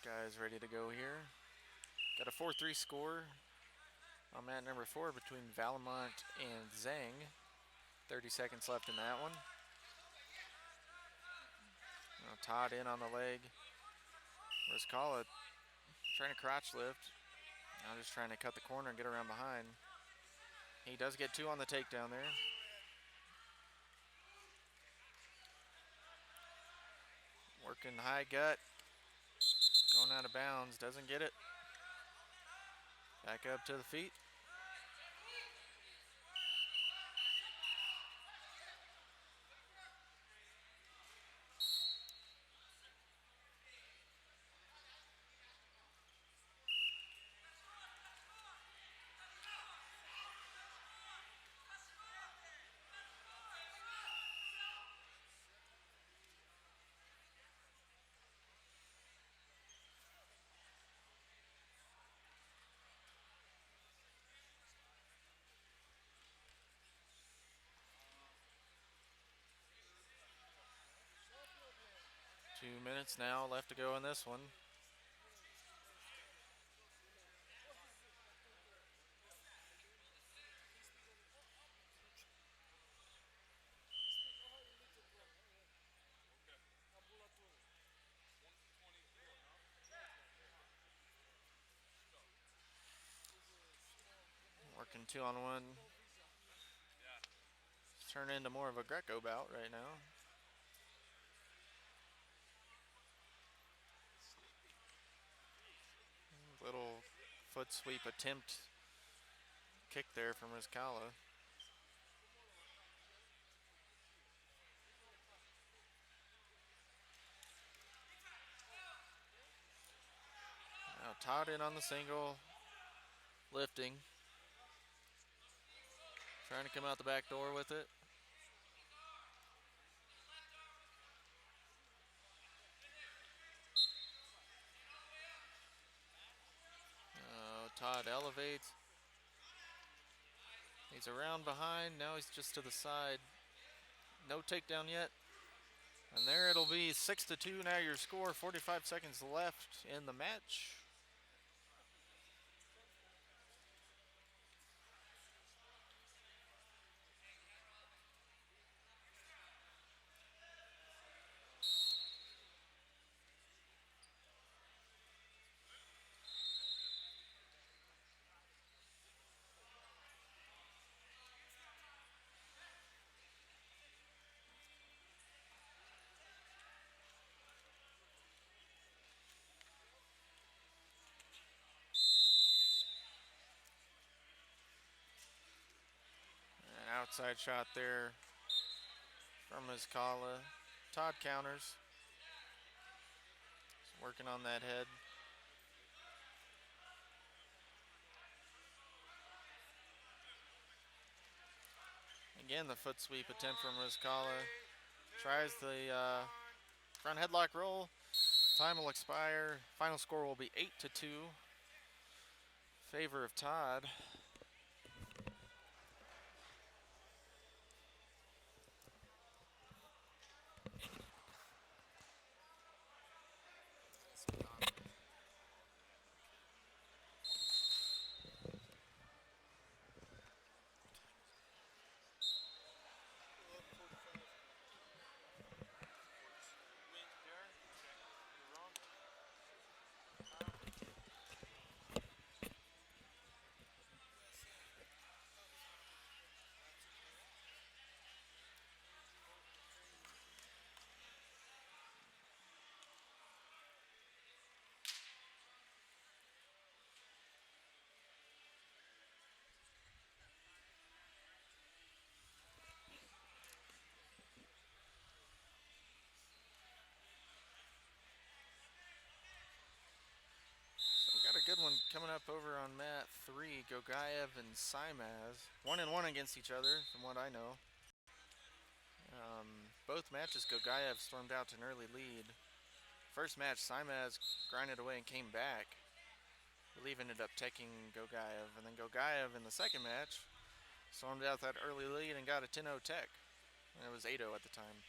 Guys ready to go here. Got a 4-3 score on mat number 4 between Valamont and Zhang. 30 seconds left in that one. Now Todd in on the leg. Rizkala trying to crotch lift. Now just trying to cut the corner and get around behind. He does get 2 on the takedown there. Working high gut. Going out of bounds, doesn't get it. Back up to the feet. Two minutes now left to go in this one. Working 2-on-1. It's turned into more of a Greco bout right now. Little foot sweep attempt kick there from Rizkala. Now Todd in on the single, lifting. Trying to come out the back door with it. Todd elevates. He's around behind. Now he's just to the side. No takedown yet. And there it'll be 6-2 now your score. 45 seconds left in the match. Outside shot there from Rizkala. Todd counters. working on that head. Again, the foot sweep attempt from Rizkala. Tries the front headlock roll. Time will expire. Final score will be 8-2. Favor of Todd. Got a good one coming up over on mat 3. Gogaev and Simaz. 1-1 against each other, from what I know. Both matches, Gogaev stormed out to an early lead. First match, Simaz grinded away and came back. I believe ended up taking Gogaev. And then Gogaev in the second match stormed out that early lead and got a 10-0 tech. And it was 8-0 at the time.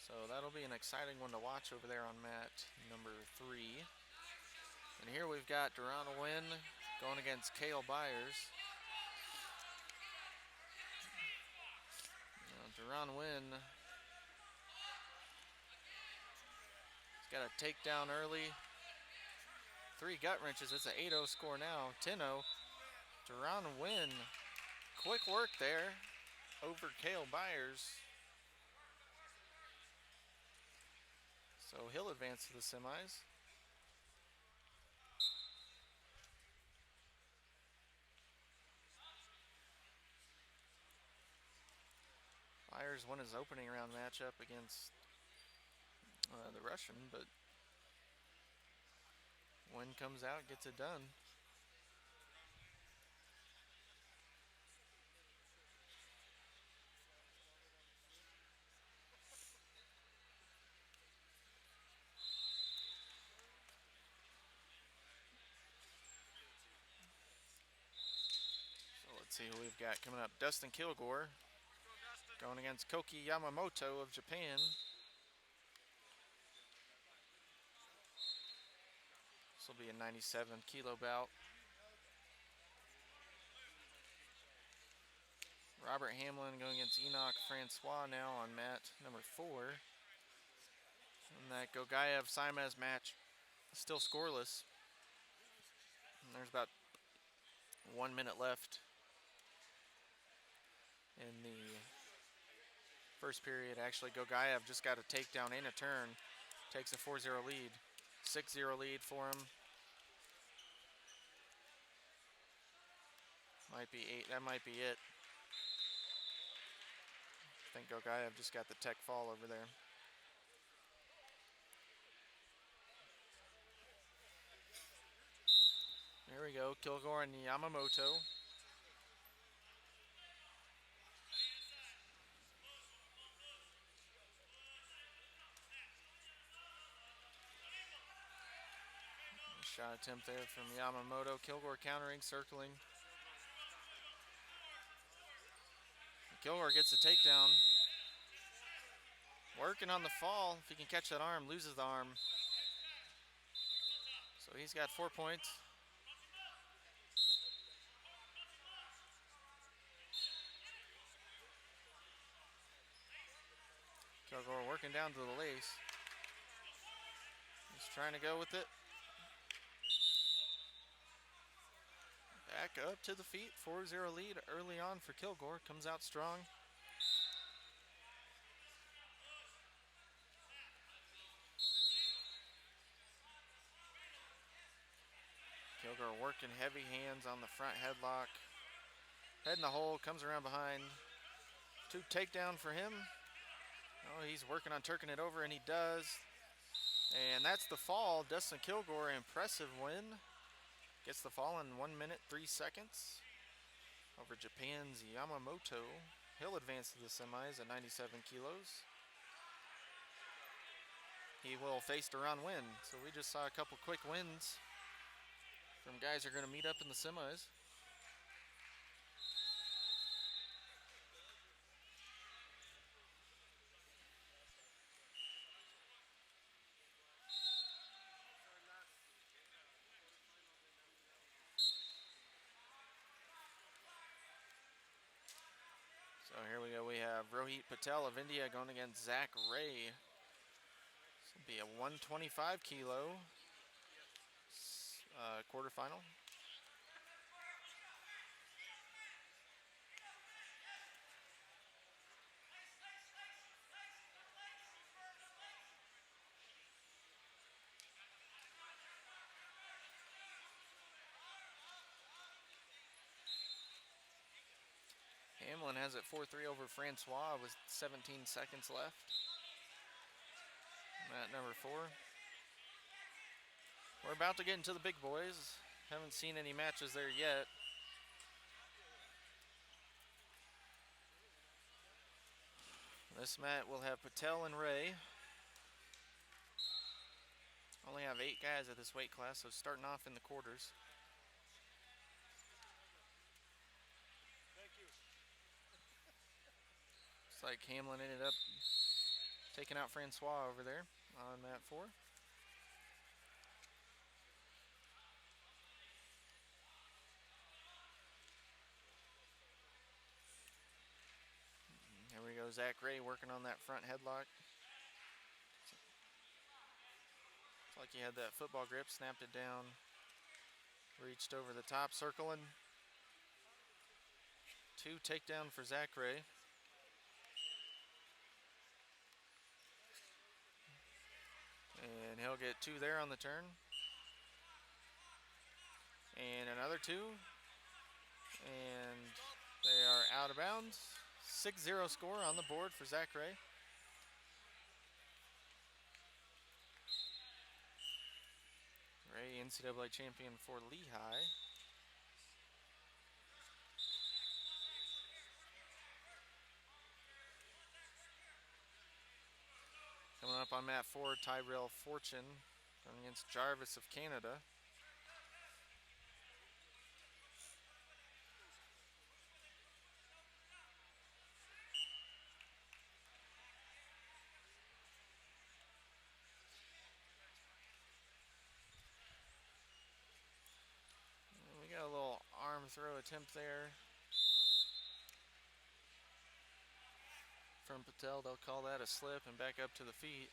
So that'll be an exciting one to watch over there on mat number 3. And here we've got Durana Wynn going against Cale Byers. Durana Wynn has got a takedown early. 3 gut wrenches. It's an 8-0 score now. 10-0. Durana Wynn, quick work there over Cale Byers. So he'll advance to the semis. Byers won his opening round matchup against the Russian, but Wynn comes out, gets it done. Let's see who we've got coming up. Dustin Kilgore going against Koki Yamamoto of Japan. This will be a 97 kilo bout. Robert Hamlin going against Enoch Francois now on mat number 4. And that Gogaev Simaz match still scoreless. And there's about 1 minute left in the first period. Actually, Gogaev just got a takedown and a turn. Takes a 4-0 lead. 6-0 lead for him. Might be 8. That might be it. I think Gogaev just got the tech fall over there. There we go. Kilgore and Yamamoto. Shot attempt there from Yamamoto. Kilgore countering, circling. Kilgore gets a takedown. Working on the fall. If he can catch that arm, loses the arm. So he's got 4 points. Kilgore working down to the lace. He's trying to go with it. Back up to the feet. 4-0 lead early on for Kilgore. Comes out strong. Kilgore working heavy hands on the front headlock. Head in the hole, comes around behind. 2 takedown for him. Oh, he's working on turking it over, and he does. And that's the fall. Dustin Kilgore, impressive win. Gets the fall in 1 minute, 3 seconds over Japan's Yamamoto. He'll advance to the semis at 97 kilos. He will face the round win. So we just saw a couple quick wins from guys who are going to meet up in the semis. So here we go. We have Rohit Patel of India going against Zach Ray. This will be a 125 kilo quarterfinal. Hamlin has it 4-3 over Francois with 17 seconds left. Mat number 4. We're about to get into the big boys. Haven't seen any matches there yet. This mat will have Patel and Ray. Only have 8 guys at this weight class, so starting off in the quarters. Looks like Hamlin ended up taking out Francois over there on mat 4. Here we go, Zach Ray working on that front headlock. It's like he had that football grip, snapped it down, reached over the top, circling. 2 takedown for Zach Ray. And he'll get 2 there on the turn. And another 2. And they are out of bounds. 6-0 score on the board for Zach Ray. Ray, NCAA champion for Lehigh. Coming up on mat 4, Tyrell Fortune going against Jarvis of Canada. We got a little arm throw attempt there from Patel. They'll call that a slip and back up to the feet.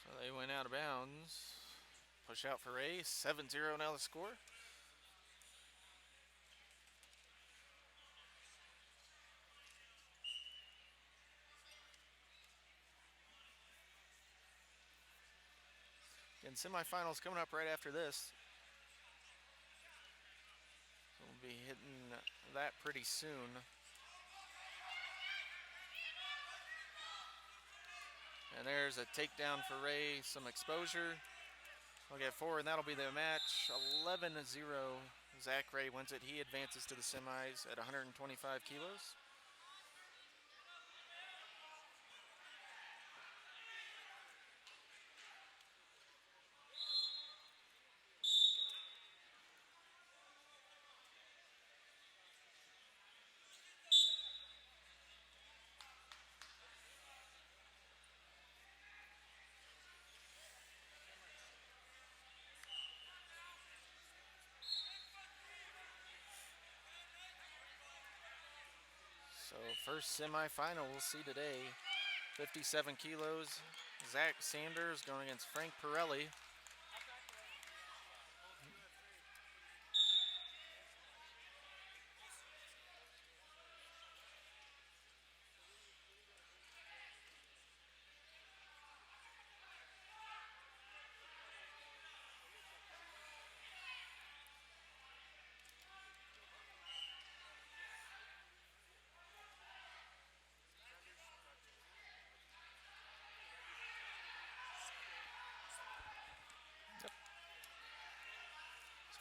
So they went out of bounds. Push out for Ray. 7-0 now the score. And semifinals coming up right after this. We'll be hitting that pretty soon. And there's a takedown for Ray, some exposure. We'll get 4, and that'll be the match. 11-0. Zach Ray wins it. He advances to the semis at 125 kilos. first semifinal we'll see today. 57 kilos. Zach Sanders going against Frank Pirelli.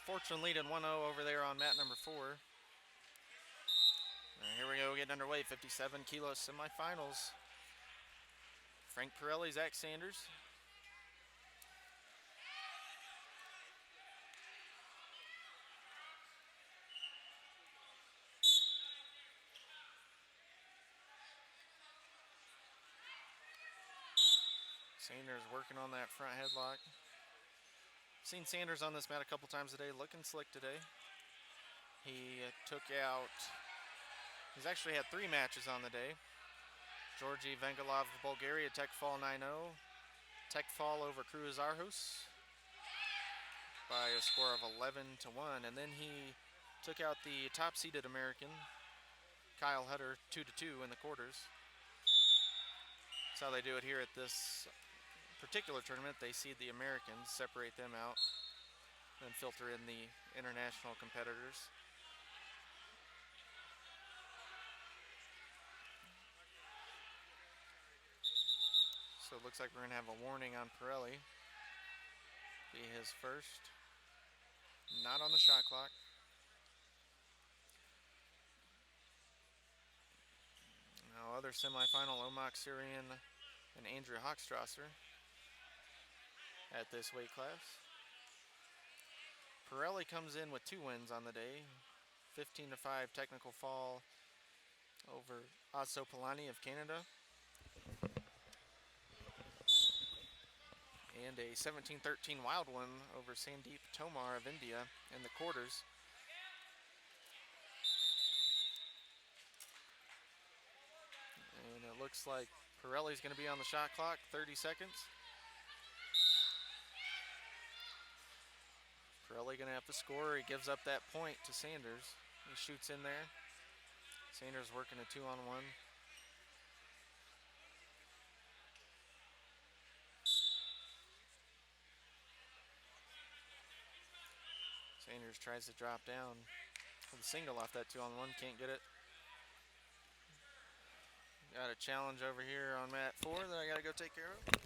Fortune leading 1-0 over there on mat number 4. Here we go, getting underway. 57 kilo semifinals. Frank Pirelli, Zach Sanders. Sanders working on that front headlock. Seen Sanders on this mat a couple times today, looking slick today. He took out, he's actually had 3 matches on the day. Georgi Vengalov of Bulgaria, tech fall 9-0. Tech fall over Cruz Arjos by a score of 11-1. And then he took out the top-seeded American, Kyle Hutter, 2-2 in the quarters. That's how they do it here at this particular tournament. They seed the Americans, separate them out, then filter in the international competitors. So it looks like we're going to have a warning on Pirelli. Be his first. Not on the shot clock. Now other semifinal, Omar Syrian and Andrew Hochstrasser at this weight class. Pirelli comes in with 2 wins on the day. 15-5 technical fall over Aso Polani of Canada. And a 17-13 wild one over Sandeep Tomar of India in the quarters. And it looks like Pirelli's going to be on the shot clock, 30 seconds. Pirelli going to have to score. He gives up that point to Sanders. He shoots in there. Sanders working a 2-on-1. Sanders tries to drop down with a single off that 2-on-1. Can't get it. Got a challenge over here on mat 4 that I got to go take care of.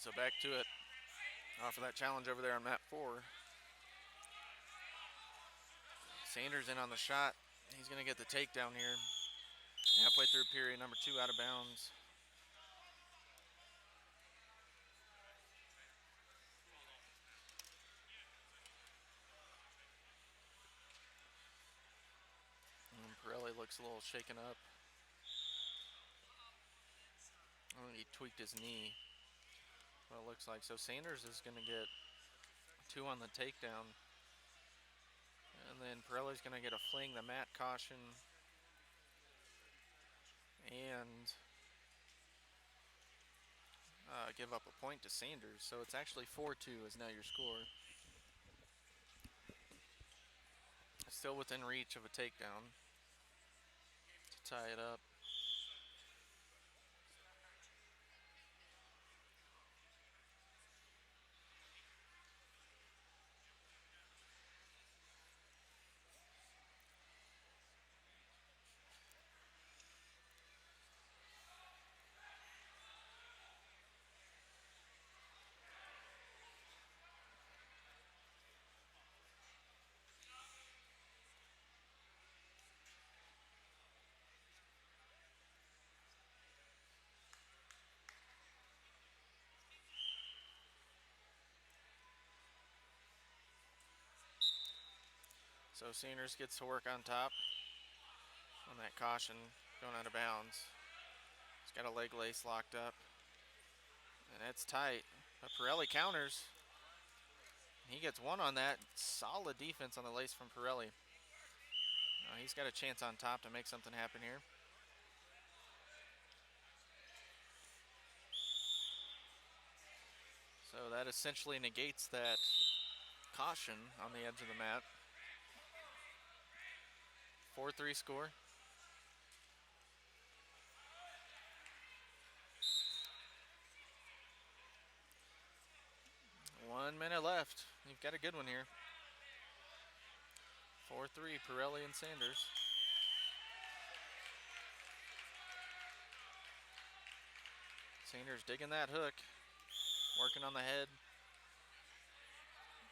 So back to it. Off of that challenge over there on mat 4. Sanders in on the shot. He's going to get the takedown here. Halfway through period number 2 out of bounds. And Pirelli looks a little shaken up. I think he tweaked his knee. What it looks like. So Sanders is going to get 2 on the takedown. And then Pirelli's going to get a fling the mat caution. And give up a point to Sanders. So it's actually 4-2 is now your score. Still within reach of a takedown to tie it up. So Sanders gets to work on top on that caution going out of bounds. He's got a leg lace locked up. And it's tight. But Pirelli counters. He gets 1 on that. Solid defense on the lace from Pirelli. He's got a chance on top to make something happen here. So that essentially negates that caution on the edge of the mat. 4-3 score. One minute left. You've got a good one here. 4-3, Pirelli and Sanders. Sanders digging that hook. Working on the head.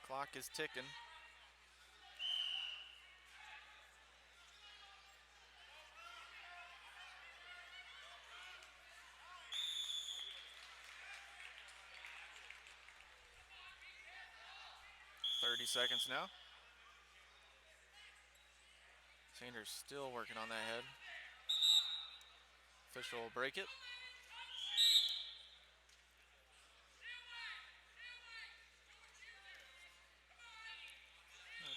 Clock is ticking. Seconds now. Sanders still working on that head. Official will break it.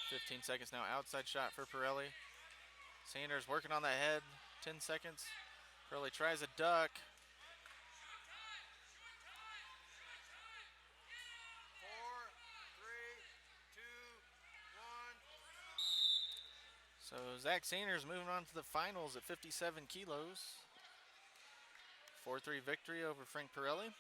15 seconds now. Outside shot for Pirelli. Sanders working on that head. 10 seconds. Pirelli tries a duck. So Zach Sanders moving on to the finals at 57 kilos. 4-3 victory over Frank Pirelli.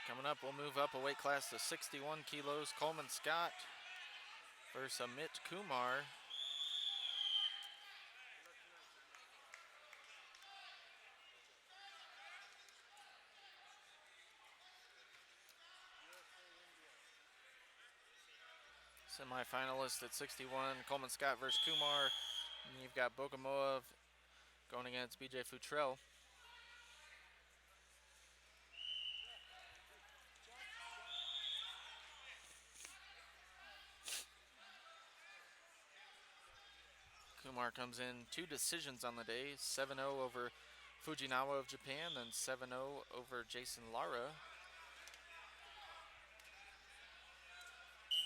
Coming up, we'll move up a weight class to 61 kilos. Coleman Scott versus Amit Kumar. Semi-finalist at 61, Coleman Scott versus Kumar. And you've got Bogomolov going against BJ Futrell. Kumar comes in 2 decisions on the day, 7-0 over Fujinawa of Japan, then 7-0 over Jason Lara.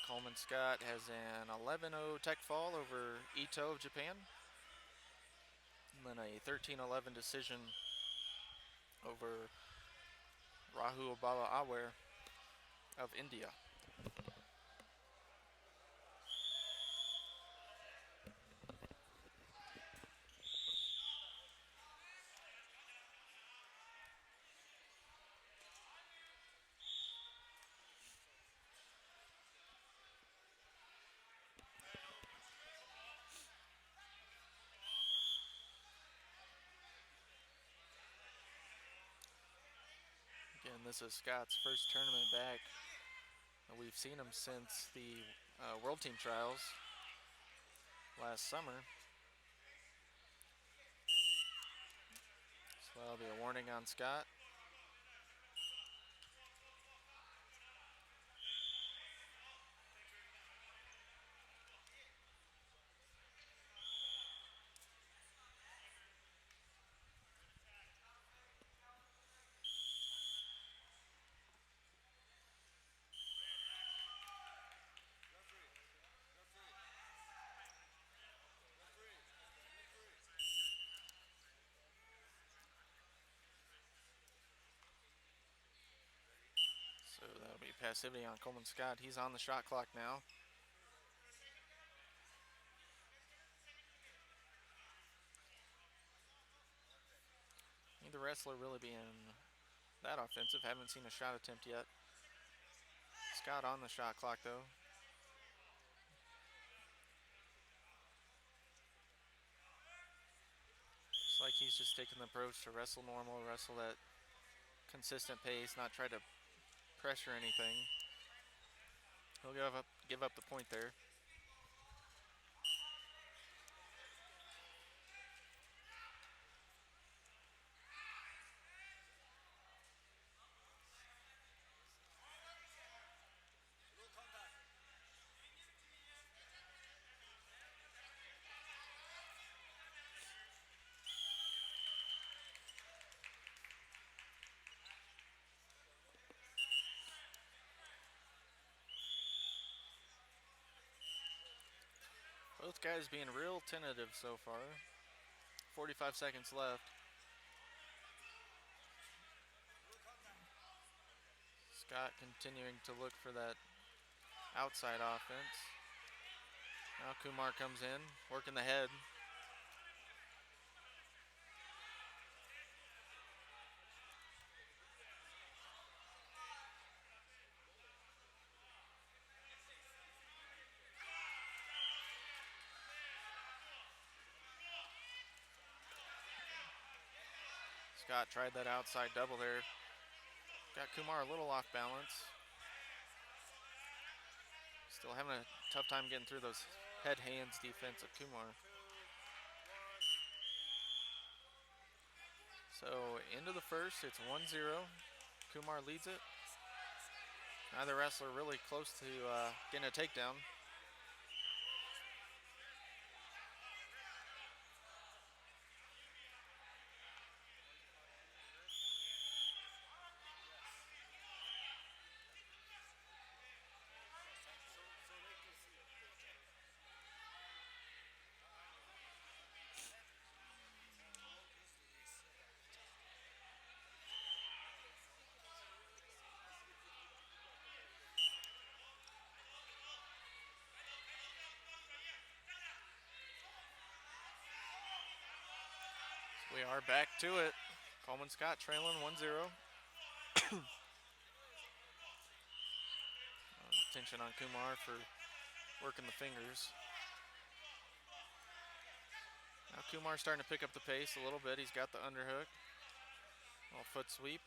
Coleman Scott has an 11-0 tech fall over Ito of Japan, and then a 13-11 decision over Rahul Bala Awer of India. this is Scott's first tournament back. We've seen him since the World Team Trials last summer. So that'll be a warning on Scott. So that'll be passivity on Coleman Scott. He's on the shot clock now. Neither wrestler really being that offensive. Haven't seen a shot attempt yet. Scott on the shot clock though. Looks like he's just taking the approach to wrestle normal, wrestle at consistent pace, not try to pressure anything. He'll give up the point there. Both guys being real tentative so far. 45 seconds left. Scott continuing to look for that outside offense. Now Kumar comes in, working the head. Scott tried that outside double there. Got Kumar a little off balance. Still having a tough time getting through those head-hands defense of Kumar. So into the first, it's 1-0. Kumar leads it. Neither wrestler really close to getting a takedown. We are back to it. Coleman Scott trailing 1-0. Tension on Kumar for working the fingers. Now Kumar's starting to pick up the pace a little bit. He's got the underhook. Little foot sweep.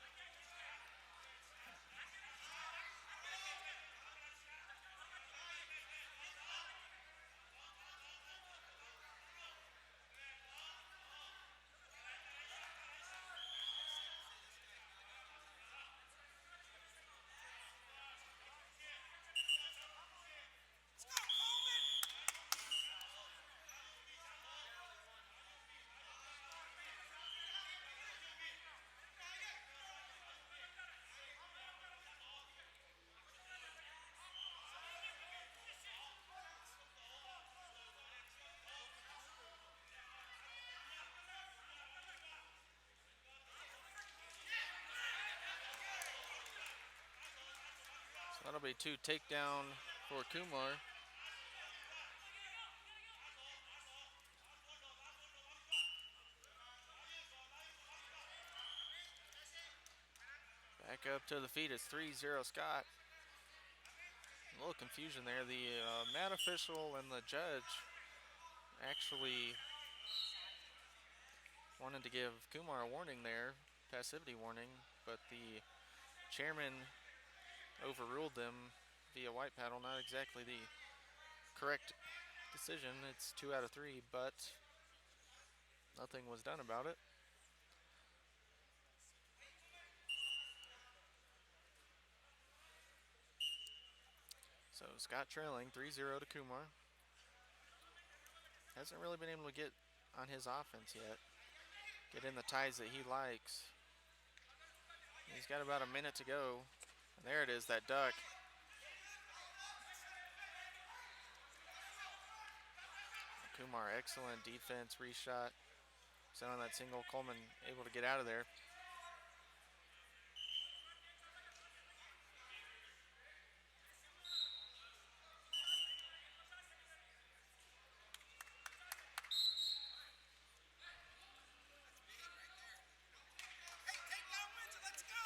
That'll be 2 takedown for Kumar. Back up to the feet. It's 3-0 Scott. A little confusion there. The mat official and the judge actually wanted to give Kumar a warning there, passivity warning, but the chairman overruled them via white paddle. Not exactly the correct decision. It's 2 out of 3, but nothing was done about it. So Scott trailing 3-0 to Kumar. Hasn't really been able to get on his offense yet. Get in the ties that he likes. He's got about a minute to go. And there it is, that duck. Kumar, excellent defense, reshot. Sent on that single. Coleman able to get out of there. Hey, take down wins and let's go.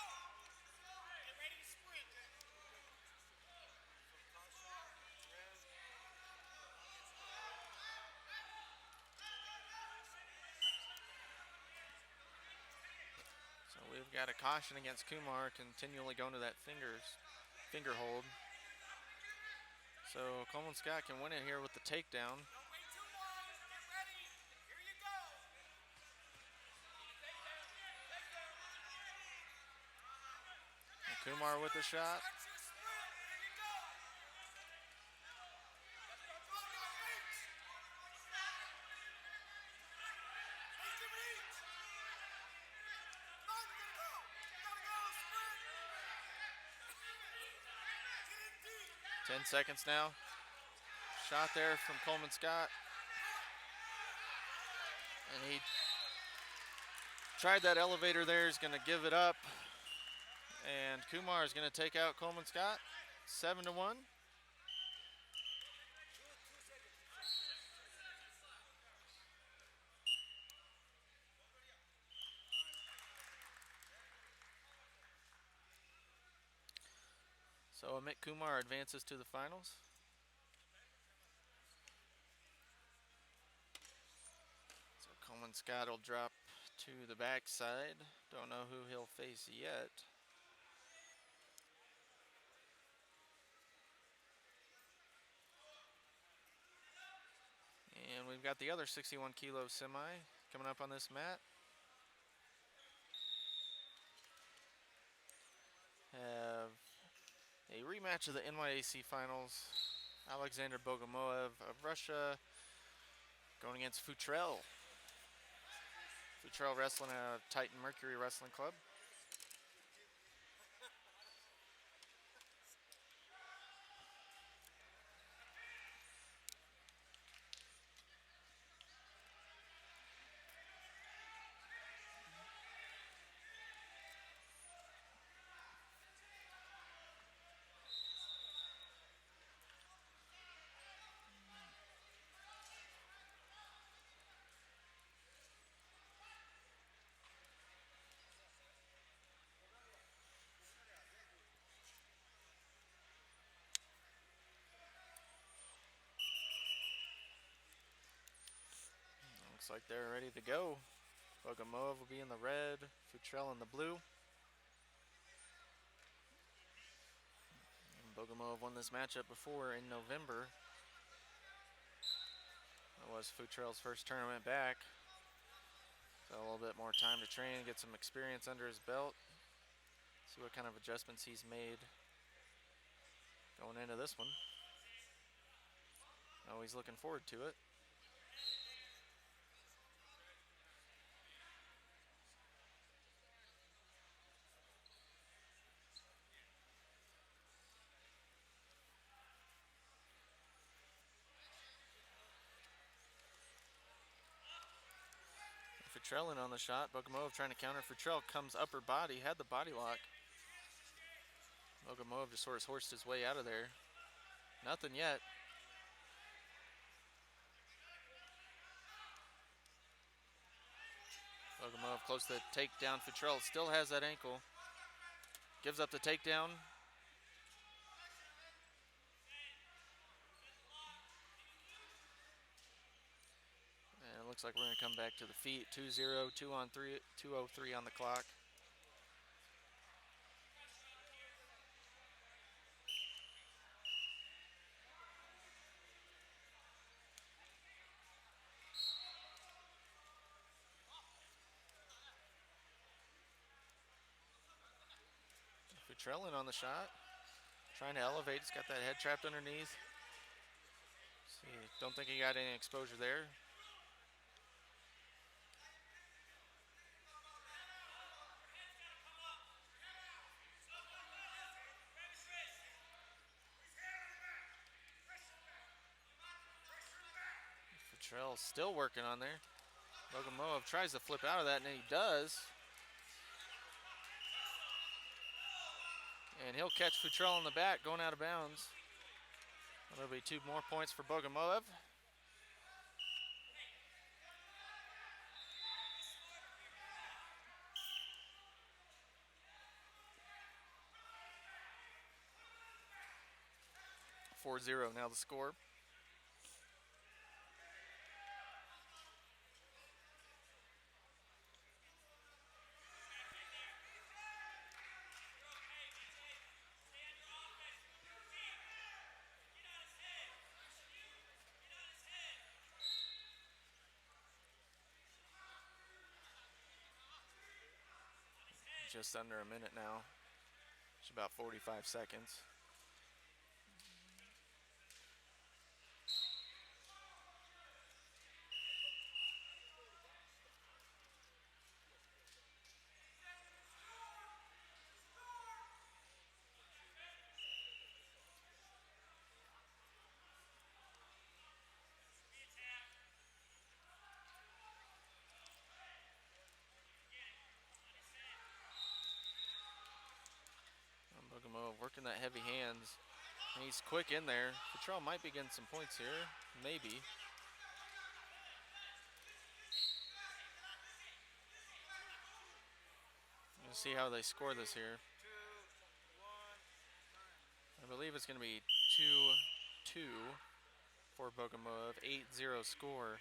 Get ready to sprint. So we've got a caution against Kumar continually going to that finger hold. So Coleman Scott can win it here with the takedown. Don't wait too long. Get ready. Here you go. And Kumar with the shot. Start your sprint. Here you go. Go, go, H. H him, H. Come on, we gotta go. We gotta go. Sprint. Get in deep. 10 seconds now. Shot there from Coleman Scott. And he tried that elevator there. He's going to give it up. And Kumar is going to take out Coleman Scott. 7-1. So Amit Kumar advances to the finals. So Coleman Scott will drop to the backside. Don't know who he'll face yet. And we've got the other 61 kilo semi coming up on this mat. Have a rematch of the NYAC finals. Alexander Bogomoev of Russia going against Futrell. Futrell wrestling out of Titan Mercury Wrestling Club. Looks like they're ready to go. Bogomov will be in the red, Futrell in the blue. And Bogomov won this matchup before in November. That was Futrell's first tournament back. So a little bit more time to train, get some experience under his belt. See what kind of adjustments he's made going into this one. Oh, he's looking forward to it. Futrell in on the shot. Bogomov trying to counter. Futrell comes upper body, had the body lock. Bogomov just sort of horsed his way out of there. Nothing yet. Bogomov close to the takedown. Futrell still has that ankle. Gives up the takedown. And it looks like we're going to come back to the feet. 2-0, 2 on 3, 2:03 on the clock. Futrell in on the shot. Trying to elevate. He's got that head trapped underneath. See, don't think he got any exposure there. Futrell still working on there. Bogomolov tries to flip out of that, and he does. And he'll catch Futrell on the back going out of bounds. That'll be 2 more points for Bogomolov. Four 0 now the score. Just under a minute now. It's about 45 seconds. Bogomolov working that heavy hands. And he's quick in there. Futrell might be getting some points here. Maybe. We'll see how they score this here. I believe it's going to be 2-2 for Bogomolov. 8-0 score.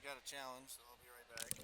Got a challenge, so I'll be right back.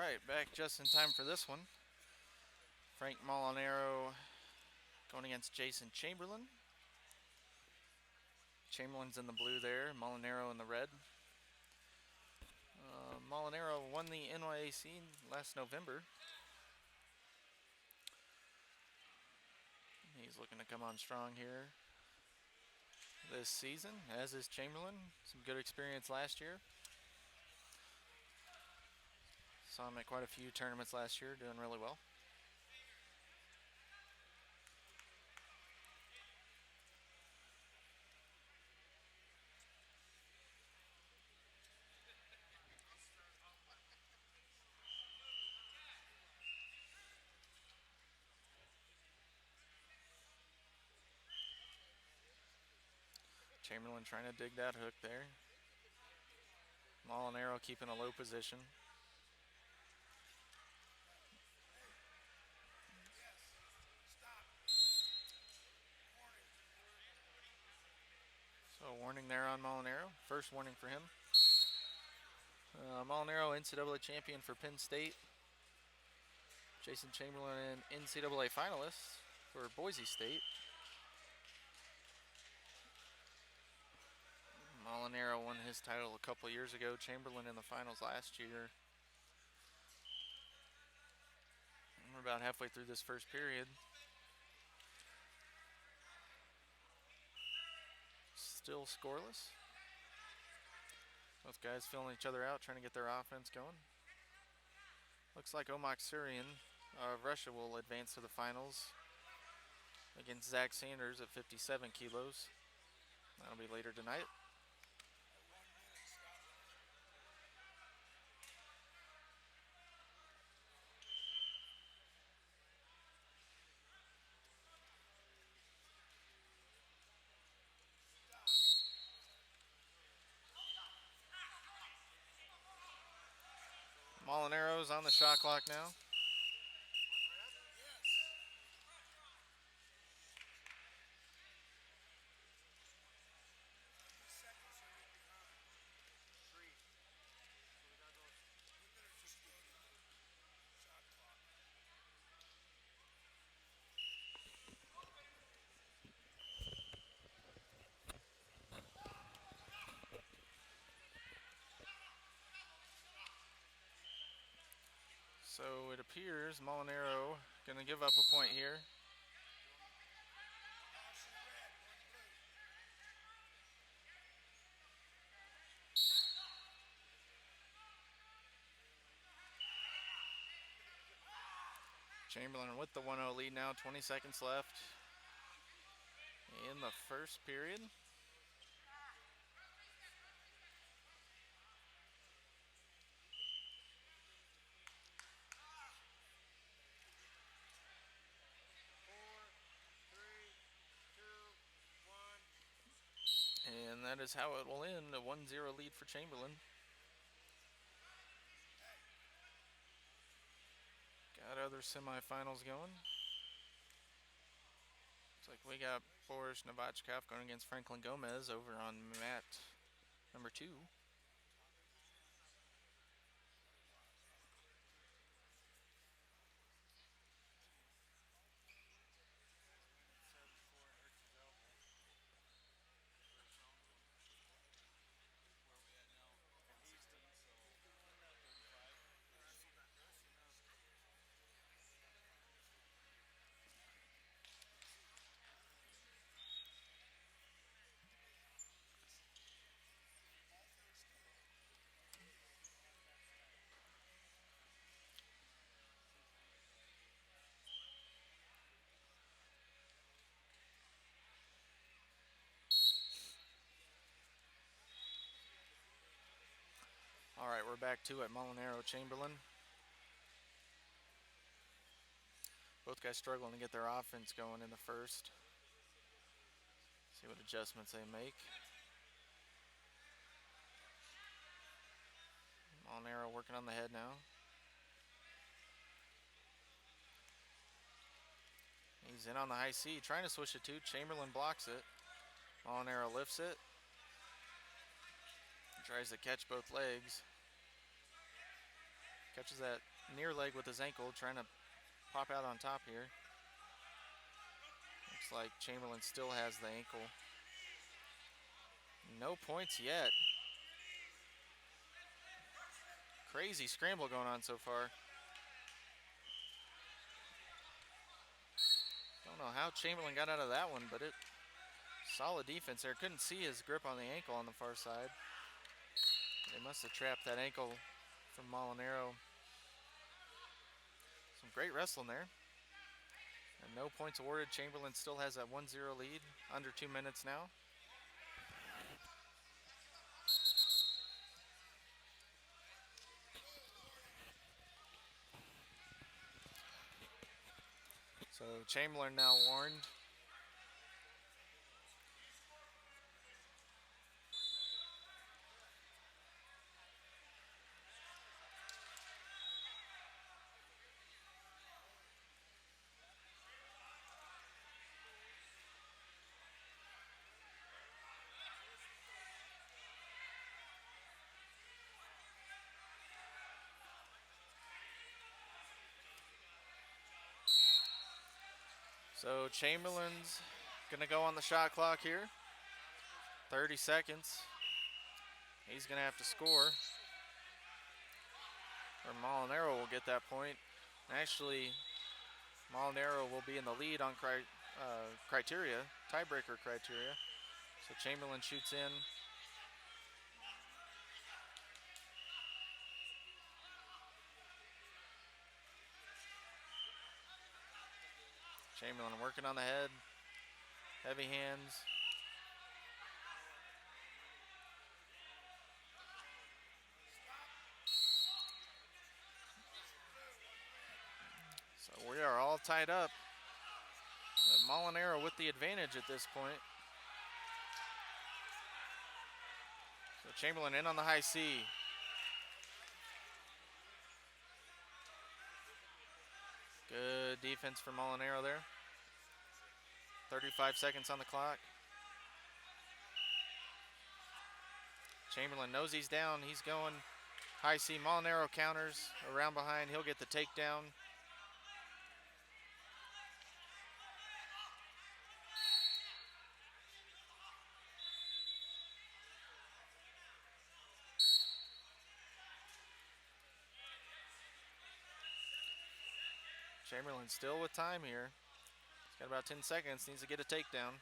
right, back just in time for this one. Frank Molinaro going against Jason Chamberlain. Chamberlain's in the blue there, Molinaro in the red. Molinaro won the NYAC last November. He's looking to come on strong here this season, as is Chamberlain. Some good experience last year. Saw him at quite a few tournaments last year, doing really well. Chamberlain trying to dig that hook there. Molinaro keeping a low position. So a warning there on Molinaro. First warning for him. Molinaro, NCAA champion for Penn State. Jason Chamberlain, NCAA finalist for Boise State. Molinaro won his title a couple years ago. Chamberlain in the finals last year. We're about halfway through this first period. Still scoreless. Both guys filling each other out, trying to get their offense going. Looks like Omak Surian of Russia will advance to the finals against Zach Sanders at 57 kilos. That'll be later tonight. Molinaro's on the shot clock now. So it appears Molinaro going to give up a point here. Chamberlain with the 1-0 lead now, 20 seconds left in the first period. And that is how it will end, a 1-0 lead for Chamberlain. Got other semifinals going. Looks like we got Boris Novachkov going against Franklin Gomez over on mat number 2. All right, we're back to it. Molinaro, Chamberlain. Both guys struggling to get their offense going in the first. See what adjustments they make. Molinaro working on the head now. He's in on the high C, trying to switch it to. Chamberlain blocks it. Molinaro lifts it. Tries to catch both legs. Catches that near leg with his ankle, trying to pop out on top here. Looks like Chamberlain still has the ankle. No points yet. Crazy scramble going on so far. Don't know how Chamberlain got out of that one, but solid defense there. Couldn't see his grip on the ankle on the far side. They must have trapped that ankle from Molinaro. Some great wrestling there. And no points awarded. Chamberlain still has that 1-0 lead. Under 2 minutes now. So Chamberlain now warned. So Chamberlain's gonna go on the shot clock here. 30 seconds. He's gonna have to score, or Molinaro will get that point. Actually, Molinaro will be in the lead on criteria, tiebreaker criteria. So Chamberlain shoots in. Chamberlain working on the head, heavy hands. So we are all tied up. But Molinaro with the advantage at this point. So Chamberlain in on the high C. Good defense for Molinaro there. 35 seconds on the clock. Chamberlain knows he's down. He's going high C. Molinaro counters around behind. He'll get the takedown. Chamberlain still with time here. He's got about 10 seconds. Needs to get a takedown.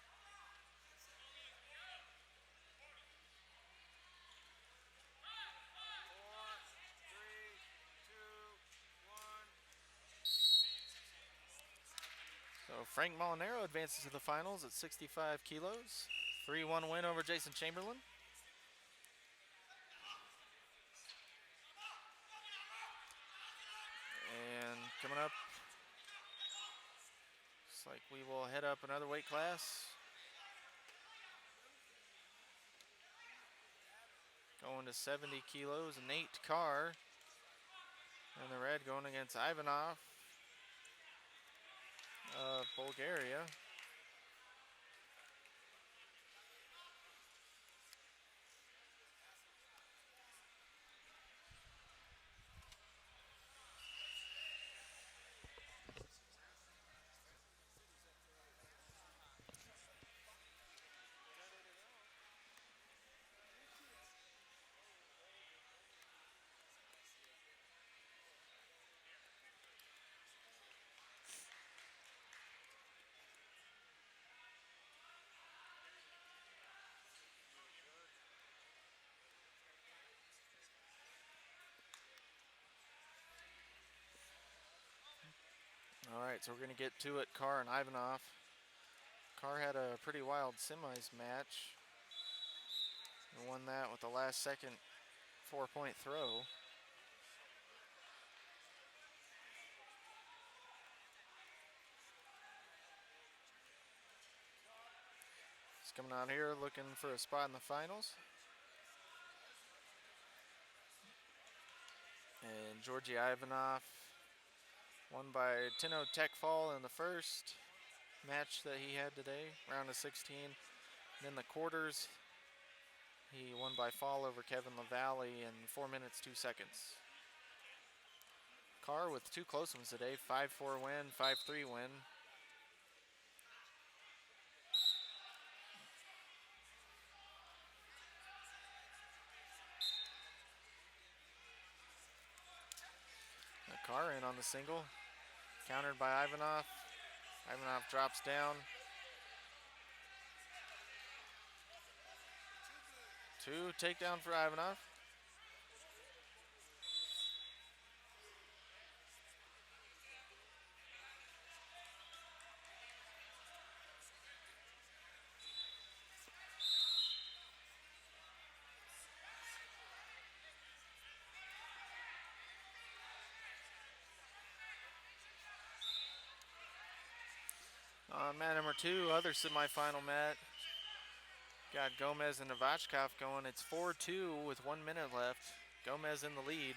So Frank Molinaro advances to the finals at 65 kilos. 3-1 win over Jason Chamberlain. And coming up, looks like we will head up another weight class. Going to 70 kilos, Nate Carr. And the red going against Ivanov of Bulgaria. All right, so we're going to get to it, Carr and Ivanov. Carr had a pretty wild semis match. He won that with the last second 4-point throw. He's coming out here looking for a spot in the finals. And Georgi Ivanov won by Tino Tech fall in the first match that he had today, round of 16. And in the quarters, he won by fall over Kevin LaValle in 4 minutes, 2 seconds. Carr with 2 close ones today. 5-4 win, 5-3 win. Carr in on the single. Countered by Ivanov. Ivanov drops down. 2 takedown for Ivanov. On mat number 2, other semifinal mat. Got Gomez and Novachkov going. It's 4-2 with 1 minute left. Gomez in the lead.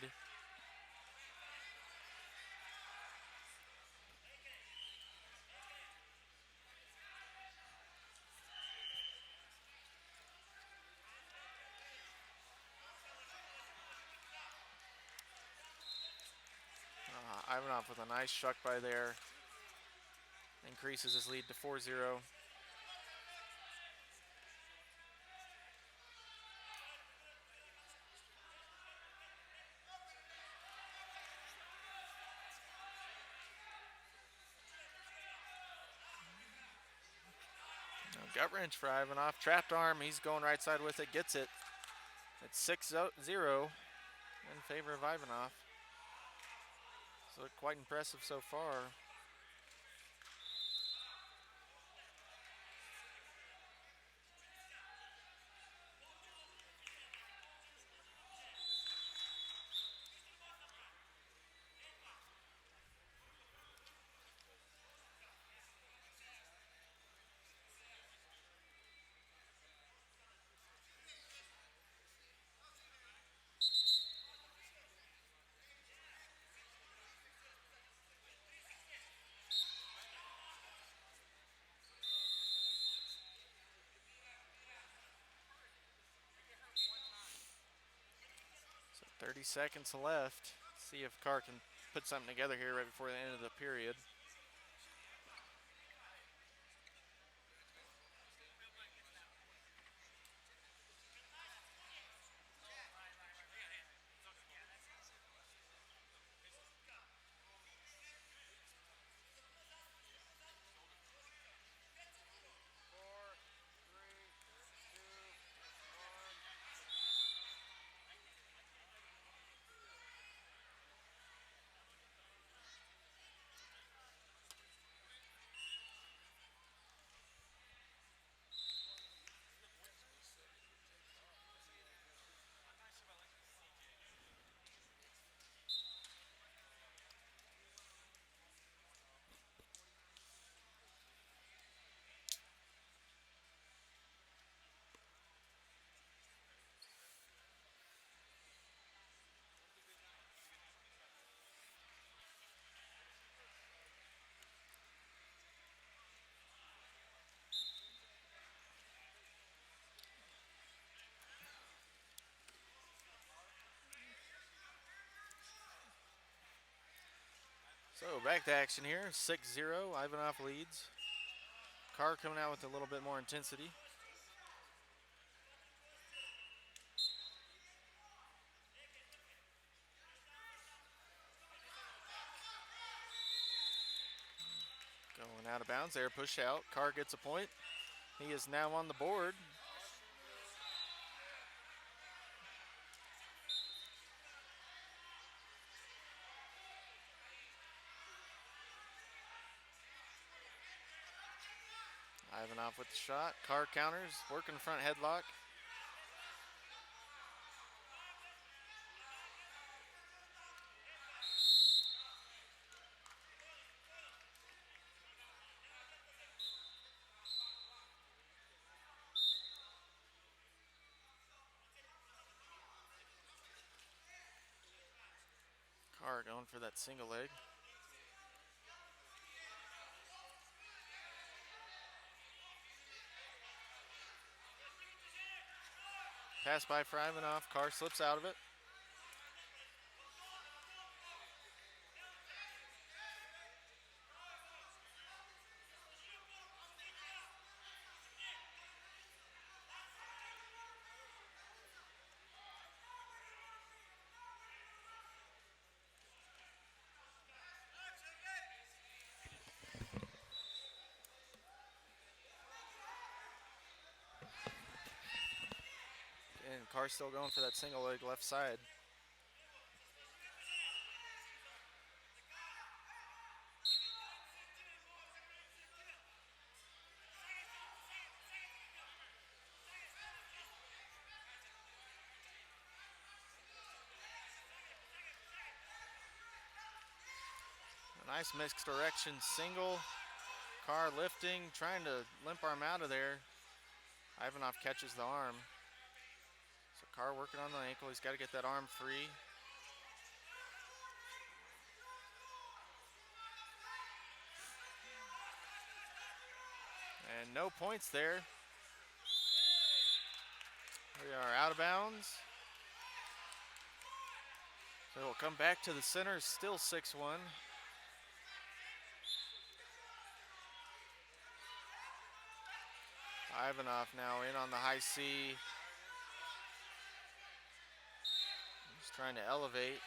Ivanov with a nice struck by there. Increases his lead to 4-0. Gut wrench for Ivanov. Trapped arm. He's going right side with it. Gets it. It's 6-0 in favor of Ivanov. So quite impressive so far. So 30 seconds left. See if Carr can put something together here right before the end of the period. So back to action here, 6-0, Ivanov leads. Carr coming out with a little bit more intensity. Going out of bounds there, push out. Carr gets a point. He is now on the board. Ivanov with the shot. Carr counters, working front headlock. Carr going for that single leg. Pass by for Ivanov. Carr slips out of it. Carr's still going for that single leg left side. A nice mixed direction single. Carr lifting, trying to limp arm out of there. Ivanov catches the arm. So Carr working on the ankle. He's got to get that arm free. And no points there. We are out of bounds. So we'll come back to the center, still 6-1. Ivanov now in on the high C. He's trying to elevate.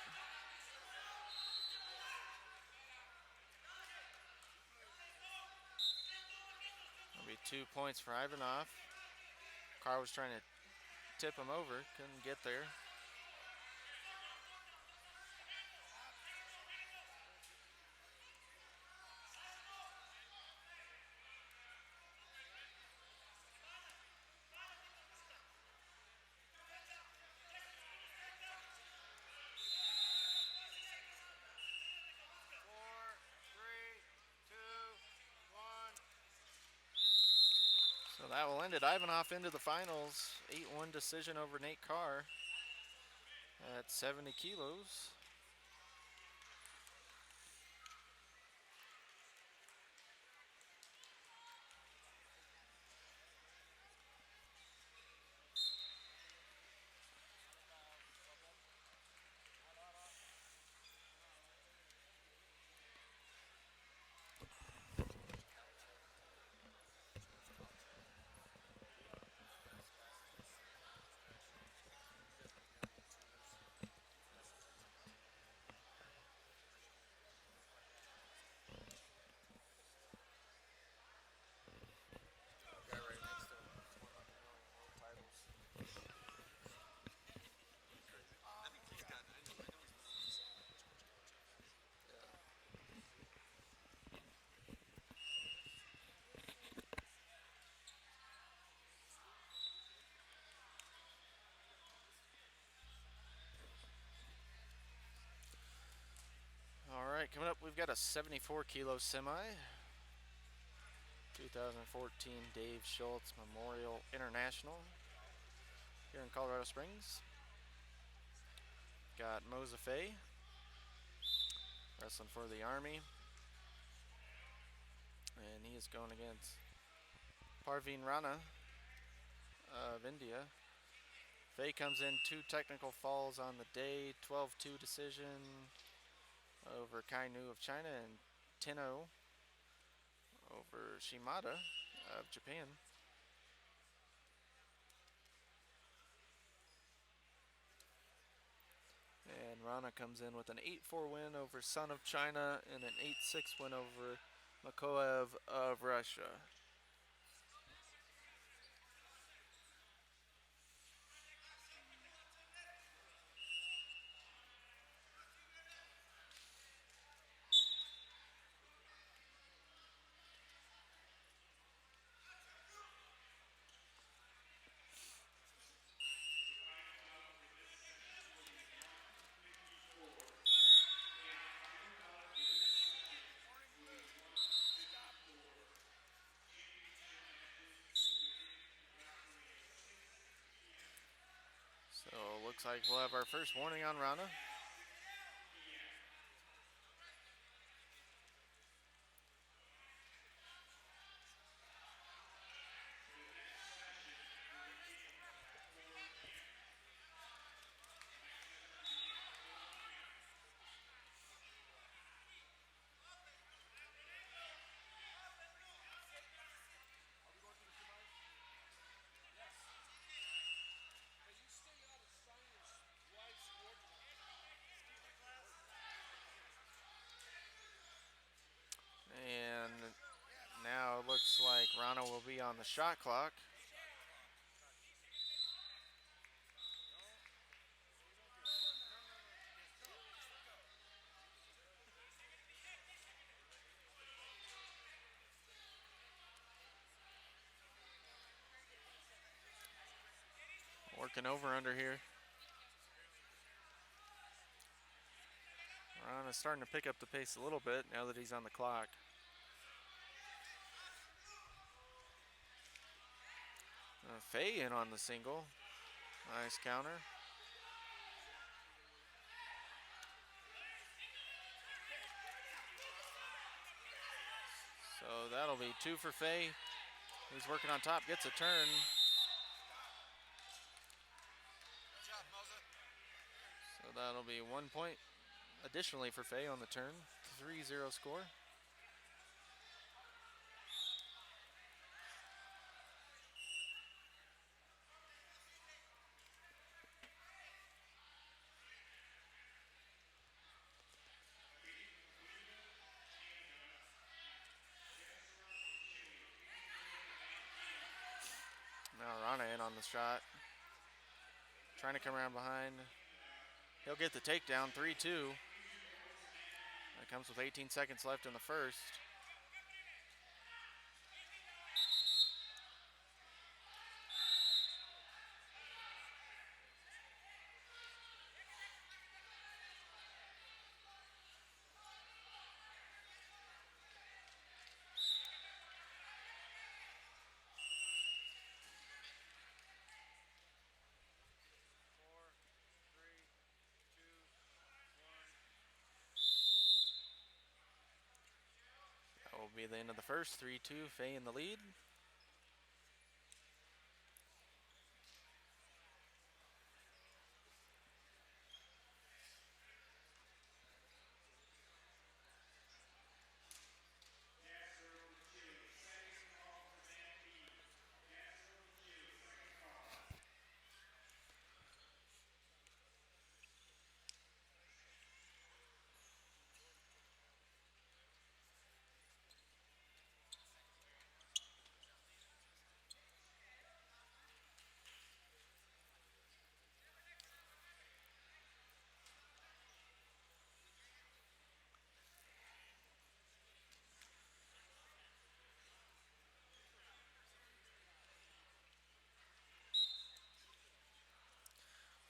That'll be 2 points for Ivanov. Carr was trying to tip him over, couldn't get there. So that will end it. Ivanov into the finals. 8-1 decision over Nate Carr at 70 kilos. Guy right next to him has won like 1,000,000 world titles. All right, coming up, we've got a 74 kilo semi. 2014 Dave Schultz Memorial International here in Colorado Springs. Got Mozafe wrestling for the Army. And he is going against Parveen Rana of India. Faye comes in 2 technical falls on the day, 12-2 decision over Kainu of China and 10-0 over Shimada of Japan. And Rana comes in with an 8-4 win over Sun of China and an 8-6 win over Makoev of Russia. So looks like we'll have our first warning on Rana. And now it looks like Rana will be on the shot clock. Working over under here. Rana's starting to pick up the pace a little bit now that he's on the clock. Faye in on the single. Nice counter. So that'll be 2 for Faye. He's working on top, gets a turn. So that'll be 1 point additionally for Faye on the turn. 3-0 score. Now Rana in on the shot. Trying to come around behind. He'll get the takedown, 3-2. That comes with 18 seconds left in the first. That will be the end of the first. 3-2, Faye in the lead.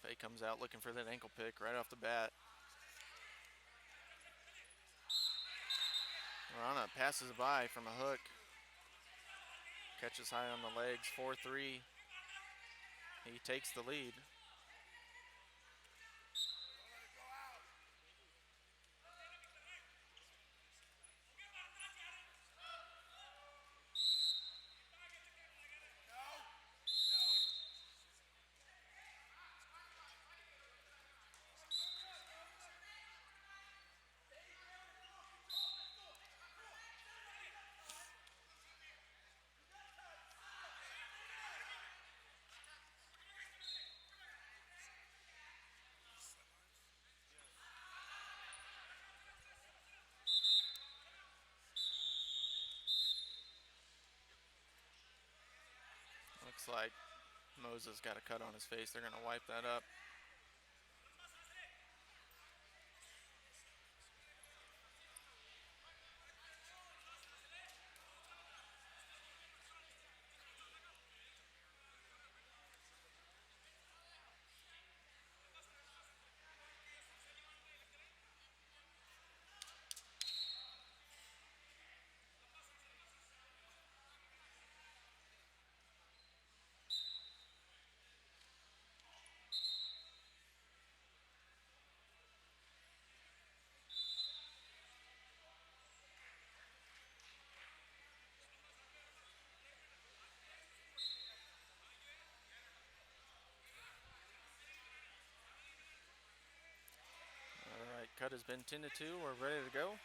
Faye comes out looking for that ankle pick right off the bat. Rana passes by from a hook. Catches high on the legs, 4-3. He takes the lead. Looks like Moses got a cut on his face. They're going to wipe that up. All right, cut has been 10-2. We're ready to go.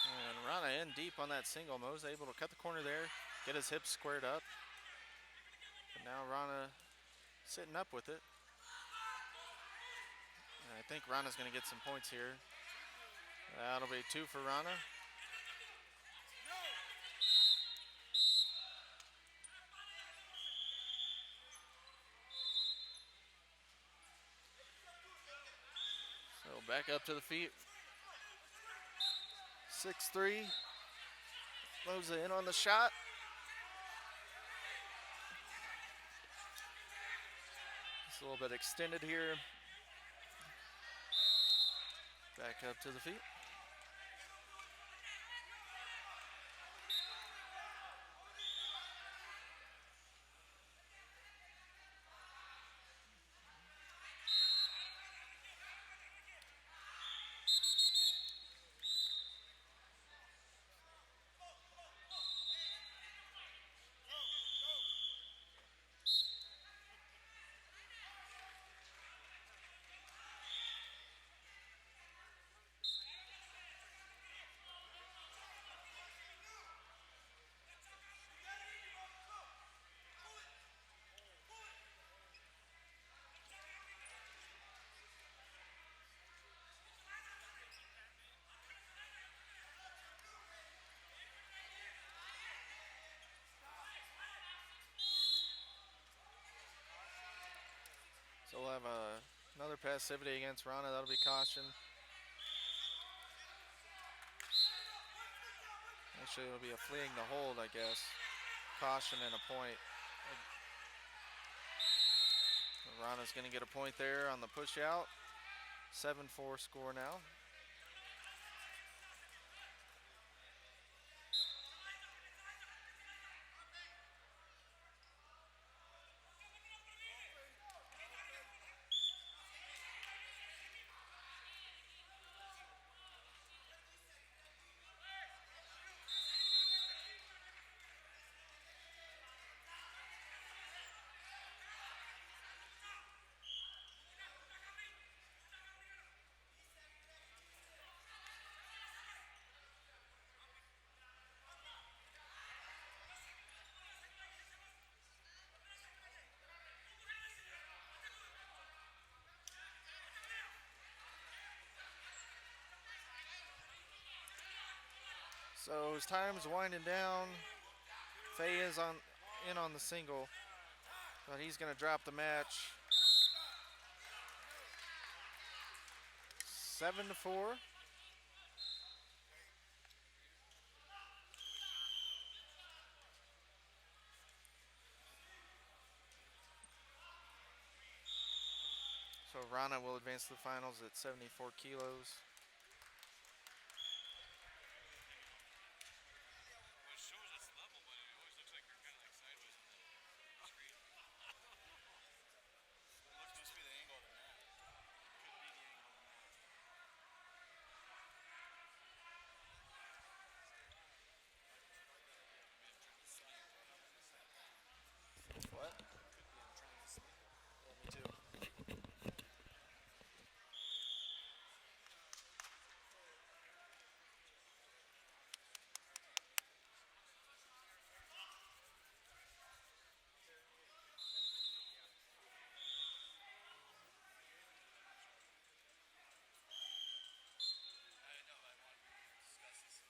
And Rana in deep on that single. Mo's able to cut the corner there, get his hips squared up. And now Rana sitting up with it. And I think Rana's going to get some points here. That'll be 2 for Rana. So back up to the feet. 6-3. Loza in on the shot. It's a little bit extended here. Back up to the feet. So we'll have another passivity against Rana. That'll be caution. Actually, it'll be a fleeing to hold, I guess. Caution and a point. Rana's going to get a point there on the push out. 7-4 score now. So his time's winding down. Faye is in on the single, but he's going to drop the match. 7-4. So Rana will advance to the finals at 74 kilos. Well, it shows us level, but it always looks like you're kind of like sideways on the screen. Must be the angle of the mat. Could be the angle of the mat. What? Could be I'm trying to sleep. Yeah, me too. I know, I want to discuss this.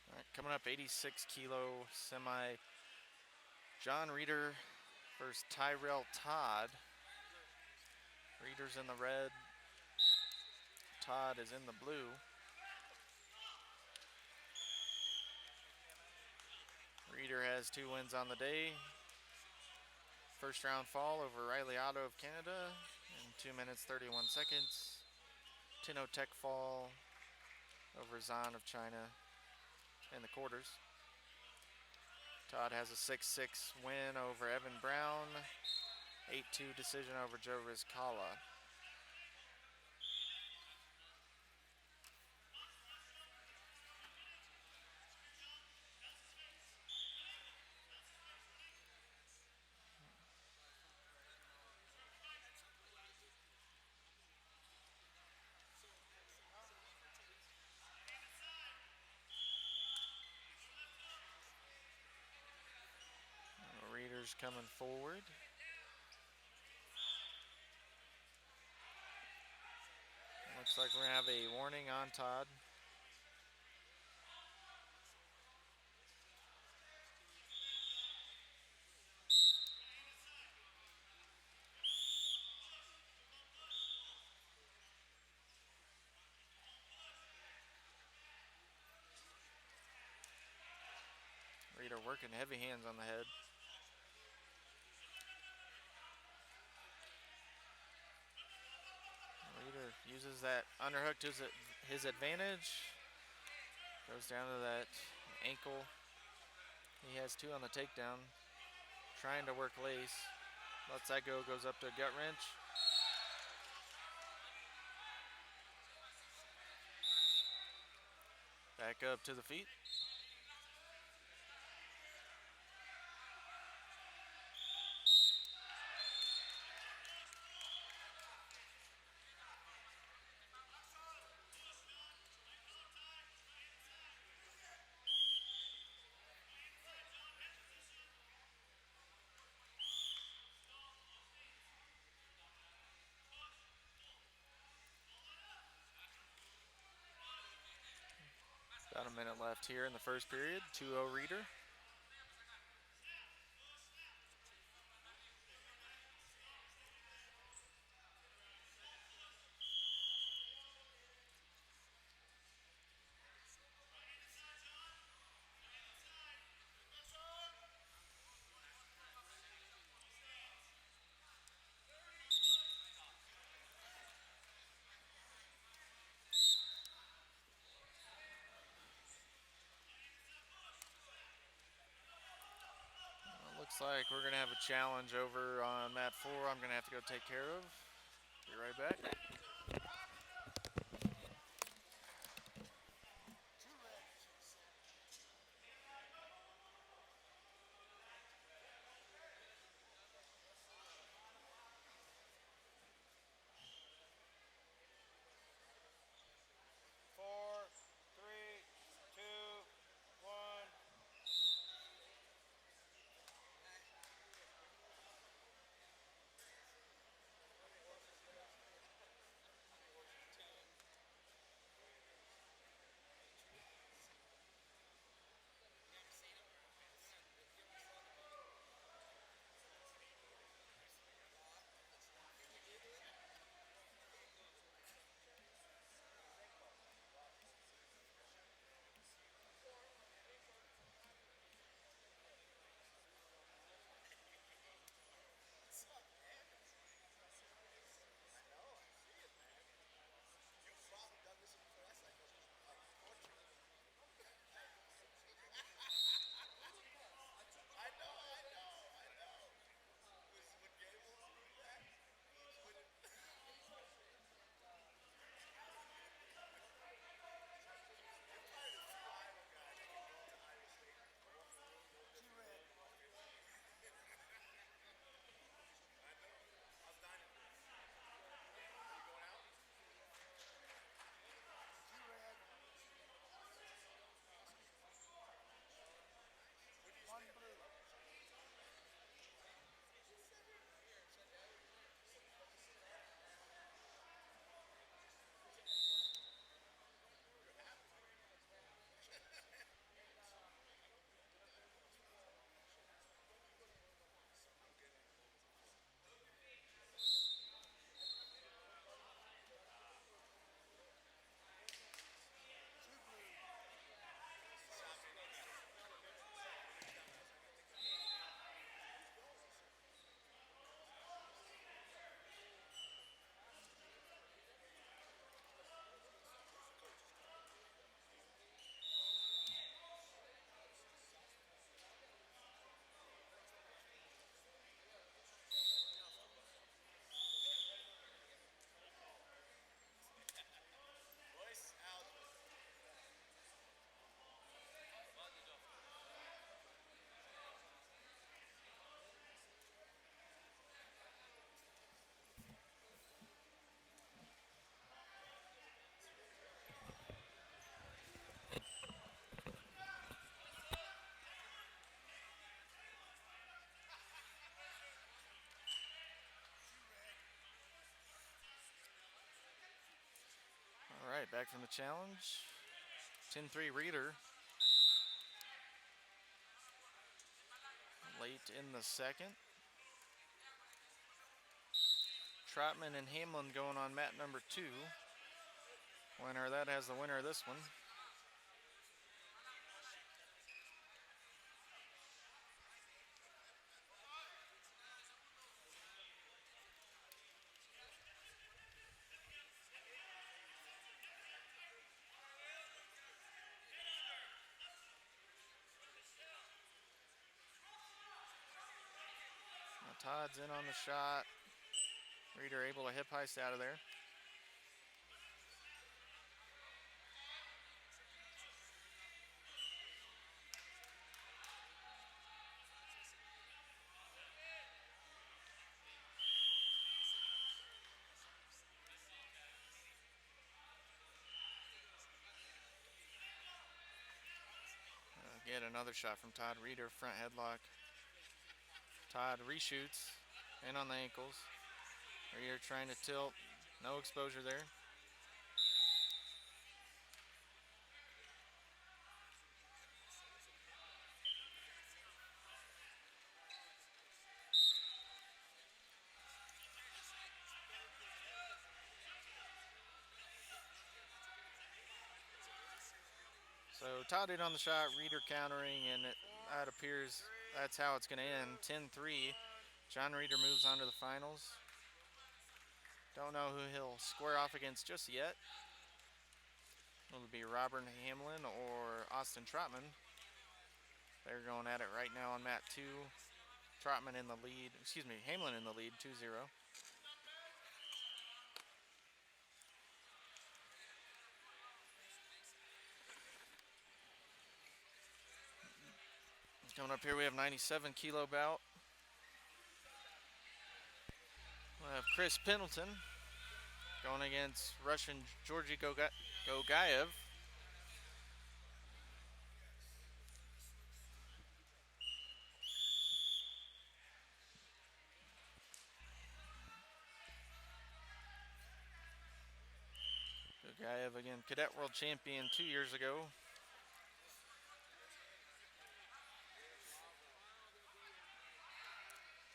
All right, coming up, 86 kilo semi. John Reeder versus Tyrell Todd. Reeder's in the red. Todd is in the blue. Reeder has 2 wins on the day. First round fall over Riley Otto of Canada in 2 minutes 31 seconds. Tino Tech fall over Zhan of China in the quarters. Todd has a 6-6 win over Evan Brown. 8-2 decision over Joe Rizkala. Reeder's coming forward. Looks like we're going to have a warning on Todd. Reader working heavy hands on the head. Reader uses that underhook to his advantage. Goes down to that ankle. He has 2 on the takedown. Trying to work lace. Lets that go, goes up to a gut wrench. Back up to the feet. About a minute left here in the first period. 2-0 Reader. Looks like we're going to have a challenge over on mat 4. I'm going to have to go take care of. Be right back. All right, back from the challenge. 10-3 Reader. Late in the second. Trotman and Hamlin going on mat number 2. Winner of that has the winner of this one. Todd's in on the shot. Reeder able to hip heist out of there. Get another shot from Todd Reeder, front headlock. Todd reshoots, in on the ankles. Reeder trying to tilt, no exposure there. So Todd in on the shot, Reeder countering, and that appears that's how it's going to end. 10-3. John Reeder moves on to the finals. Don't know who he'll square off against just yet. Will it be Robert Hamlin or Austin Trotman? They're going at it right now on mat 2. Trotman in the lead. Excuse me, Hamlin in the lead, 2-0. Coming up here, we have 97 kilo bout. We have Chris Pendleton going against Russian Georgy Gogaev. Gogaev, again, cadet world champion 2 years ago.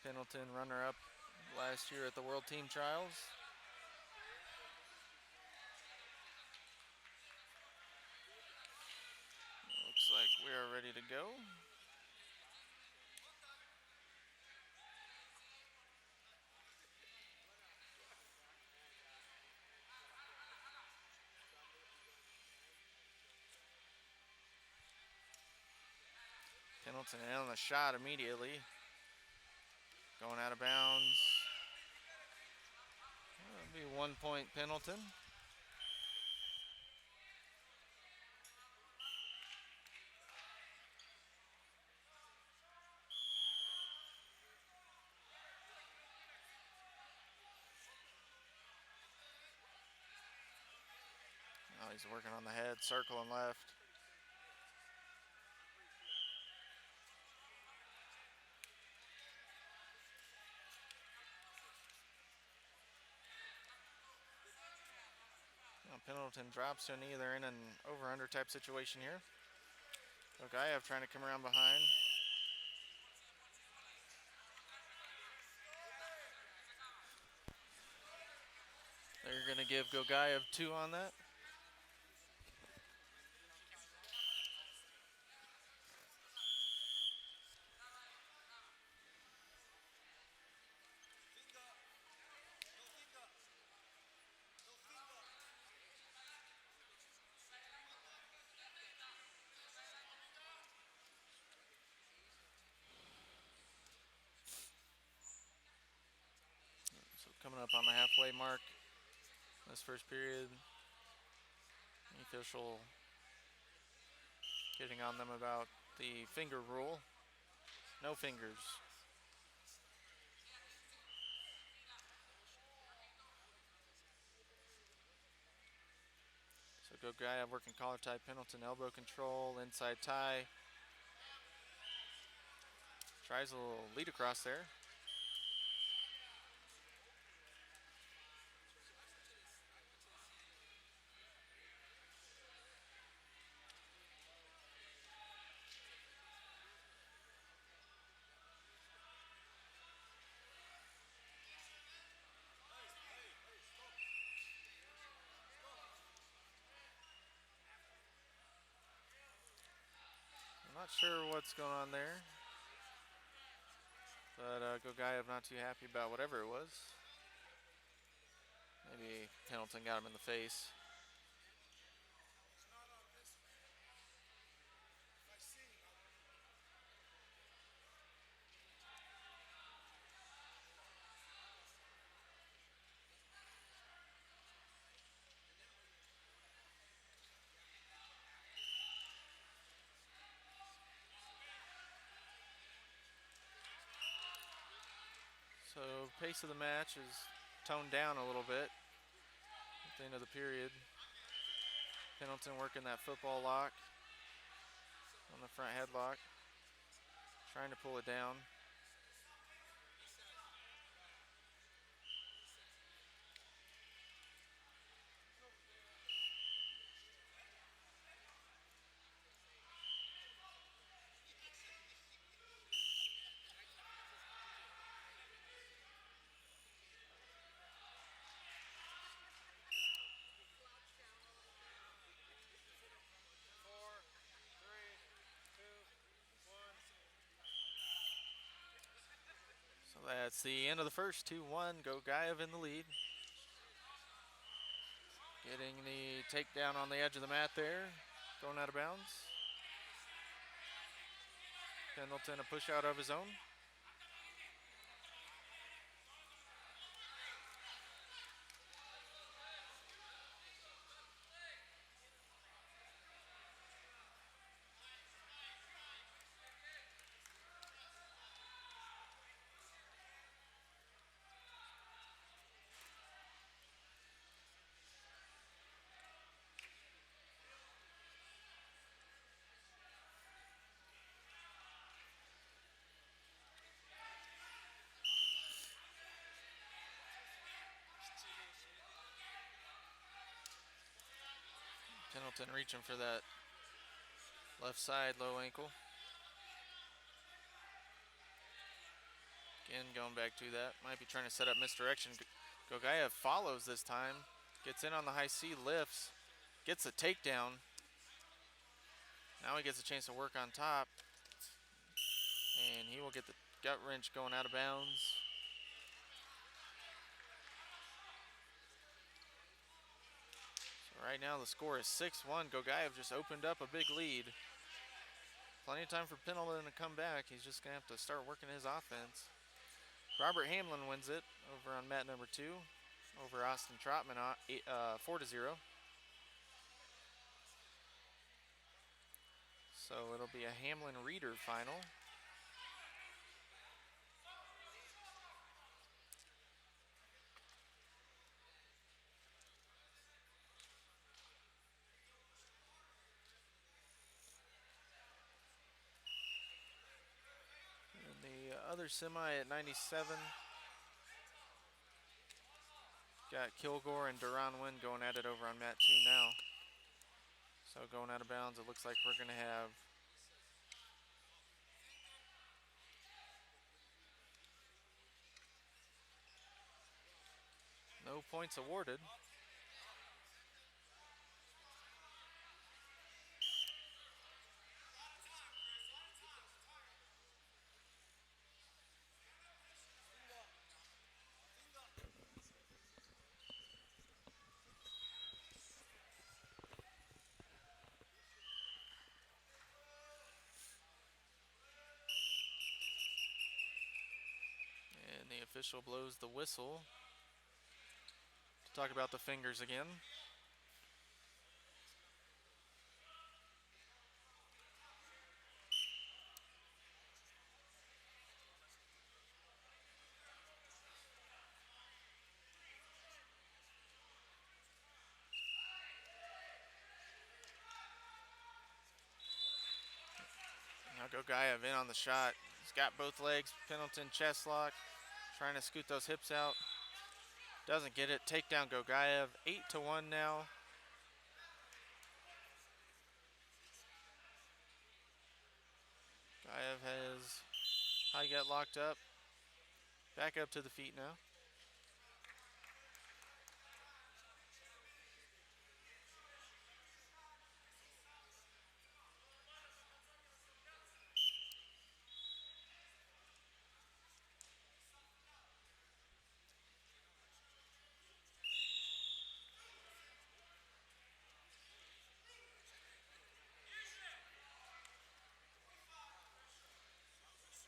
Pendleton, runner-up last year at the World Team Trials. Looks like we are ready to go. Pendleton in on the shot immediately. Going out of bounds. That'll be 1 point Pendleton. Now he's working on the head, circle and left. Now Pendleton drops to a knee. They're in an over-under type situation here. Gogaev trying to come around behind. They're going to give Gogaev 2 on that. So coming up on the halfway mark this first period. The official getting on them about the finger rule. No fingers. So Gogaev working collar tie, Pendleton elbow control, inside tie. Tries a little lead across there. I'm not sure what's going on there. But Gogaev not too happy about whatever it was. Maybe Pendleton got him in the face. It's not on this man. If I see him, So pace of the match is toned down a little bit at the end of the period. Pendleton working that football lock on the front headlock, trying to pull it down. So that's the end of the first. 2-1. Gogayev in the lead. Getting the takedown on the edge of the mat there. Going out of bounds. Pendleton a push out of his own. Pendleton reaching for that left side low ankle. Again, going back to that. Might be trying to set up misdirection. Gogayev follows this time. Gets in on the high C, lifts. Gets a takedown. Now he gets a chance to work on top. And he will get the gut wrench going out of bounds. So right now the score is 6-1. Gogayev just opened up a big lead. Plenty of time for Pendleton to come back. He's just going to have to start working his offense. Robert Hamlin wins it over on mat number 2 over Austin Trotman 4-0. So it'll be a Hamlin-Reeder final. And the other semi at 97. Got Kilgore and Duran Wynn going at it over on mat 2 now. So going out of bounds, it looks like we're going to have no points awarded. And the official blows the whistle to talk about the fingers again. Now Gogayev in on the shot. He's got both legs. Pendleton chest lock. Trying to scoot those hips out. Doesn't get it. Takedown Gogayev. 8-1 now. Gogayev has high gut locked up. Back up to the feet now.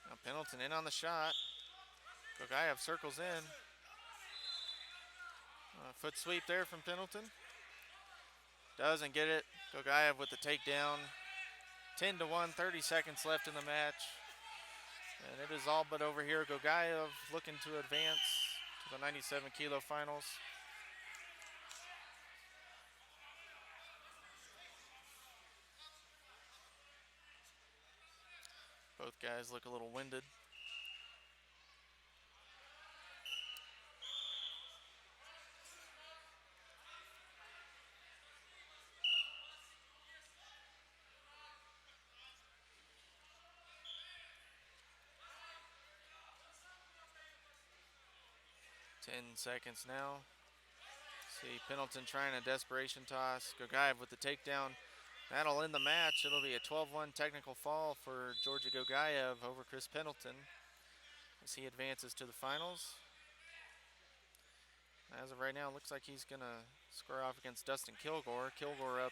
Now Pendleton in on the shot. Gogayev circles in. Foot sweep there from Pendleton. Doesn't get it. Gogayev with the takedown. 10-1, 30 seconds left in the match. And it is all but over here. Gogayev looking to advance to the 97 kilo finals. Both guys look a little winded. Ten seconds now. See Pendleton trying a desperation toss. Gogayev with the takedown. That'll end the match. It'll be a 12-1 technical fall for Georgia Gogayev over Chris Pendleton as he advances to the finals. As of right now, it looks like he's going to square off against Dustin Kilgore. Kilgore up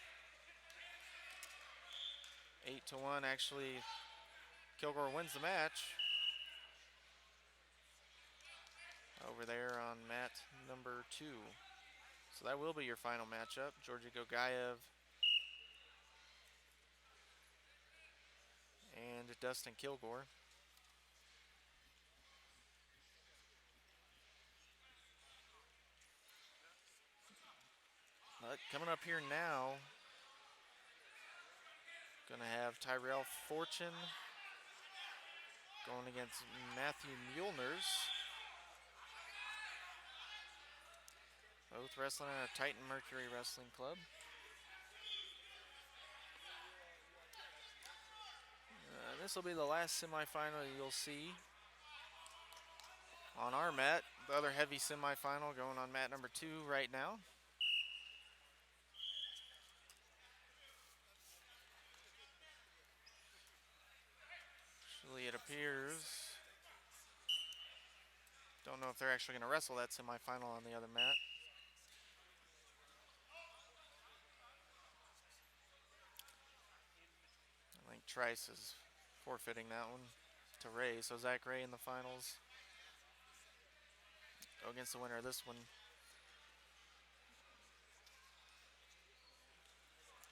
8-1. Actually, Kilgore wins the match over there on mat number 2. So that will be your final matchup. Georgia Gogayev and Dustin Kilgore. But coming up here now, gonna have Tyrell Fortune going against Matthew Muehlners. Both wrestling at a Titan Mercury Wrestling Club. This will be the last semifinal you'll see on our mat. The other heavy semifinal going on mat number 2 right now. Actually, it appears, don't know if they're actually going to wrestle that semifinal on the other mat. I think Trice is forfeiting that one to Ray. So Zach Ray in the finals. Go against the winner of this one.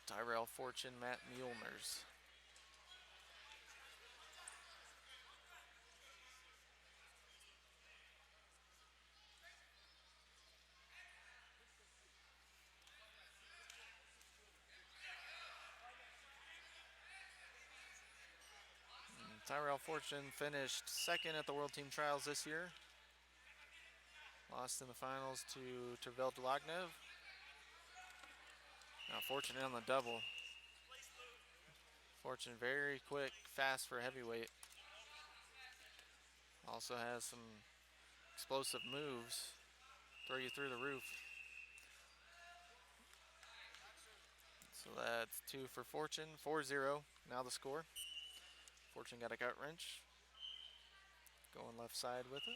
Tyrell Fortune, Matt Muehlners. Tyrell Fortune finished second at the World Team Trials this year. Lost in the finals to Tervel Delagnev. Now Fortune on the double. Fortune very quick, fast for heavyweight. Also has some explosive moves. Throw you through the roof. So that's 2 for Fortune, 4-0 now the score. Fortune got a gut wrench. Going left side with it.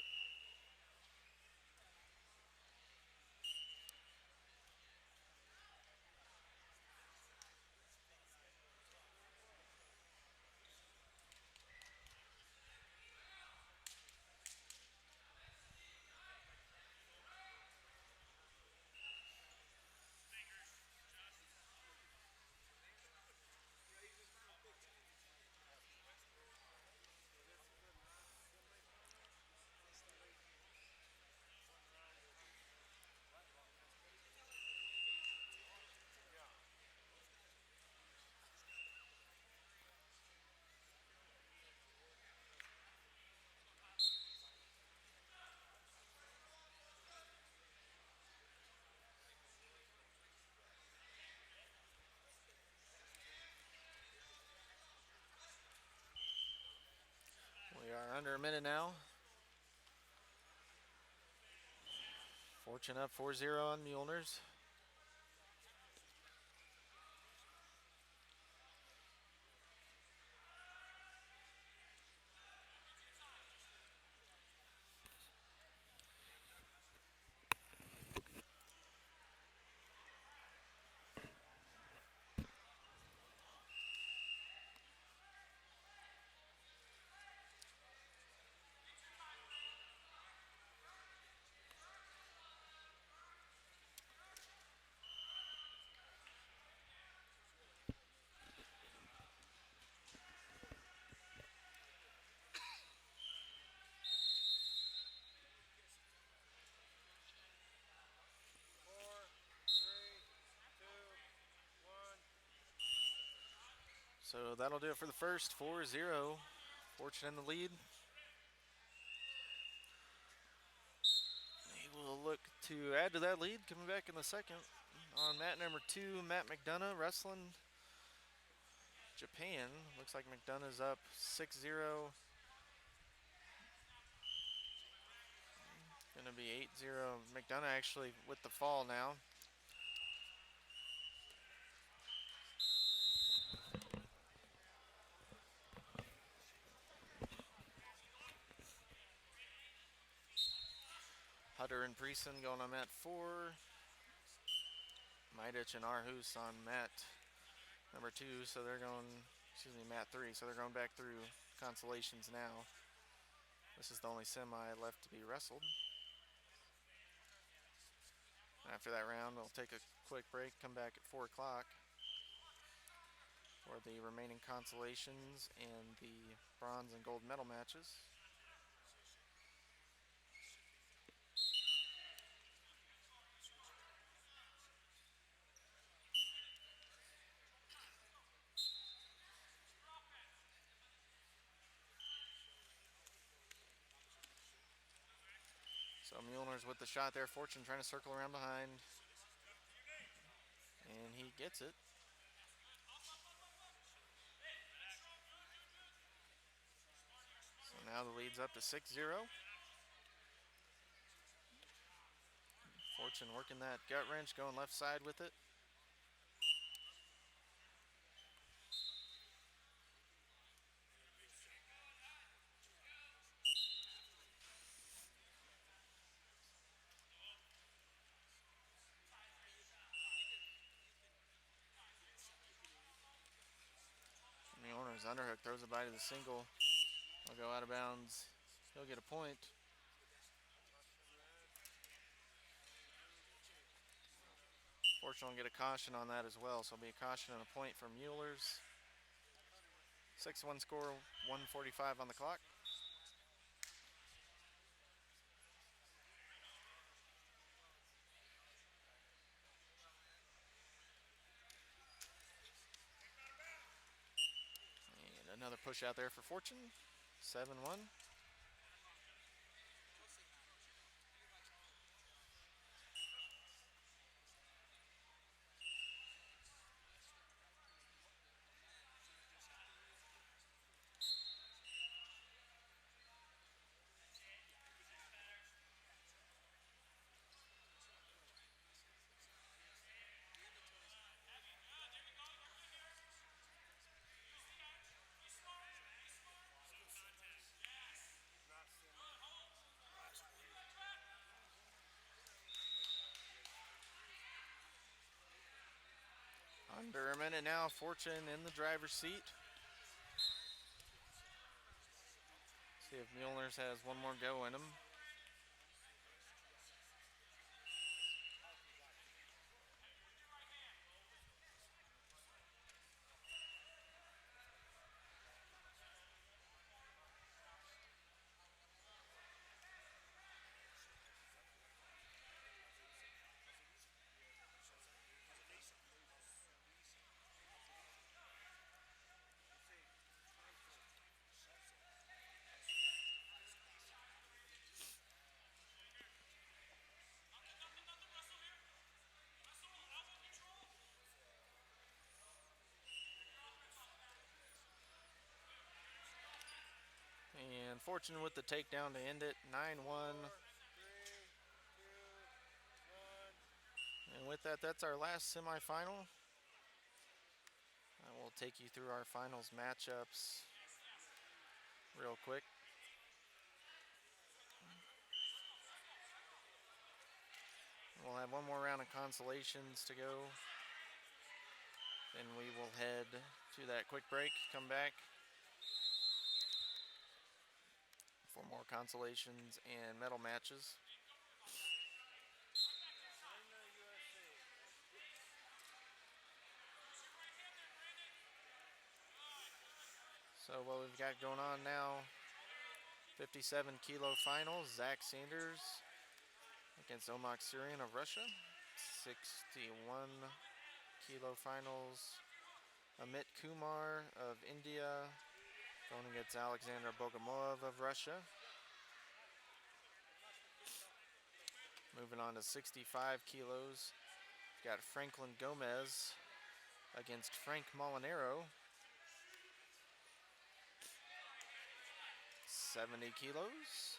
We are under a minute now. Fortune up 4-0 on Muehlners. So that'll do it for the first 4-0. Fortune in the lead. He will look to add to that lead coming back in the second. On mat number 2, Matt McDonough wrestling Japan. Looks like McDonough's up 6-0. Gonna be 8-0. McDonough actually with the fall now. Hutter and Preeson going on mat 4. Maidich and Arhus on mat number 2, so they're going, mat 3, so they're going back through consolations now. This is the only semi left to be wrestled. After that round, we'll take a quick break, come back at 4 o'clock for the remaining consolations and the bronze and gold medal matches. So Mueller's with the shot there. Fortune trying to circle around behind. And he gets it. So now the lead's up to 6-0. Fortune working that gut wrench, going left side with it. Mueller's underhook, throws it by to the single. Will go out of bounds. He'll get a point. Fortune will get a caution on that as well, so it'll be a caution and a point for Mueller's. 6-1 score, 1:45 on the clock. And another push out there for Fortune. 7-1. Under a minute now, Fortune in the driver's seat. See if Mueller's has one more go in him. And Fortune with the takedown to end it, 9-1. And with that, that's our last semifinal. I will take you through our finals matchups real quick. We'll have one more round of consolations to go. Then we will head to that quick break, come back for more consolations and medal matches. So what we've got going on now, 57 kilo finals, Zach Sanders against Omak Syrian of Russia. 61 kilo finals, Amit Kumar of India going against Alexander Bogomolov of Russia. Moving on to 65 kilos, we've got Franklin Gomez against Frank Molinaro. 70 kilos,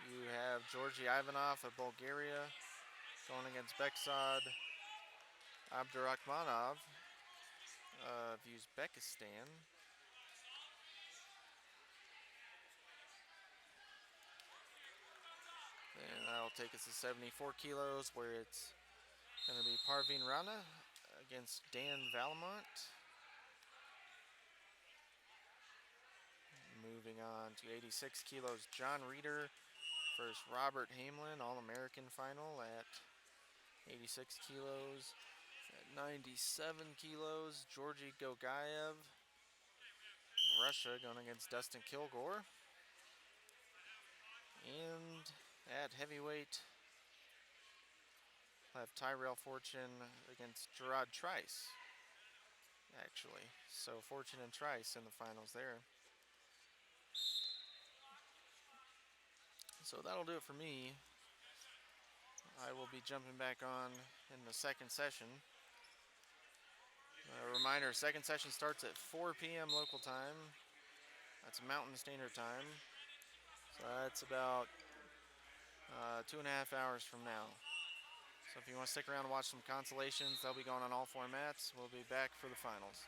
you have Georgi Ivanov of Bulgaria going against Beksad Abdurakhmanov of Uzbekistan. And that'll take us to 74 kilos, where it's going to be Parveen Rana against Dan Valamont. Moving on to 86 kilos, John Reeder versus Robert Hamlin, All-American final at 86 kilos. At 97 kilos, Georgi Gogaev, Russia, going against Dustin Kilgore. And at heavyweight, we'll have Tyrell Fortune against Gerard Trice, actually. So Fortune and Trice in the finals there. So that'll do it for me. I will be jumping back on in the second session. A reminder, second session starts at 4 p.m. local time. That's Mountain Standard Time. So that's about 2.5 hours from now. So if you want to stick around and watch some consolations, they'll be going on all 4 mats. We'll be back for the finals.